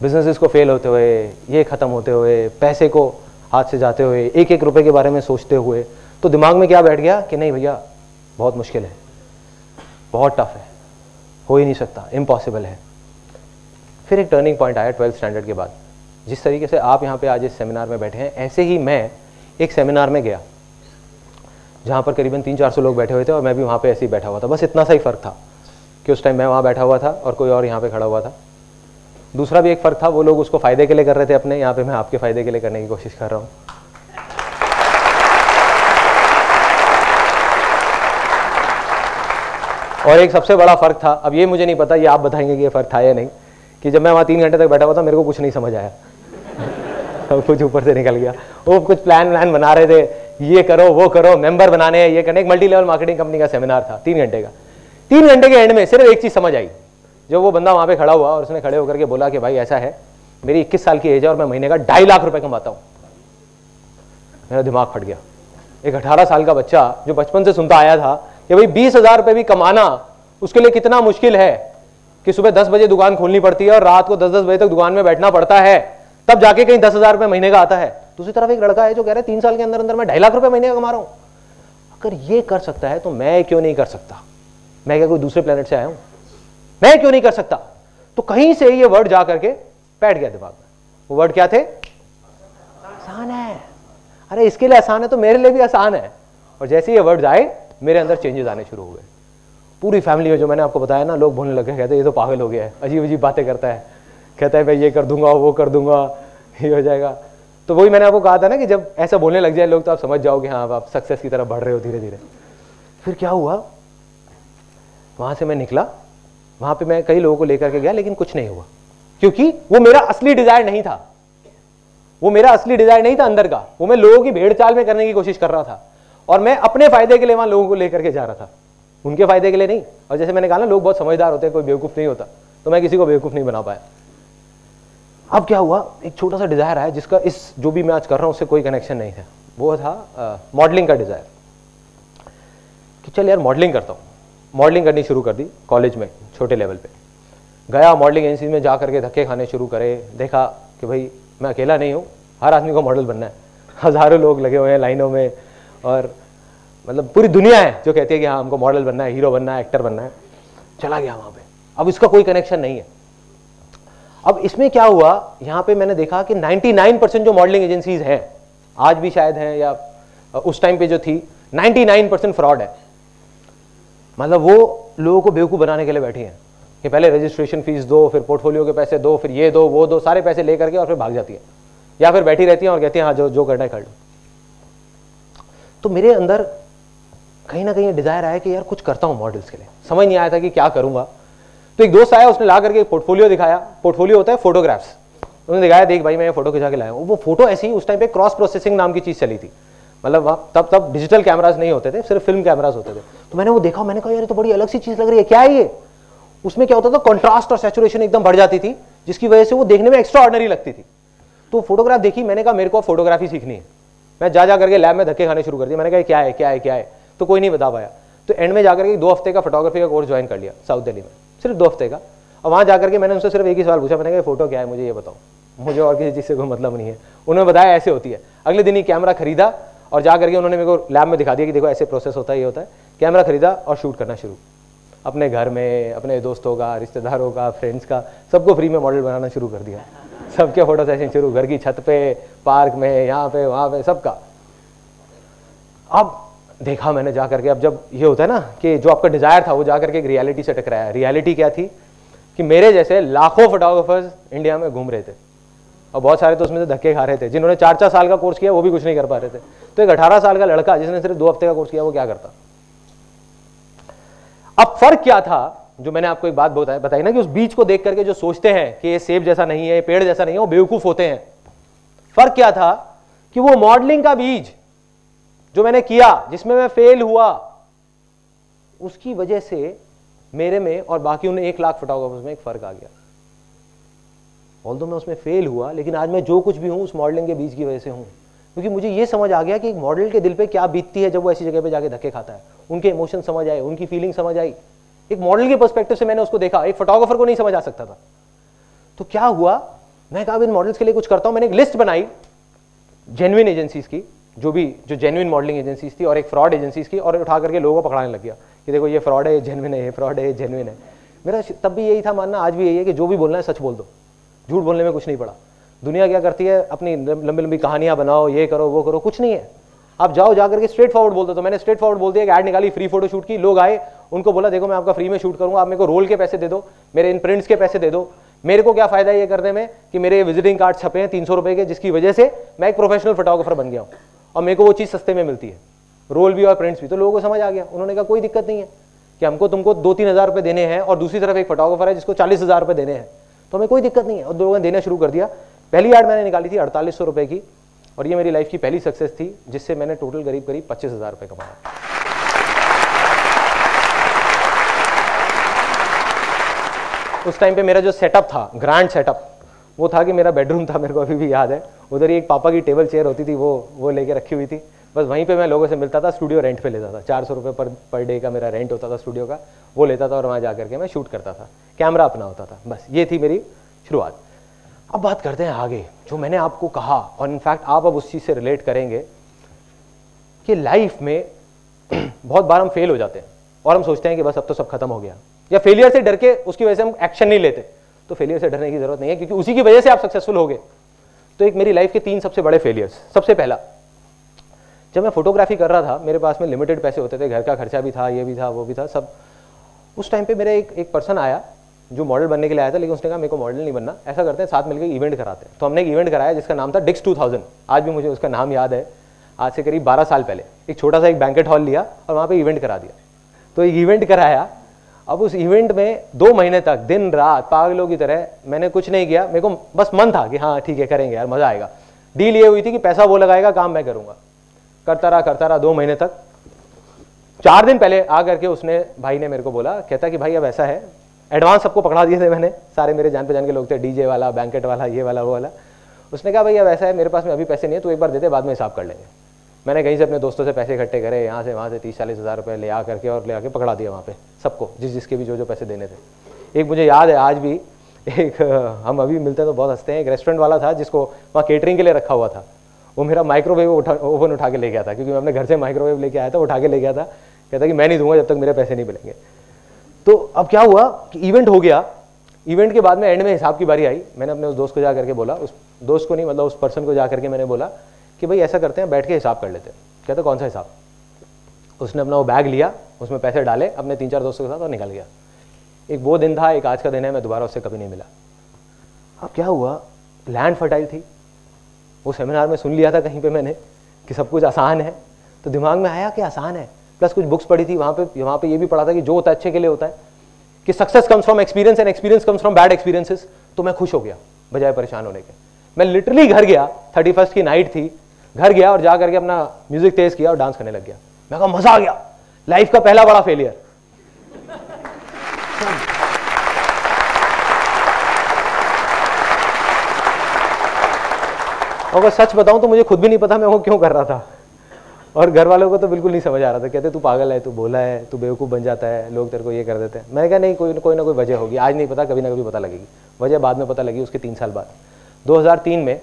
S2: बिजनेसेस को फेल होते हुए, ये खत्म होते हुए, पैसे को हाथ से जाते हुए, एक एक रुपए के बारे में सोचते हुए, तो दिमाग में क्या बैठ गया कि नहीं भैया बहुत मुश्किल है, बहुत टफ है, हो ही नहीं सकता, इम्पॉसिबल है। फिर एक टर्निंग पॉइंट आया 12th स्टैंडर्ड के बाद। जिस तरीके से आप यहाँ पे आज इस सेमिनार में बैठे हैं, ऐसे ही मैं एक सेमिनार में गया जहाँ पर करीबन 300-400 लोग बैठे हुए थे और मैं भी वहाँ पे ऐसे ही बैठा हुआ था। बस इतना सा ही फ़र्क था कि उस टाइम मैं वहाँ बैठा हुआ था और कोई और यहाँ पे खड़ा हुआ था। दूसरा भी एक फ़र्क था, वो लोग उसको फ़ायदे के लिए कर रहे थे अपने, यहाँ पे मैं आपके फ़ायदे के लिए करने की कोशिश कर रहा हूँ। और एक सबसे बड़ा फ़र्क था, अब ये मुझे नहीं पता, ये आप बताएंगे कि ये फ़र्क था या नहीं, कि जब मैं वहाँ 3 घंटे तक बैठा हुआ था मेरे को कुछ नहीं समझ आया। कुछ ऊपर से निकल गया। वो कुछ प्लान बना रहे थे, ये करो वो करो, मेंबर बनाने हैं, ये करने। एक मल्टी लेवल मार्केटिंग कंपनी का सेमिनार था 3 घंटे का। 3 घंटे के एंड में सिर्फ एक चीज़ समझ आई, जब वो बंदा वहाँ पे खड़ा हुआ और उसने खड़े होकर के बोला कि भाई ऐसा है, मेरी 21 साल की एज है और मैं महीने का 2.5 लाख रुपए कमाता हूँ। मेरा दिमाग फट गया। एक 18 साल का बच्चा जो बचपन से सुनता आया था कि भाई 20,000 रुपये भी कमाना उसके लिए कितना मुश्किल है, कि सुबह 10 बजे दुकान खोलनी पड़ती है और रात को 10-10 बजे तक दुकान में बैठना पड़ता है, तब जाके कहीं 10,000 रुपये महीने का आता है। दूसरी तरफ एक लड़का है जो कह रहा है 3 साल के अंदर अंदर मैं 2.5 लाख रुपए महीने का कमा रहा हूँ। अगर ये कर सकता है तो मैं क्यों नहीं कर सकता? मैं क्या कोई दूसरे प्लेनेट से आया हूँ? मैं क्यों नहीं कर सकता? तो कहीं से ये वर्ड जा करके बैठ गया दिमाग में। वो वर्ड क्या थे? आसान है। अरे इसके लिए आसान है तो मेरे लिए भी आसान है। और जैसे ये वर्ड आए मेरे अंदर चेंजेस आने शुरू हो गए। पूरी फैमिली में, जो मैंने आपको बताया ना, लोग बोलने लगे, कहते ये तो पागल हो गया है, अजीब अजीब बातें करता है, कहता है मैं ये कर दूंगा, वो कर दूंगा, ये हो जाएगा। तो वही मैंने आपको कहा था ना कि जब ऐसा बोलने लग जाए लोग तो आप समझ जाओगे हाँ आप सक्सेस की तरफ बढ़ रहे हो धीरे धीरे। फिर क्या हुआ, वहां से मैं निकला, वहां पे मैं कई लोगों को लेकर के गया, लेकिन कुछ नहीं हुआ, क्योंकि वो मेरा असली डिजायर नहीं था। वो मेरा असली डिजायर नहीं था अंदर का। वो मैं लोगों की भेड़ चाल में करने की कोशिश कर रहा था और मैं अपने फायदे के लिए वहां लोगों को लेकर के जा रहा था, उनके फायदे के लिए नहीं। और जैसे मैंने कहा ना, लोग बहुत समझदार होते हैं, कोई बेवकूफ नहीं होता, तो मैं किसी को बेवकूफ नहीं बना पाया। अब क्या हुआ, एक छोटा सा डिजायर आया जिसका इस जो भी मैं आज कर रहा हूं उससे कोई कनेक्शन नहीं था। वो था मॉडलिंग का डिजायर, कि चल यार मॉडलिंग करता हूँ। मॉडलिंग करनी शुरू कर दी कॉलेज में, छोटे लेवल पे गया, मॉडलिंग एजेंसी में जा करके धक्के खाने शुरू करे। देखा कि भाई मैं अकेला नहीं हूँ, हर आदमी को मॉडल बनना है, हज़ारों लोग लगे हुए हैं लाइनों में, और मतलब पूरी दुनिया है जो कहती है कि हाँ हमको मॉडल बनना है, हीरो बनना है, एक्टर बनना है। चला गया वहाँ पे, अब इसका कोई कनेक्शन नहीं है। अब इसमें क्या हुआ, यहाँ पे मैंने देखा कि 99% जो मॉडलिंग एजेंसीज हैं, आज भी शायद हैं या उस टाइम पे जो थी, 99% फ्रॉड है। मतलब वो लोगों को बेवकूफ़ बनाने के लिए बैठी हैं कि पहले रजिस्ट्रेशन फीस दो, फिर पोर्टफोलियो के पैसे दो, फिर ये दो वो दो, सारे पैसे ले करके और फिर भाग जाती है, या फिर बैठी रहती हैं और कहती हैं हाँ जो करना है कर लो। तो मेरे अंदर कहीं ना कहीं डिजायर आया कि यार कुछ करता हूँ मॉडल्स के लिए। समझ नहीं आया था कि क्या करूंगा। तो एक दोस्त आया, उसने ला करके पोर्टफोलियो दिखाया। पोर्टफोलियो होता है फोटोग्राफ्स। उन्होंने दिखाया, देख भाई मैं फोटो खिंचा के लाया हूँ। वो फोटो ऐसी, उस टाइम पे क्रॉस प्रोसेसिंग नाम की चीज चली थी। मतलब तब डिजिटल कैमराज नहीं होते थे, सिर्फ फिल्म कैमराज होते थे। तो मैंने वो देखा, मैंने कहा यार ये तो बड़ी अलग सी चीज लग रही है, क्या है ये? उसमें क्या होता था, कॉन्ट्रास्ट और सैचुरेशन एकदम बढ़ जाती थी, जिसकी वजह से वो देखने में एक्स्ट्रा ऑर्डिनरी लगती थी। तो फोटोग्राफ देखी, मैंने कहा मेरे को फोटोग्राफी सीखनी है। मैं जा करके लैब में धक्के खाने शुरू कर दिए। मैंने कहा क्या है क्या है क्या है, तो कोई नहीं बता पाया। तो एंड में जाकर के 2 हफ्ते का फोटोग्राफी का कोर्स ज्वाइन कर लिया साउथ दिल्ली में, सिर्फ 2 हफ्ते का। और वहाँ जाकर के मैंने उनसे सिर्फ एक ही सवाल पूछा, मैंने कहा फोटो क्या है, मुझे ये बताओ, मुझे और किसी चीज़ से कोई मतलब नहीं है। उन्होंने बताया ऐसे होती है। अगले दिन ही कैमरा खरीदा और जा करके उन्होंने मेरे को लैब में दिखा दिया कि देखो ऐसे प्रोसेस होता है, ये होता है। कैमरा खरीदा और शूट करना शुरू, अपने घर में, अपने दोस्तों का, रिश्तेदारों का, फ्रेंड्स का, सबको फ्री में मॉडल बनाना शुरू कर दिया। सबके फोटो सेशन शुरू, घर की छत पे, पार्क में, यहाँ पे वहाँ पे, सबका। अब देखा मैंने जा करके, अब जब ये होता है ना कि जो आपका डिजायर था वो जा करके एक रियलिटी से टकराया। रियलिटी क्या थी कि मेरे जैसे लाखों फोटोग्राफर्स इंडिया में घूम रहे थे और बहुत सारे तो उसमें से धक्के खा रहे थे। जिन्होंने 4-4 साल का कोर्स किया वो भी कुछ नहीं कर पा रहे थे। तो एक 18 साल का लड़का जिसने सिर्फ 2 हफ्ते का कोर्स किया, वो क्या करता? अब फर्क क्या था, जो मैंने आपको एक बात बताई ना कि उस बीज को देख करके जो सोचते हैं कि ये सेब जैसा नहीं है, पेड़ जैसा नहीं है, वो बेवकूफ होते हैं। फर्क क्या था कि वो मॉडलिंग का बीज जो मैंने किया, जिसमें मैं फेल हुआ, उसकी वजह से मेरे में और बाकी उन 1 लाख फोटोग्राफर्स में एक फर्क आ गया। ऑल्दो मैं उसमें फेल हुआ, लेकिन आज मैं जो कुछ भी हूं उस मॉडलिंग के बीच की वजह से हूं, क्योंकि मुझे ये समझ आ गया कि एक मॉडल के दिल पे क्या बीतती है जब वो ऐसी जगह पे जाके धक्के खाता है। उनके इमोशन समझ आए, उनकी फीलिंग समझ आई। एक मॉडल के पर्सपेक्टिव से मैंने उसको देखा, एक फोटोग्राफर को नहीं समझ आ सकता था। तो क्या हुआ, मैं कहा इन मॉडल्स के लिए कुछ करता हूं। मैंने एक लिस्ट बनाई जेन्युइन एजेंसीज की, जो जेन्युइन मॉडलिंग एजेंसीज थी, और एक फ्रॉड एजेंसीज की, और उठा करके लोगों को पकड़ाने लग गया कि देखो ये फ्रॉड है, ये जेन्युइन है, ये फ्रॉड है, ये जेन्युइन है। मेरा तब भी यही था मानना, आज भी यही है कि जो भी बोलना है सच बोल दो, झूठ बोलने में कुछ नहीं पड़ा। दुनिया क्या करती है, अपनी लंबी लंबी कहानियां बनाओ, ये करो वो करो, कुछ नहीं है। आप जाओ जाकर के स्ट्रेट फॉरवर्ड बोल दो। तो मैंने स्ट्रेट फॉरवर्ड बोल दिया, एक ऐड निकाली, फ्री फोटो शूट की, लोग आए, उनको बोला देखो मैं आपका फ्री में शूट करूंगा, आप मेरे को रोल के पैसे दे दो, मेरे इन प्रिंट्स के पैसे दे दो। मेरे को क्या फायदा ये करने में कि मेरे विजिटिंग कार्ड छपे हैं 300 रुपए के, जिसकी वजह से मैं एक प्रोफेशनल फोटोग्राफर बन गया हूं और मेरे को वो चीज सस्ते में मिलती है, रोल भी और प्रिंट्स भी। तो लोगों को समझ आ गया, उन्होंने कहा कोई दिक्कत नहीं है कि हमको तुमको 2-3 हज़ार रुपए देने हैं, और दूसरी तरफ एक फोटोग्राफर है जिसको 40,000 रुपए देने हैं, तो हमें कोई दिक्कत नहीं है। और लोगों ने देना शुरू कर दिया। पहली ऐड मैंने निकाली थी 4800 रुपए की, और ये मेरी लाइफ की पहली सक्सेस थी, जिससे मैंने टोटल करीब 25,000 रुपए कमाया। उस टाइम पे मेरा जो सेटअप था, ग्रैंड सेटअप, वो था कि मेरा बेडरूम था, मेरे को अभी भी याद है। उधर ही एक पापा की टेबल चेयर होती थी, वो लेके रखी हुई थी। बस वहीं पे मैं लोगों से मिलता था, स्टूडियो रेंट पे लेता था, 400 रुपये पर डे का मेरा रेंट होता था स्टूडियो का, वो लेता था और वहाँ जा करके मैं शूट करता था, कैमरा अपना होता था। बस ये थी मेरी शुरुआत। अब बात करते हैं आगे, जो मैंने आपको कहा, और इनफैक्ट आप अब उस चीज़ से रिलेट करेंगे कि लाइफ में बहुत बार हम फेल हो जाते हैं और हम सोचते हैं कि बस अब तो सब खत्म हो गया, या फेलियर से डर के उसकी वजह से हम एक्शन नहीं लेते। तो फेलियर से डरने की जरूरत नहीं है, क्योंकि उसी की वजह से आप सक्सेसफुल हो गए। तो एक मेरी लाइफ के 3 सबसे बड़े फेलियर्स। सबसे पहला, जब मैं फोटोग्राफी कर रहा था, मेरे पास में लिमिटेड पैसे होते थे, घर का खर्चा भी था, ये भी था, वो भी था, सब। उस टाइम पे मेरे एक पर्सन आया जो मॉडल बनने के लिए आया था, लेकिन उसने कहा मेरे को मॉडल नहीं बनना, ऐसा करते हैं साथ मिलकर इवेंट कराते हैं। तो हमने एक इवेंट कराया जिसका नाम था डिक्स 2000। आज भी मुझे उसका नाम याद है, आज से करीब 12 साल पहले। एक छोटा सा एक बैंकेट हॉल लिया और वहाँ पे इवेंट करा दिया। तो एक इवेंट कराया। अब उस इवेंट में 2 महीने तक दिन रात पागलों की तरह मैंने कुछ नहीं किया। मेरे को बस मन था कि हाँ ठीक है करेंगे यार, मजा आएगा। डील ये हुई थी कि पैसा वो लगाएगा, काम मैं करूंगा। करता रहा 2 महीने तक। 4 दिन पहले आ करके उसने, भाई ने मेरे को बोला, कहता कि भाई अब ऐसा है, एडवांस सबको पकड़ा दिए थे मैंने, सारे मेरे जान पहचान के लोग थे, डीजे वाला, बैंकेट वाला, ये वाला, वो वाला। उसने कहा भाई अब ऐसा है, मेरे पास में अभी पैसे नहीं है, तो एक बार देते, बाद में हिसाब कर लेंगे। मैंने कहीं से अपने दोस्तों से पैसे इकट्ठे करे, यहाँ से वहाँ से 30-40 हज़ार रुपये ले आ करके और ले आके पकड़ा दिया वहाँ पे सबको, जिसके भी जो पैसे देने थे। एक मुझे याद है आज भी, एक हम अभी मिलते हैं तो बहुत हंसते हैं, एक रेस्टोरेंट वाला था जिसको वहाँ केटरिंग के लिए रखा हुआ था, वो मेरा माइक्रोवेव ओवन उठा के ले गया था, क्योंकि मैं अपने घर से माइक्रोवेव लेके आया था, उठा के ले गया था। कहता कि मैं नहीं दूंगा जब तक मेरे पैसे नहीं मिलेंगे। तो अब क्या हुआ कि इवेंट हो गया। इवेंट के बाद में एंड में हिसाब की बारी आई। मैंने अपने उस दोस्त को जा करके बोला, उस दोस्त को नहीं मतलब उस पर्सन को जा करके मैंने बोला कि भाई ऐसा करते हैं, बैठ के हिसाब कर लेते हैं। कहते कौन सा हिसाब? उसने अपना वो बैग लिया, उसमें पैसे डाले अपने 3-4 दोस्तों के साथ और निकल गया। एक वो दिन था, एक आज का दिन है, मैं दोबारा उससे कभी नहीं मिला। अब क्या हुआ, लैंड फर्टाइल थी। वो सेमिनार में सुन लिया था कहीं पे मैंने कि सब कुछ आसान है, तो दिमाग में आया कि आसान है। प्लस कुछ बुक्स पढ़ी थी वहाँ पे ये भी पढ़ा था कि जो होता है अच्छे के लिए होता है, कि success comes from experience and experience comes from bad experiences. तो मैं खुश हो गया बजाय परेशान होने के। मैं लिटरली घर गया, 31st की नाइट थी, घर गया और जा करके अपना म्यूजिक तेज किया और डांस करने लग गया। मैं कहा मजा आ गया, लाइफ का पहला बड़ा फेलियर। अगर सच बताऊं तो मुझे खुद भी नहीं पता मैं वो क्यों कर रहा था, और घर वालों को तो बिल्कुल नहीं समझ आ रहा था। कहते तू पागल है, तू भोला है, तू बेवकूफ़ बन जाता है, लोग तेरे को ये कर देते हैं। मैंने कहा नहीं, कोई ना कोई वजह होगी, आज नहीं पता, कभी ना कभी पता लगेगी। वजह बाद में पता लगी उसके 3 साल बाद। 2003 में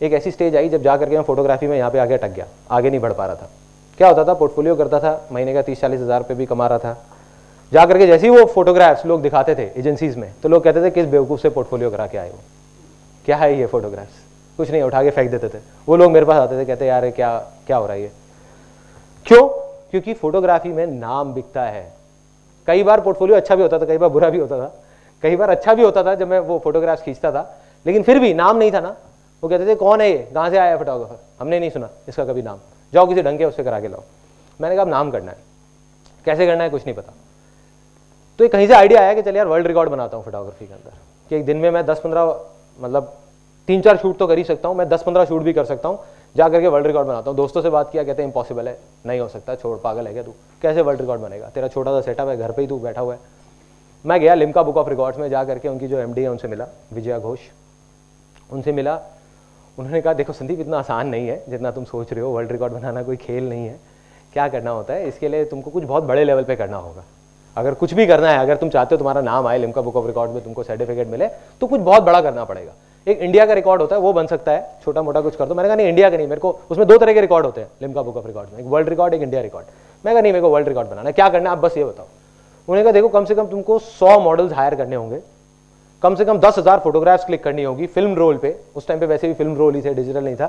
S2: एक ऐसी स्टेज आई जब जा करके मैं फोटोग्राफी में यहाँ पे आके अटक गया, आगे नहीं बढ़ पा रहा था। क्या होता था, पोर्टफोलियो करता था, महीने का 30-40 हज़ार रुपये भी कमा रहा था। जा करके जैसे ही वो फोटोग्राफ्स लोग दिखाते थे एजेंसीज में, तो लोग कहते थे किस बेवकूफ़ से पोर्टफोलियो करा के आए हो, क्या है ये फोटोग्राफ्स, कुछ नहीं, उठा के फेंक देते थे। वो लोग मेरे पास आते थे, कहते यार क्या हो रहा है ये, क्यों? क्योंकि फोटोग्राफी में नाम बिकता है। कई बार पोर्टफोलियो अच्छा भी होता था, कई बार बुरा भी होता था। कई बार अच्छा भी होता था जब मैं वो फोटोग्राफ्स खींचता था, लेकिन फिर भी नाम नहीं था ना। वो कहते थे कौन है ये, कहाँ से आया फोटोग्राफर, हमने नहीं सुना इसका कभी नाम, जाओ किसी ढंग के उससे करा के लाओ। मैंने कहा नाम करना है, कैसे करना है कुछ नहीं पता। तो कहीं से आइडिया आया कि चल यार वर्ल्ड रिकॉर्ड बनाता हूँ फोटोग्राफी के अंदर, कि एक दिन में मैं 10-15 मतलब 3-4 शूट तो कर ही सकता हूँ, मैं 10-15 शूट भी कर सकता हूँ, जा करके वर्ल्ड रिकॉर्ड बनाता हूँ। दोस्तों से बात किया, कहते हैं इम्पॉसिबल है, नहीं हो सकता, छोड़, पागल है क्या तू, कैसे वर्ल्ड रिकॉर्ड बनेगा, तेरा छोटा सा सेटअप है, घर पे ही तू बैठा हुआ है। मैं गया लिम्का बुक ऑफ रिकॉर्ड्स में, जा करके उनकी जो एमडी है उनसे मिला, विजया घोष, उनसे मिला। उन्होंने कहा देखो संदीप, इतना आसान नहीं है जितना तुम सोच रहे हो, वर्ल्ड रिकॉर्ड बनाना कोई खेल नहीं है। क्या करना होता है, इसके लिए तुमको कुछ बहुत बड़े लेवल पे करना होगा। अगर कुछ भी करना है, अगर तुम चाहते हो तुम्हारा नाम आए लिम्का बुक ऑफ रिकॉर्ड में, तुमको सर्टिफिकेट मिले, तो कुछ बहुत बड़ा करना पड़ेगा। एक इंडिया का रिकॉर्ड होता है वो बन सकता है, छोटा मोटा कुछ कर दो। मैंने कहा नहीं, इंडिया का नहीं, मेरे को उसमें 2 तरह के रिकॉर्ड होते हैं लिम्का बुक ऑफ रिकॉर्ड में, एक वर्ल्ड रिकॉर्ड, एक इंडिया रिकॉर्ड। मैं कहा नहीं, मेरे को वर्ल्ड रिकॉर्ड बनाना है, क्या करना है आप बस ये बताओ। उन्होंने कहा देखो, कम से कम तुमको 100 मॉडल्स हायर करने होंगे, कम से कम 10,000 फोटोग्राफ्स क्लिक करनी होगी फिल्म रोल पे, उस टाइम पे वैसे भी फिल्म रोल ही थे, डिजिटल नहीं था,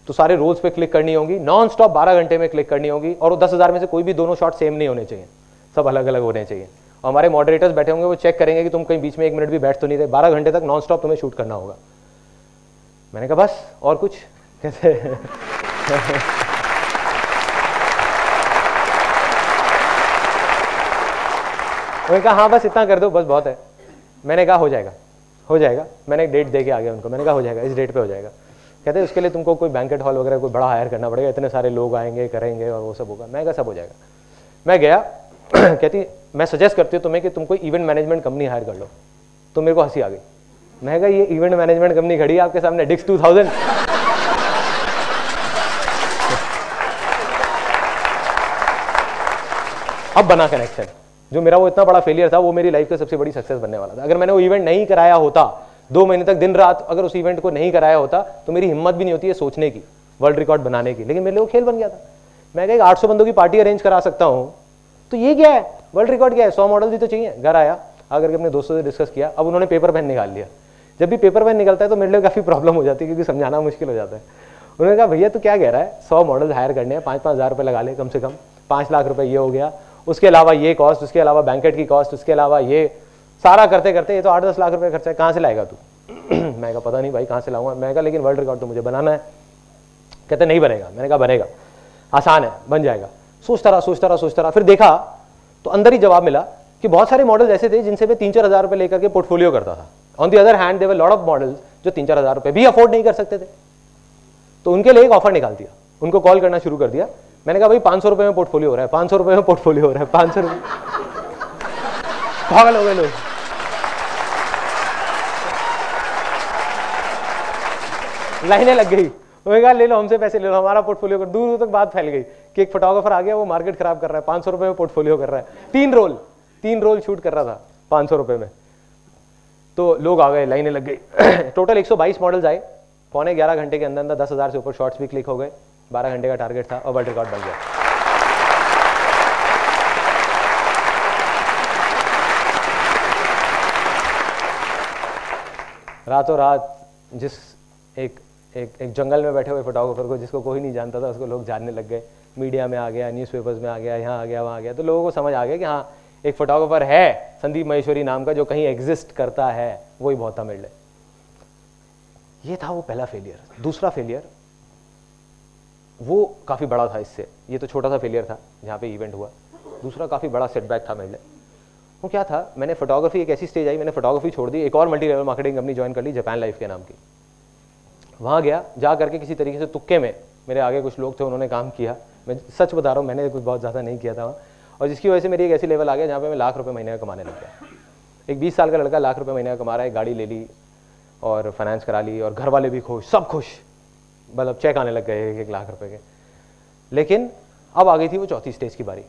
S2: तो सारे रोल्स पे क्लिक करनी होगी, नॉन स्टॉप 12 घंटे में क्लिक करनी होगी, और वो 10,000 में से कोई भी दोनों शॉट सेम नहीं होने चाहिए, सब अलग अलग होने चाहिए। और हमारे मॉडरेटर्स बैठे होंगे, वो चेक करेंगे कि तुम कहीं बीच में 1 मिनट भी बैठ तो नहीं रहे, 12 घंटे तक नॉन स्टॉप तुम्हें शूट करना होगा। मैंने कहा बस, और कुछ कैसे उन्होंने कहा हाँ बस इतना कर दो, बस बहुत है। मैंने कहा हो जाएगा, हो जाएगा। मैंने एक डेट दे के आ गया उनको, मैंने कहा हो जाएगा, इस डेट पे हो जाएगा। कहते उसके लिए तुमको कोई बैंकेट हॉल वगैरह कोई बड़ा हायर करना पड़ेगा, इतने सारे लोग आएंगे, करेंगे और वो सब होगा। मैं कहा सब हो जाएगा। मैं गया कहती मैं सजेस्ट करती हूँ तुम्हें कि तुम कोई इवेंट मैनेजमेंट कंपनी हायर कर लो। तो मेरे को हंसी आ गई। मैं कहा ये इवेंट मैनेजमेंट कंपनी खड़ी है आपके सामने, डिक्स 2000। अब बना कनेक्शन। जो मेरा वो इतना बड़ा फेलियर था, वो मेरी लाइफ का सबसे बड़ी सक्सेस बनने वाला था। अगर मैंने वो इवेंट नहीं कराया होता, 2 महीने तक दिन रात अगर उस इवेंट को नहीं कराया होता, तो मेरी हिम्मत भी नहीं होती है सोचने की, वर्ल्ड रिकॉर्ड बनाने की। लेकिन मेरे लिए वो खेल बन गया था। मैं कहा 800 बंदों की पार्टी अरेंज करा सकता हूँ, तो ये क्या है, वर्ल्ड रिकॉर्ड क्या है, 100 मॉडल भी तो चाहिए। घर आया, आकर के अपने दोस्तों से डिस्कस किया। अब उन्होंने पेपर पेन निकाल लिया। जब भी पेपर पेन निकलता है तो मेरे लिए काफ़ी प्रॉब्लम हो जाती है, क्योंकि समझाना मुश्किल हो जाता है। उन्होंने कहा भैया तू क्या कह रहा है, 100 मॉडल हायर करने हैं, 5-5 हज़ार रुपये लगा ले, कम से कम 5 लाख रुपए ये हो गया, उसके अलावा ये कॉस्ट, उसके अलावा बैंकेट की कॉस्ट, उसके अलावा ये सारा करते करते ये तो 8-10 लाख रुपए खर्चा है, कहाँ से लाएगा तू। मैं कहा पता नहीं भाई कहाँ से लाऊंगा। मैं कहा लेकिन वर्ल्ड रिकॉर्ड तो मुझे बनाना है। कहते नहीं बनेगा। मैंने कहा बनेगा, आसान है, बन जाएगा। सोचता रहा, फिर देखा तो अंदर ही जवाब मिला कि बहुत सारे मॉडल्स ऐसे थे जिनसे मैं 3-4 हज़ार रुपये लेकर के पोर्टफोलियो करता था। On the other hand there were lot of models जो 3-4 हज़ार रुपये भी अफोर्ड नहीं कर सकते थे। तो उनके लिए एक ऑफर निकाल दिया, उनको कॉल करना शुरू कर दिया। मैंने कहा भाई 500 रुपये में पोर्टफोलियो हो रहा है, 500 रुपये में पोर्टफोलियो हो रहा है, 500 रुपये। पागल हो गए लोग। लाइनें लग गई। उन्होंने कहा ले लो, हमसे पैसे ले लो, हमारा पोर्टफोलियो कर। दूर दूर तक बात फैल गई कि एक फोटोग्राफर आ गया, वो मार्केट खराब कर रहा है, 500 रुपये में पोर्टफोलियो कर रहा है, 3 रोल शूट कर रहा था 500 रुपये में। तो लोग आ गए, लाइनें लग गई। टोटल 122 मॉडल्स आए। 11.25 घंटे के अंदर 10,000 से ऊपर शॉर्ट्स भी क्लिक हो गए। 12 घंटे का टारगेट था और वर्ल्ड रिकॉर्ड बन गया। रातों रात जिस एक जंगल में बैठे हुए फोटोग्राफर को, जिसको कोई नहीं जानता था, उसको लोग जानने लग गए। मीडिया में आ गया, न्यूज़पेपर्स में आ गया, यहाँ आ गया, वहाँ आ गया। तो लोगों को समझ आ गया कि हाँ एक फोटोग्राफर है संदीप माहेश्वरी नाम का, जो कहीं एग्जिस्ट करता है, वही बहुत था मेरे लिए। ये था वो पहला फेलियर। दूसरा फेलियर वो काफ़ी बड़ा था इससे। ये तो छोटा सा फेलियर था जहाँ पे इवेंट हुआ। दूसरा काफ़ी बड़ा सेटबैक था मेरे लिए। वो क्या था, मैंने फोटोग्राफी, एक ऐसी स्टेज आई, मैंने फोटोग्राफी छोड़ दी, एक और multi level marketing company join कर ली, जापान लाइफ के नाम की। वहाँ गया, जा करके किसी तरीके से तुक्के में, मेरे आगे कुछ लोग थे, उन्होंने काम किया। मैं सच बता रहा हूँ, मैंने कुछ बहुत ज़्यादा नहीं किया था वहाँ, और जिसकी वजह से मेरी एक ऐसी लेवल आ गया जहाँ पे मैं लाख रुपए महीने का कमाने लग गया। एक 20 साल का लड़का लाख रुपए महीने का कमा रहा है, गाड़ी ले ली और फाइनेंस करा ली, और घर वाले भी खुश, सब खुश, मतलब चेक आने लग गए 1 लाख रुपए के। लेकिन अब आ गई थी वो चौथी स्टेज की बारी।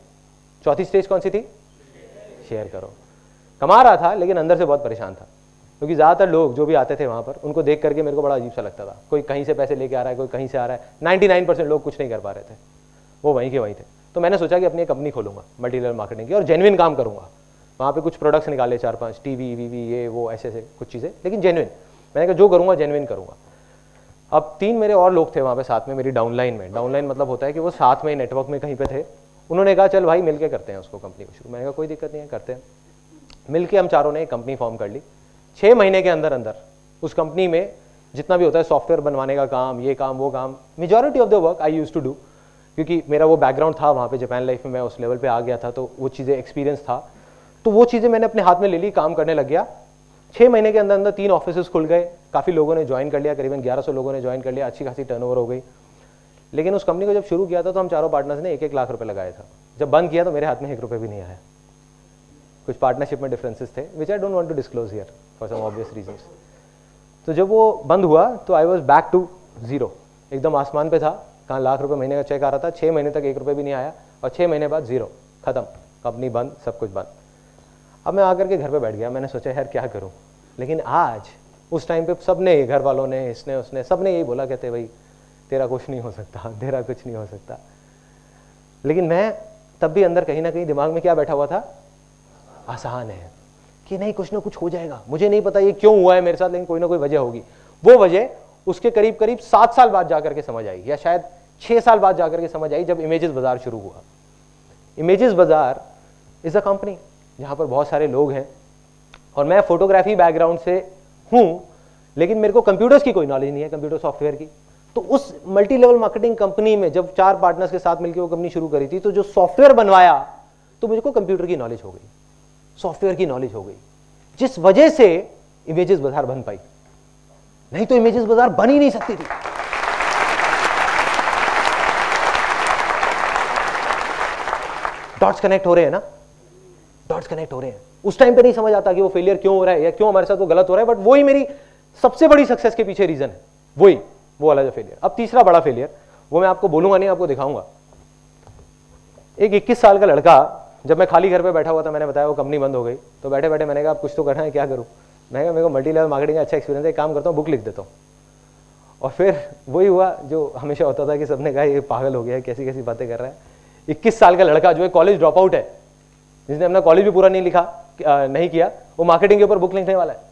S2: चौथी स्टेज कौन सी थी? शेयर करो। कमा रहा था लेकिन अंदर से बहुत परेशान था, क्योंकि ज़्यादातर लोग जो भी आते थे वहाँ पर, उनको देख करके मेरे को बड़ा अजीब सा लगता था। कोई कहीं से पैसे लेके आ रहा है, कोई कहीं से आ रहा है। 99% लोग कुछ नहीं कर पा रहे थे, वो वहीं के वहीं थे। तो मैंने सोचा कि अपनी एक कंपनी खोलूंगा मल्टी लेवल मार्केटिंग की, और जेन्युइन काम करूंगा। वहाँ पे कुछ प्रोडक्ट्स निकाले, 4-5 टीवी वीवी ये वो ऐसे कुछ चीज़ें, लेकिन जेन्युइन। मैंने कहा जो करूँगा जेन्युइन करूँगा। अब 3 मेरे और लोग थे वहाँ पे साथ में, मेरी डाउनलाइन में। डाउनलाइन मतलब होता है कि वो साथ में नेटवर्क में कहीं पे थे। उन्होंने कहा चल भाई मिलके करते हैं उसको, कंपनी को शुरू। मैंने कहा कोई दिक्कत नहीं है, करते हैं। मिलके हम चारों ने एक कंपनी फॉर्म कर ली। 6 महीने के अंदर अंदर उस कंपनी में जितना भी होता है सॉफ्टवेयर बनवाने का काम, ये काम वो काम, majority of the work I used to do, क्योंकि मेरा वो बैकग्राउंड था वहाँ पे जापान लाइफ में, मैं उस लेवल पे आ गया था, तो वो चीज़ें एक्सपीरियंस था। तो वो चीज़ें मैंने अपने हाथ में ले ली, काम करने लग गया। 6 महीने के अंदर 3 ऑफिस खुल गए, काफ़ी लोगों ने ज्वाइन कर लिया, करीबन 1100 लोगों ने ज्वाइन कर लिया, अच्छी खासी टर्नओवर हो गई। लेकिन उस कंपनी को जब शुरू किया था तो हम चारों पार्टनर्स ने 1-1 लाख रुपए लगाया था। जब बंद किया तो मेरे हाथ में 1 रुपए भी नहीं आया। कुछ पार्टनरशिप में डिफरेंसेस थे which I don't want to disclose here for some obvious reasons. तो जब वो बंद हुआ तो I was back to zero, एकदम आसमान पे था। कहाँ लाख रुपए महीने का चेक आ रहा था, 6 महीने तक 1 रुपए भी नहीं आया और 6 महीने बाद जीरो, खत्म, कंपनी बंद, सब कुछ बंद। अब मैं आकर के घर पे बैठ गया, मैंने सोचा यार क्या करूं। लेकिन आज उस टाइम पे सबने, घर वालों ने, इसने उसने, सबने यही बोला, कहते भाई तेरा कुछ नहीं हो सकता, तेरा कुछ नहीं हो सकता। लेकिन मैं तब भी अंदर कहीं ना कहीं दिमाग में क्या बैठा हुआ था, आसान है कि नहीं कुछ ना कुछ हो जाएगा। मुझे नहीं पता ये क्यों हुआ है मेरे साथ, लेकिन कोई ना कोई वजह होगी। वो वजह उसके करीब करीब 7 साल बाद जाकर के समझ आई, या शायद 6 साल बाद जाकर के समझ आई, जब इमेजेस बाजार शुरू हुआ। इमेजेस बाजार इज अ कंपनी जहां पर बहुत सारे लोग हैं और मैं फोटोग्राफी बैकग्राउंड से हूं, लेकिन मेरे को कंप्यूटर्स की कोई नॉलेज नहीं है, कंप्यूटर सॉफ्टवेयर की। तो उस मल्टी लेवल मार्केटिंग कंपनी में जब 4 पार्टनर्स के साथ मिलकर वो कंपनी शुरू करी थी, तो जो सॉफ्टवेयर बनवाया तो मुझको कंप्यूटर की नॉलेज हो गई, सॉफ्टवेयर की नॉलेज हो गई, जिस वजह से इमेजेस बाजार बन पाई। नहीं तो इमेजेस बाजार बन ही नहीं सकती थी। डॉट्स कनेक्ट हो रहे हैं ना, डॉट्स कनेक्ट हो रहे हैं। उस टाइम पे नहीं समझ आता कि वो फेलियर क्यों हो रहा है या क्यों हमारे साथ वो गलत हो रहा है, बट वही मेरी सबसे बड़ी सक्सेस के पीछे रीजन है, वही वो वाला जो फेलियर। अब तीसरा बड़ा फेलियर, वो मैं आपको बोलूंगा नहीं, आपको दिखाऊंगा। एक 21 साल का लड़का, जब मैं खाली घर पे बैठा हुआ था, मैंने बताया वो कंपनी बंद हो गई, तो बैठे बैठे मैंने कहा अब कुछ तो करना है, क्या करूं। मैं मेरे को मल्टी लेवल मार्केटिंग का अच्छा एक्सपीरियंस है, एक काम करता हूँ बुक लिख देता हूँ। और फिर वही हुआ जो हमेशा होता था कि सबने कहा ये पागल हो गया है, कैसी कैसी बातें कर रहा है। 21 साल का लड़का जो है कॉलेज ड्रॉप आउट है, जिसने अपना कॉलेज भी पूरा नहीं किया, वो मार्केटिंग के ऊपर बुक लिखने वाला है।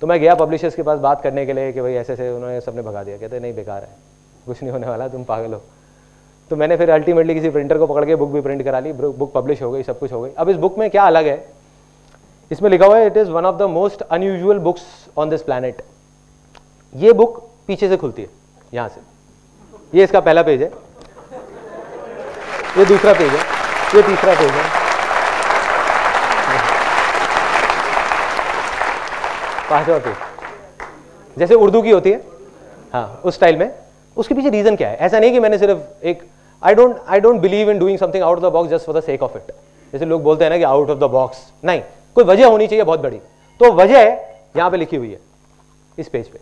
S2: तो मैं गया पब्लिशर्स के पास बात करने के लिए कि भाई ऐसे ऐसे, उन्होंने सबने भगा दिया, कहते नहीं बेकार है, कुछ नहीं होने वाला, तुम पागल हो। तो मैंने फिर अल्टीमेटली किसी प्रिंटर को पकड़ के बुक भी प्रिंट करा ली, बुक पब्लिश हो गई, सब कुछ हो गई। अब इस बुक में क्या अलग है, इसमें लिखा हुआ है it is one of the most unusual books on this planet. ये बुक पीछे से खुलती है, यहां से। ये इसका पहला पेज है, ये दूसरा पेज है, ये तीसरा पेज है, 5वां पेज, जैसे उर्दू की होती है, हाँ उस स्टाइल में। उसके पीछे रीजन क्या है? ऐसा नहीं कि मैंने सिर्फ एक, I don't believe in doing something out of the box just for the sake of it. जैसे लोग बोलते हैं ना कि आउट ऑफ द बॉक्स, नहीं, कोई वजह होनी चाहिए बहुत बड़ी। तो वजह यहां पे लिखी हुई है इस पेज पे।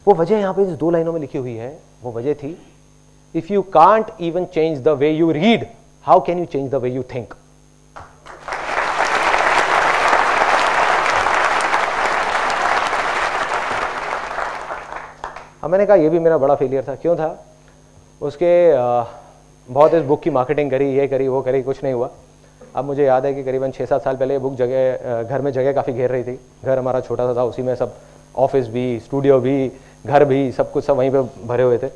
S2: वो वजह यहां पे इस 2 लाइनों में लिखी हुई है। वो वजह थी, if you can't even change the way you read, how can you change the way you think. अब मैंने कहा ये भी मेरा बड़ा फेलियर था। क्यों था? उसके बहुत इस बुक की मार्केटिंग करी, ये करी, वो करी, कुछ नहीं हुआ। अब मुझे याद है कि करीबन 6-7 साल पहले ये बुक घर में जगह काफ़ी घेर रही थी। घर हमारा छोटा सा था, उसी में सब ऑफिस भी, स्टूडियो भी, घर भी, सब कुछ सब वहीं पे भरे हुए थे।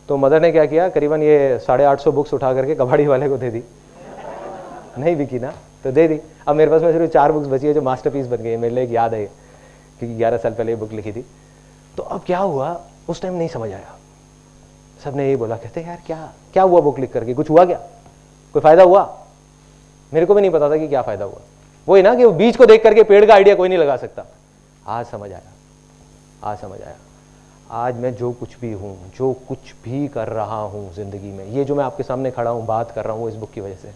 S2: तो मदर ने क्या किया, करीबन ये 850 बुक्स उठा करके कबाड़ी वाले को दे दी। नहीं बिकी ना तो दे दी। अब मेरे पास में सिर्फ 4 बुक्स बची है जो मास्टरपीस बन गई। मेरे लिए एक याद है क्योंकि 11 साल पहले ये बुक लिखी थी। तो अब क्या हुआ, उस टाइम नहीं समझ आया। सबने यही बोला, कहते यार क्या हुआ बुक लिख करके, कुछ हुआ क्या, कोई फायदा हुआ? मेरे को भी नहीं पता था कि क्या फायदा हुआ। वही ना कि वो बीज को देख करके पेड़ का आइडिया कोई नहीं लगा सकता। आज समझ आया, आज समझ आया। आज मैं जो कुछ भी हूं, जो कुछ भी कर रहा हूं जिंदगी में, ये जो मैं आपके सामने खड़ा हूं, बात कर रहा हूं, इस बुक की वजह से।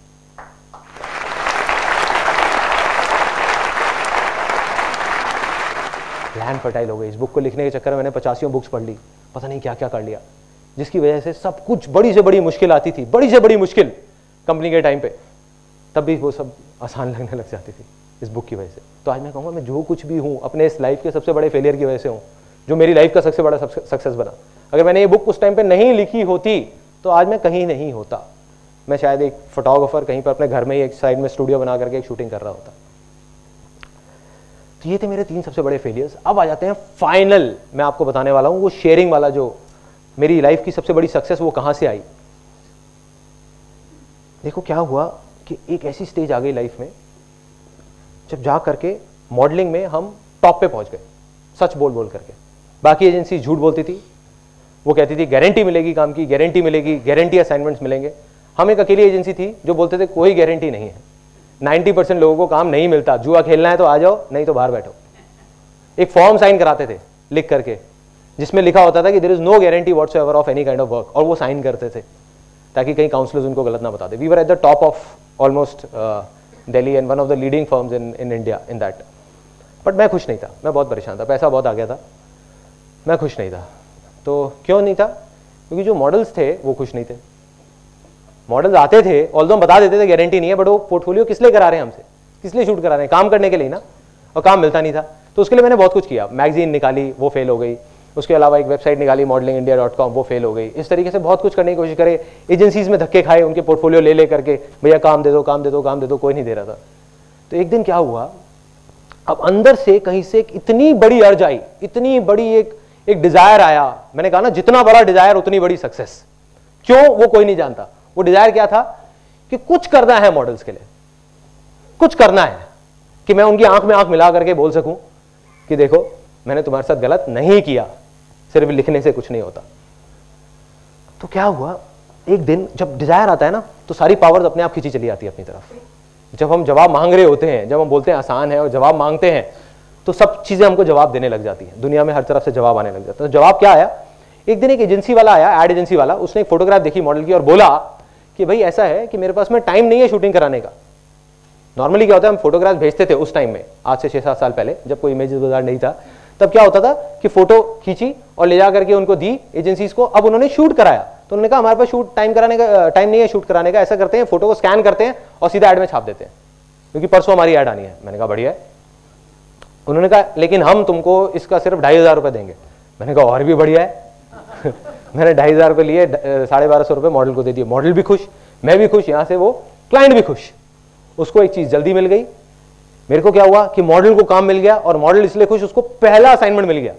S2: लैंड फर्टाइल हो गई। इस बुक को लिखने के चक्कर में मैंने 85 बुक्स पढ़ ली, पता नहीं क्या क्या कर लिया, जिसकी वजह से सब कुछ बड़ी से बड़ी मुश्किल आती थी, बड़ी से बड़ी मुश्किल कंपनी के टाइम पे, तब भी वो सब आसान लगने लग जाती थी इस बुक की वजह से। तो आज मैं कहूँगा मैं जो कुछ भी हूँ अपने इस लाइफ के सबसे बड़े फेलियर की वजह से हूँ, जो मेरी लाइफ का सबसे बड़ा सक्सेस बना। अगर मैंने ये बुक उस टाइम पे नहीं लिखी होती तो आज मैं कहीं नहीं होता। मैं शायद एक फोटोग्राफर कहीं पर अपने घर में ही एक साइड में स्टूडियो बना करके एक शूटिंग कर रहा होता। तो ये थे मेरे 3 सबसे बड़े फेलियर्स। अब आ जाते हैं फाइनल, मैं आपको बताने वाला हूँ वो शेयरिंग वाला, जो मेरी लाइफ की सबसे बड़ी सक्सेस वो कहाँ से आई। देखो क्या हुआ कि एक ऐसी स्टेज आ गई लाइफ में जब जा करके मॉडलिंग में हम टॉप पे पहुंच गए, सच बोल बोल करके। बाकी एजेंसी झूठ बोलती थी, वो कहती थी गारंटी मिलेगी काम की, गारंटी मिलेगी, गारंटी असाइनमेंट्स मिलेगे। हम एक अकेली एजेंसी थी जो बोलते थे कोई गारंटी नहीं है, 90% लोगों को काम नहीं मिलता, जुआ खेलना है तो आ जाओ, नहीं तो बाहर बैठो। एक फॉर्म साइन कराते थे लिख करके जिसमें लिखा होता था कि there is no guarantee whatsoever of any kind of work, और वो साइन करते थे ताकि कहीं काउंसलर्स उनको गलत ना बता दे. We were at the top of almost Delhi and one of the leading firms in India in that. But मैं खुश नहीं था, मैं बहुत परेशान था, पैसा बहुत आ गया था, मैं खुश नहीं था. तो क्यों नहीं था? क्योंकि जो मॉडल्स थे वो खुश नहीं थे. मॉडल्स आते थे, ऑल्दो हम बता देते थे गारंटी नहीं है, बट वो पोर्टफोलियो किस लिए करा रहे हैं हमसे, किस लिए शूट करा रहे हैं? काम करने के लिए ना, और काम मिलता नहीं था. तो उसके लिए मैंने बहुत कुछ किया. मैगजीन निकाली, वो फेल हो गई. उसके अलावा एक वेबसाइट निकाली modelingindia.com, वो फेल हो गई. इस तरीके से बहुत कुछ करने की कोशिश करे. एजेंसीज में धक्के खाए, उनके पोर्टफोलियो ले करके, भैया काम दे दो, काम दे दो, काम दे दो, कोई नहीं दे रहा था. तो एक दिन क्या हुआ, अब अंदर से कहीं से इतनी बड़ी अर्ज आई, इतनी बड़ी एक डिजायर आया. मैंने कहा ना, जितना बड़ा डिजायर उतनी बड़ी सक्सेस. क्यों? वो कोई नहीं जानता. वो डिजायर क्या था कि कुछ करना है मॉडल्स के लिए, कुछ करना है कि मैं उनकी आंख में आंख मिला करके बोल सकूं कि देखो मैंने तुम्हारे साथ गलत नहीं किया, सिर्फ लिखने से कुछ नहीं होता. तो क्या हुआ, एक दिन जब डिजायर आता है ना, तो सारी पावर्स अपने आप खींची चली आती है अपनी तरफ. जब हम जवाब मांग रहे होते हैं, जब हम बोलते हैं आसान है और जवाब मांगते हैं, तो सब चीजें हमको जवाब देने लग जाती हैं. दुनिया में हर तरफ से जवाब आने लग जाता है. तो जवाब क्या आया, एक दिन एक एजेंसी वाला आया, एड एजेंसी वाला. उसने एक फोटोग्राफ देखी मॉडल की और बोला कि भाई ऐसा है कि मेरे पास में टाइम नहीं है शूटिंग कराने का. नॉर्मली क्या होता है, हम फोटोग्राफ भेजते थे उस टाइम में, आज से 6-7 साल पहले, जब कोई इमेजेस बाजार नहीं था. तब क्या होता था कि फोटो खींची और ले जा करके उनको दी एजेंसीज को. अब उन्होंने शूट कराया, तो उन्होंने कहा हमारे पास शूट टाइम नहीं है शूट कराने का. ऐसा करते हैं, फोटो को स्कैन करते हैं और सीधा ऐड में छाप देते हैं, क्योंकि परसों हमारी ऐड आनी है. मैंने कहा बढ़िया है. उन्होंने कहा लेकिन हम तुमको इसका सिर्फ 2,500 रुपए देंगे. मैंने कहा और भी बढ़िया है. मैंने 2,500 रुपए लिए, 1,250 रुपए मॉडल को दे दिए. मॉडल भी खुश, मैं भी खुश, यहां से वो क्लाइंट भी खुश. उसको एक चीज जल्दी मिल गई. मेरे को क्या हुआ कि मॉडल को काम मिल गया, और मॉडल इसलिए खुश, उसको पहला असाइनमेंट मिल गया.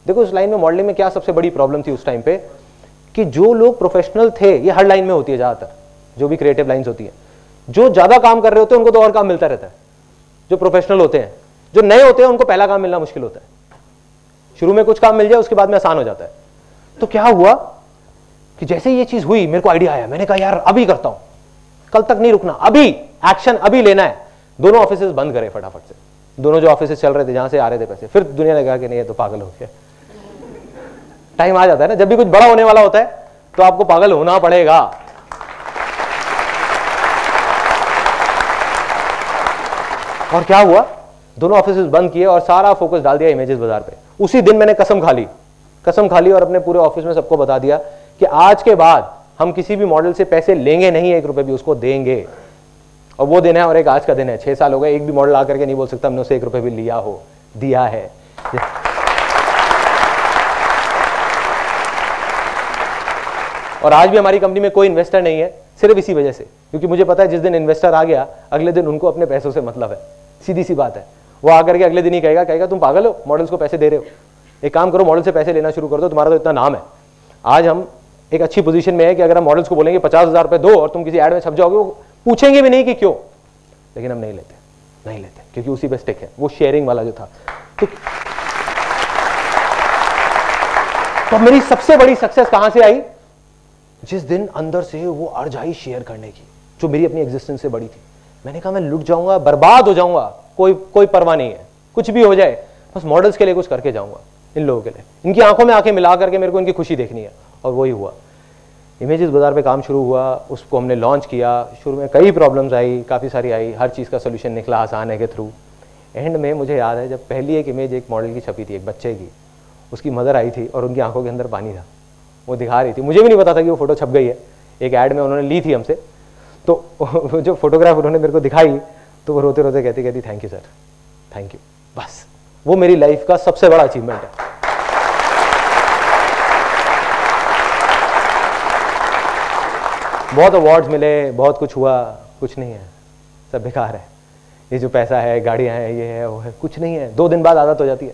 S2: देखो उस लाइन में, मॉडलिंग में क्या सबसे बड़ी प्रॉब्लम थी उस टाइम पे, कि जो लोग प्रोफेशनल थे, ये हर लाइन में होती है ज्यादातर, जो भी क्रिएटिव लाइंस होती है, जो ज्यादा काम कर रहे होते हैं उनको तो और काम मिलता रहता है. जो प्रोफेशनल होते हैं, जो नए होते हैं, उनको पहला काम मिलना मुश्किल होता है. शुरू में कुछ काम मिल जाए, उसके बाद में आसान हो जाता है. तो क्या हुआ कि जैसे ये चीज हुई, मेरे को आइडिया आया. मैंने कहा यार अभी करता हूं, कल तक नहीं रुकना, अभी एक्शन अभी लेना है. दोनों ऑफिसेस बंद करे फटाफट से, दोनों जो ऑफिसेस चल रहे थे, जहां से आ रहे थे पैसे. फिर दुनिया ने कहा कि नहीं ये तो पागल हो गया. टाइम आ जाता है ना, जब भी कुछ बड़ा होने वाला होता है तो आपको पागल होना पड़ेगा. और क्या हुआ, दोनों ऑफिसेस बंद किए और सारा फोकस डाल दिया इमेजेस बाजार पे. उसी दिन मैंने कसम खा ली और अपने पूरे ऑफिस में सबको बता दिया कि आज के बाद हम किसी भी मॉडल से पैसे लेंगे नहीं, 1 रुपए भी, उसको देंगे. और वो दिन है, और एक आज का दिन है. 6 साल हो गए, एक भी मॉडल आकर के नहीं बोल सकता हमने उसे 1 रुपए भी लिया हो, दिया है. और आज भी हमारी कंपनी में कोई इन्वेस्टर नहीं है, सिर्फ इसी वजह से, क्योंकि मुझे पता है जिस दिन इन्वेस्टर आ गया, अगले दिन उनको अपने पैसों से मतलब है. सीधी सी बात है. वो आकर के अगले दिन ही कहेगा तुम पागल हो, मॉडल्स को पैसे दे रहे हो, एक काम करो मॉडल से पैसे लेना शुरू कर दो, तुम्हारा तो इतना नाम है. आज हम एक अच्छी पोजीशन में है कि अगर हम मॉडल्स को बोलेंगे 50,000 रुपए दो और तुम किसी ऐड में छप जाओगे, वो पूछेंगे भी नहीं कि क्यों. लेकिन हम नहीं लेते क्योंकि उसी पे स्टिक है, वो शेयरिंग वाला जो था. तो मेरी सबसे बड़ी सक्सेस कहां से आई, जिस दिन अंदर से वो अर्ज आई शेयर करने की, जो मेरी अपनी एग्जिस्टेंस से बड़ी थी. मैंने कहा मैं लुट जाऊंगा, बर्बाद हो जाऊंगा, कोई परवाह नहीं है, कुछ भी हो जाए, बस मॉडल्स के लिए कुछ करके जाऊंगा, इन लोगों के लिए. इनकी आंखों में आंखें मिला करके मेरे को इनकी खुशी देखनी है. और वही हुआ. इमेजेस बाजार पे काम शुरू हुआ, उसको हमने लॉन्च किया. शुरू में कई प्रॉब्लम्स आई, काफ़ी सारी आई, हर चीज़ का सोल्यूशन निकला आसान है के थ्रू. एंड में मुझे याद है जब पहली एक इमेज एक मॉडल की छपी थी, एक बच्चे की, उसकी मदर आई थी और उनकी आंखों के अंदर पानी था, वो दिखा रही थी. मुझे भी नहीं पता था कि वो फोटो छप गई है, एक ऐड में उन्होंने ली थी हमसे. तो जो फोटोग्राफ उन्होंने मेरे को दिखाई, तो वो रोते रोते कहती thank you sir, thank you. बस वो मेरी लाइफ का सबसे बड़ा अचीवमेंट है. बहुत अवार्ड्स मिले, बहुत कुछ हुआ, कुछ नहीं है, सब बेकार है. ये जो पैसा है, गाड़ियां हैं, ये है, वो है, कुछ नहीं है. 2 दिन बाद आदत हो जाती है.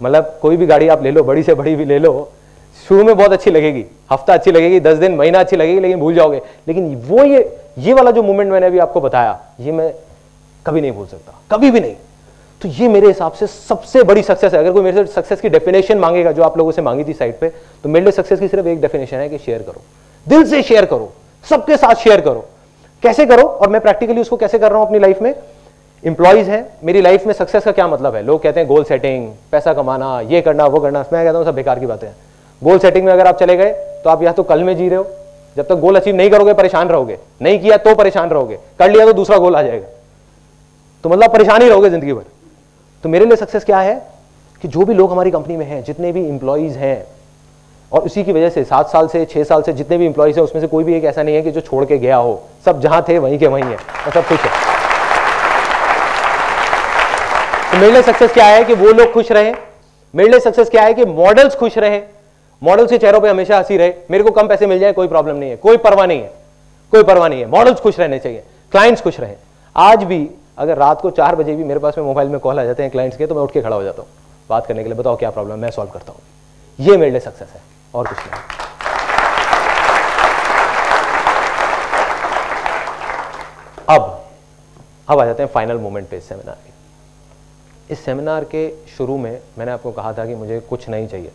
S2: मतलब कोई भी गाड़ी आप ले लो, बड़ी से बड़ी भी ले लो, शुरू में बहुत अच्छी लगेगी, हफ्ता अच्छी लगेगी, 10 दिन, महीना अच्छी लगेगी, लेकिन भूल जाओगे. लेकिन वो ये वाला जो मोमेंट मैंने अभी आपको बताया, ये मैं कभी नहीं भूल सकता, कभी भी नहीं. तो ये मेरे हिसाब से सबसे बड़ी सक्सेस है. अगर कोई मेरे से सक्सेस की डेफिनेशन मांगेगा, जो आप लोगों से मांगी थी साइड पे, तो मेरे लिए सक्सेस की सिर्फ एक डेफिनेशन है कि शेयर करो, दिल से शेयर करो, सबके साथ शेयर करो. कैसे करो, और मैं प्रैक्टिकली उसको कैसे कर रहा हूं अपनी लाइफ में. एम्प्लॉइज हैं, मेरी लाइफ में सक्सेस का क्या मतलब है? लोग कहते हैं गोल सेटिंग, पैसा कमाना, ये करना वो करना। मैं कहता हूँ सब बेकार की बातें हैं। गोल सेटिंग में अगर आप चले गए तो आप या तो कल में जी रहे हो, जब तक गोल अचीव नहीं करोगे परेशान रहोगे, नहीं किया तो परेशान रहोगे, कर लिया तो दूसरा गोल आ जाएगा, तो मतलब परेशान ही रहोगे जिंदगी भर। तो मेरे लिए सक्सेस क्या है कि जो भी लोग हमारी कंपनी में हैं, जितने भी एम्प्लॉइज हैं, और उसी की वजह से 7 साल से 6 साल से जितने भी एम्प्लॉइज हैं उसमें से कोई भी एक ऐसा नहीं है कि जो छोड़ के गया हो, सब जहां थे वहीं के वहीं है और सब खुश है। तो मेरे लिए सक्सेस क्या है कि वो लोग खुश रहे। मेरे लिए सक्सेस क्या है कि मॉडल्स खुश रहे, मॉडल्स के चेहरों पे हमेशा हंसी रहे। मेरे को कम पैसे मिल जाए कोई प्रॉब्लम नहीं है, कोई परवाह नहीं है, कोई परवाह नहीं है। मॉडल्स खुश रहने चाहिए, क्लाइंट्स खुश रहे। आज भी अगर रात को 4 बजे भी मेरे पास में मोबाइल में कॉल आ जाते हैं क्लाइंट्स के, तो मैं उठ के खड़ा हो जाता हूँ बात करने के लिए, बताओ क्या प्रॉब्लम, मैं सॉल्व करता हूँ। ये मेरे लिए सक्सेस है और कुछ नहीं। अब आ जाते हैं फाइनल मोमेंट पे इस सेमिनार के। इस सेमिनार के शुरू में मैंने आपको कहा था कि मुझे कुछ नहीं चाहिए।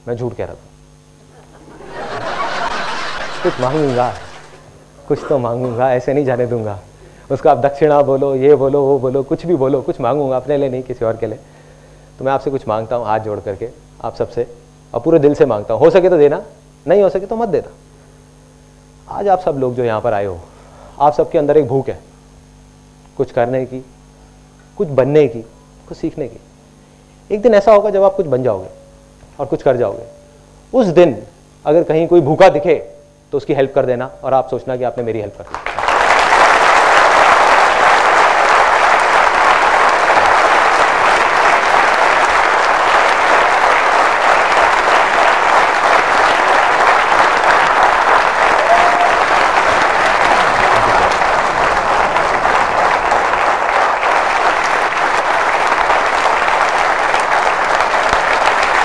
S2: मैं झूठ कह रहा था, कुछ मांगूंगा, कुछ तो मांगूंगा, ऐसे नहीं जाने दूंगा उसको। आप दक्षिणा बोलो, ये बोलो, वो बोलो, कुछ भी बोलो, कुछ मांगूंगा, अपने लिए नहीं किसी और के लिए। तो मैं आपसे कुछ मांगता हूँ हाथ जोड़ करके, आप सबसे, और पूरे दिल से मांगता हूँ। हो सके तो देना, नहीं हो सके तो मत देना। आज आप सब लोग जो यहाँ पर आए हो, आप सबके अंदर एक भूख है कुछ करने की, कुछ बनने की, कुछ सीखने की। एक दिन ऐसा होगा जब आप कुछ बन जाओगे और कुछ कर जाओगे। उस दिन अगर कहीं कोई भूखा दिखे तो उसकी हेल्प कर देना, और आप सोचना कि आपने मेरी हेल्प कर दी।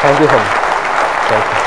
S2: Thank you so much. Thank you.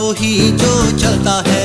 S3: वही जो चलता है।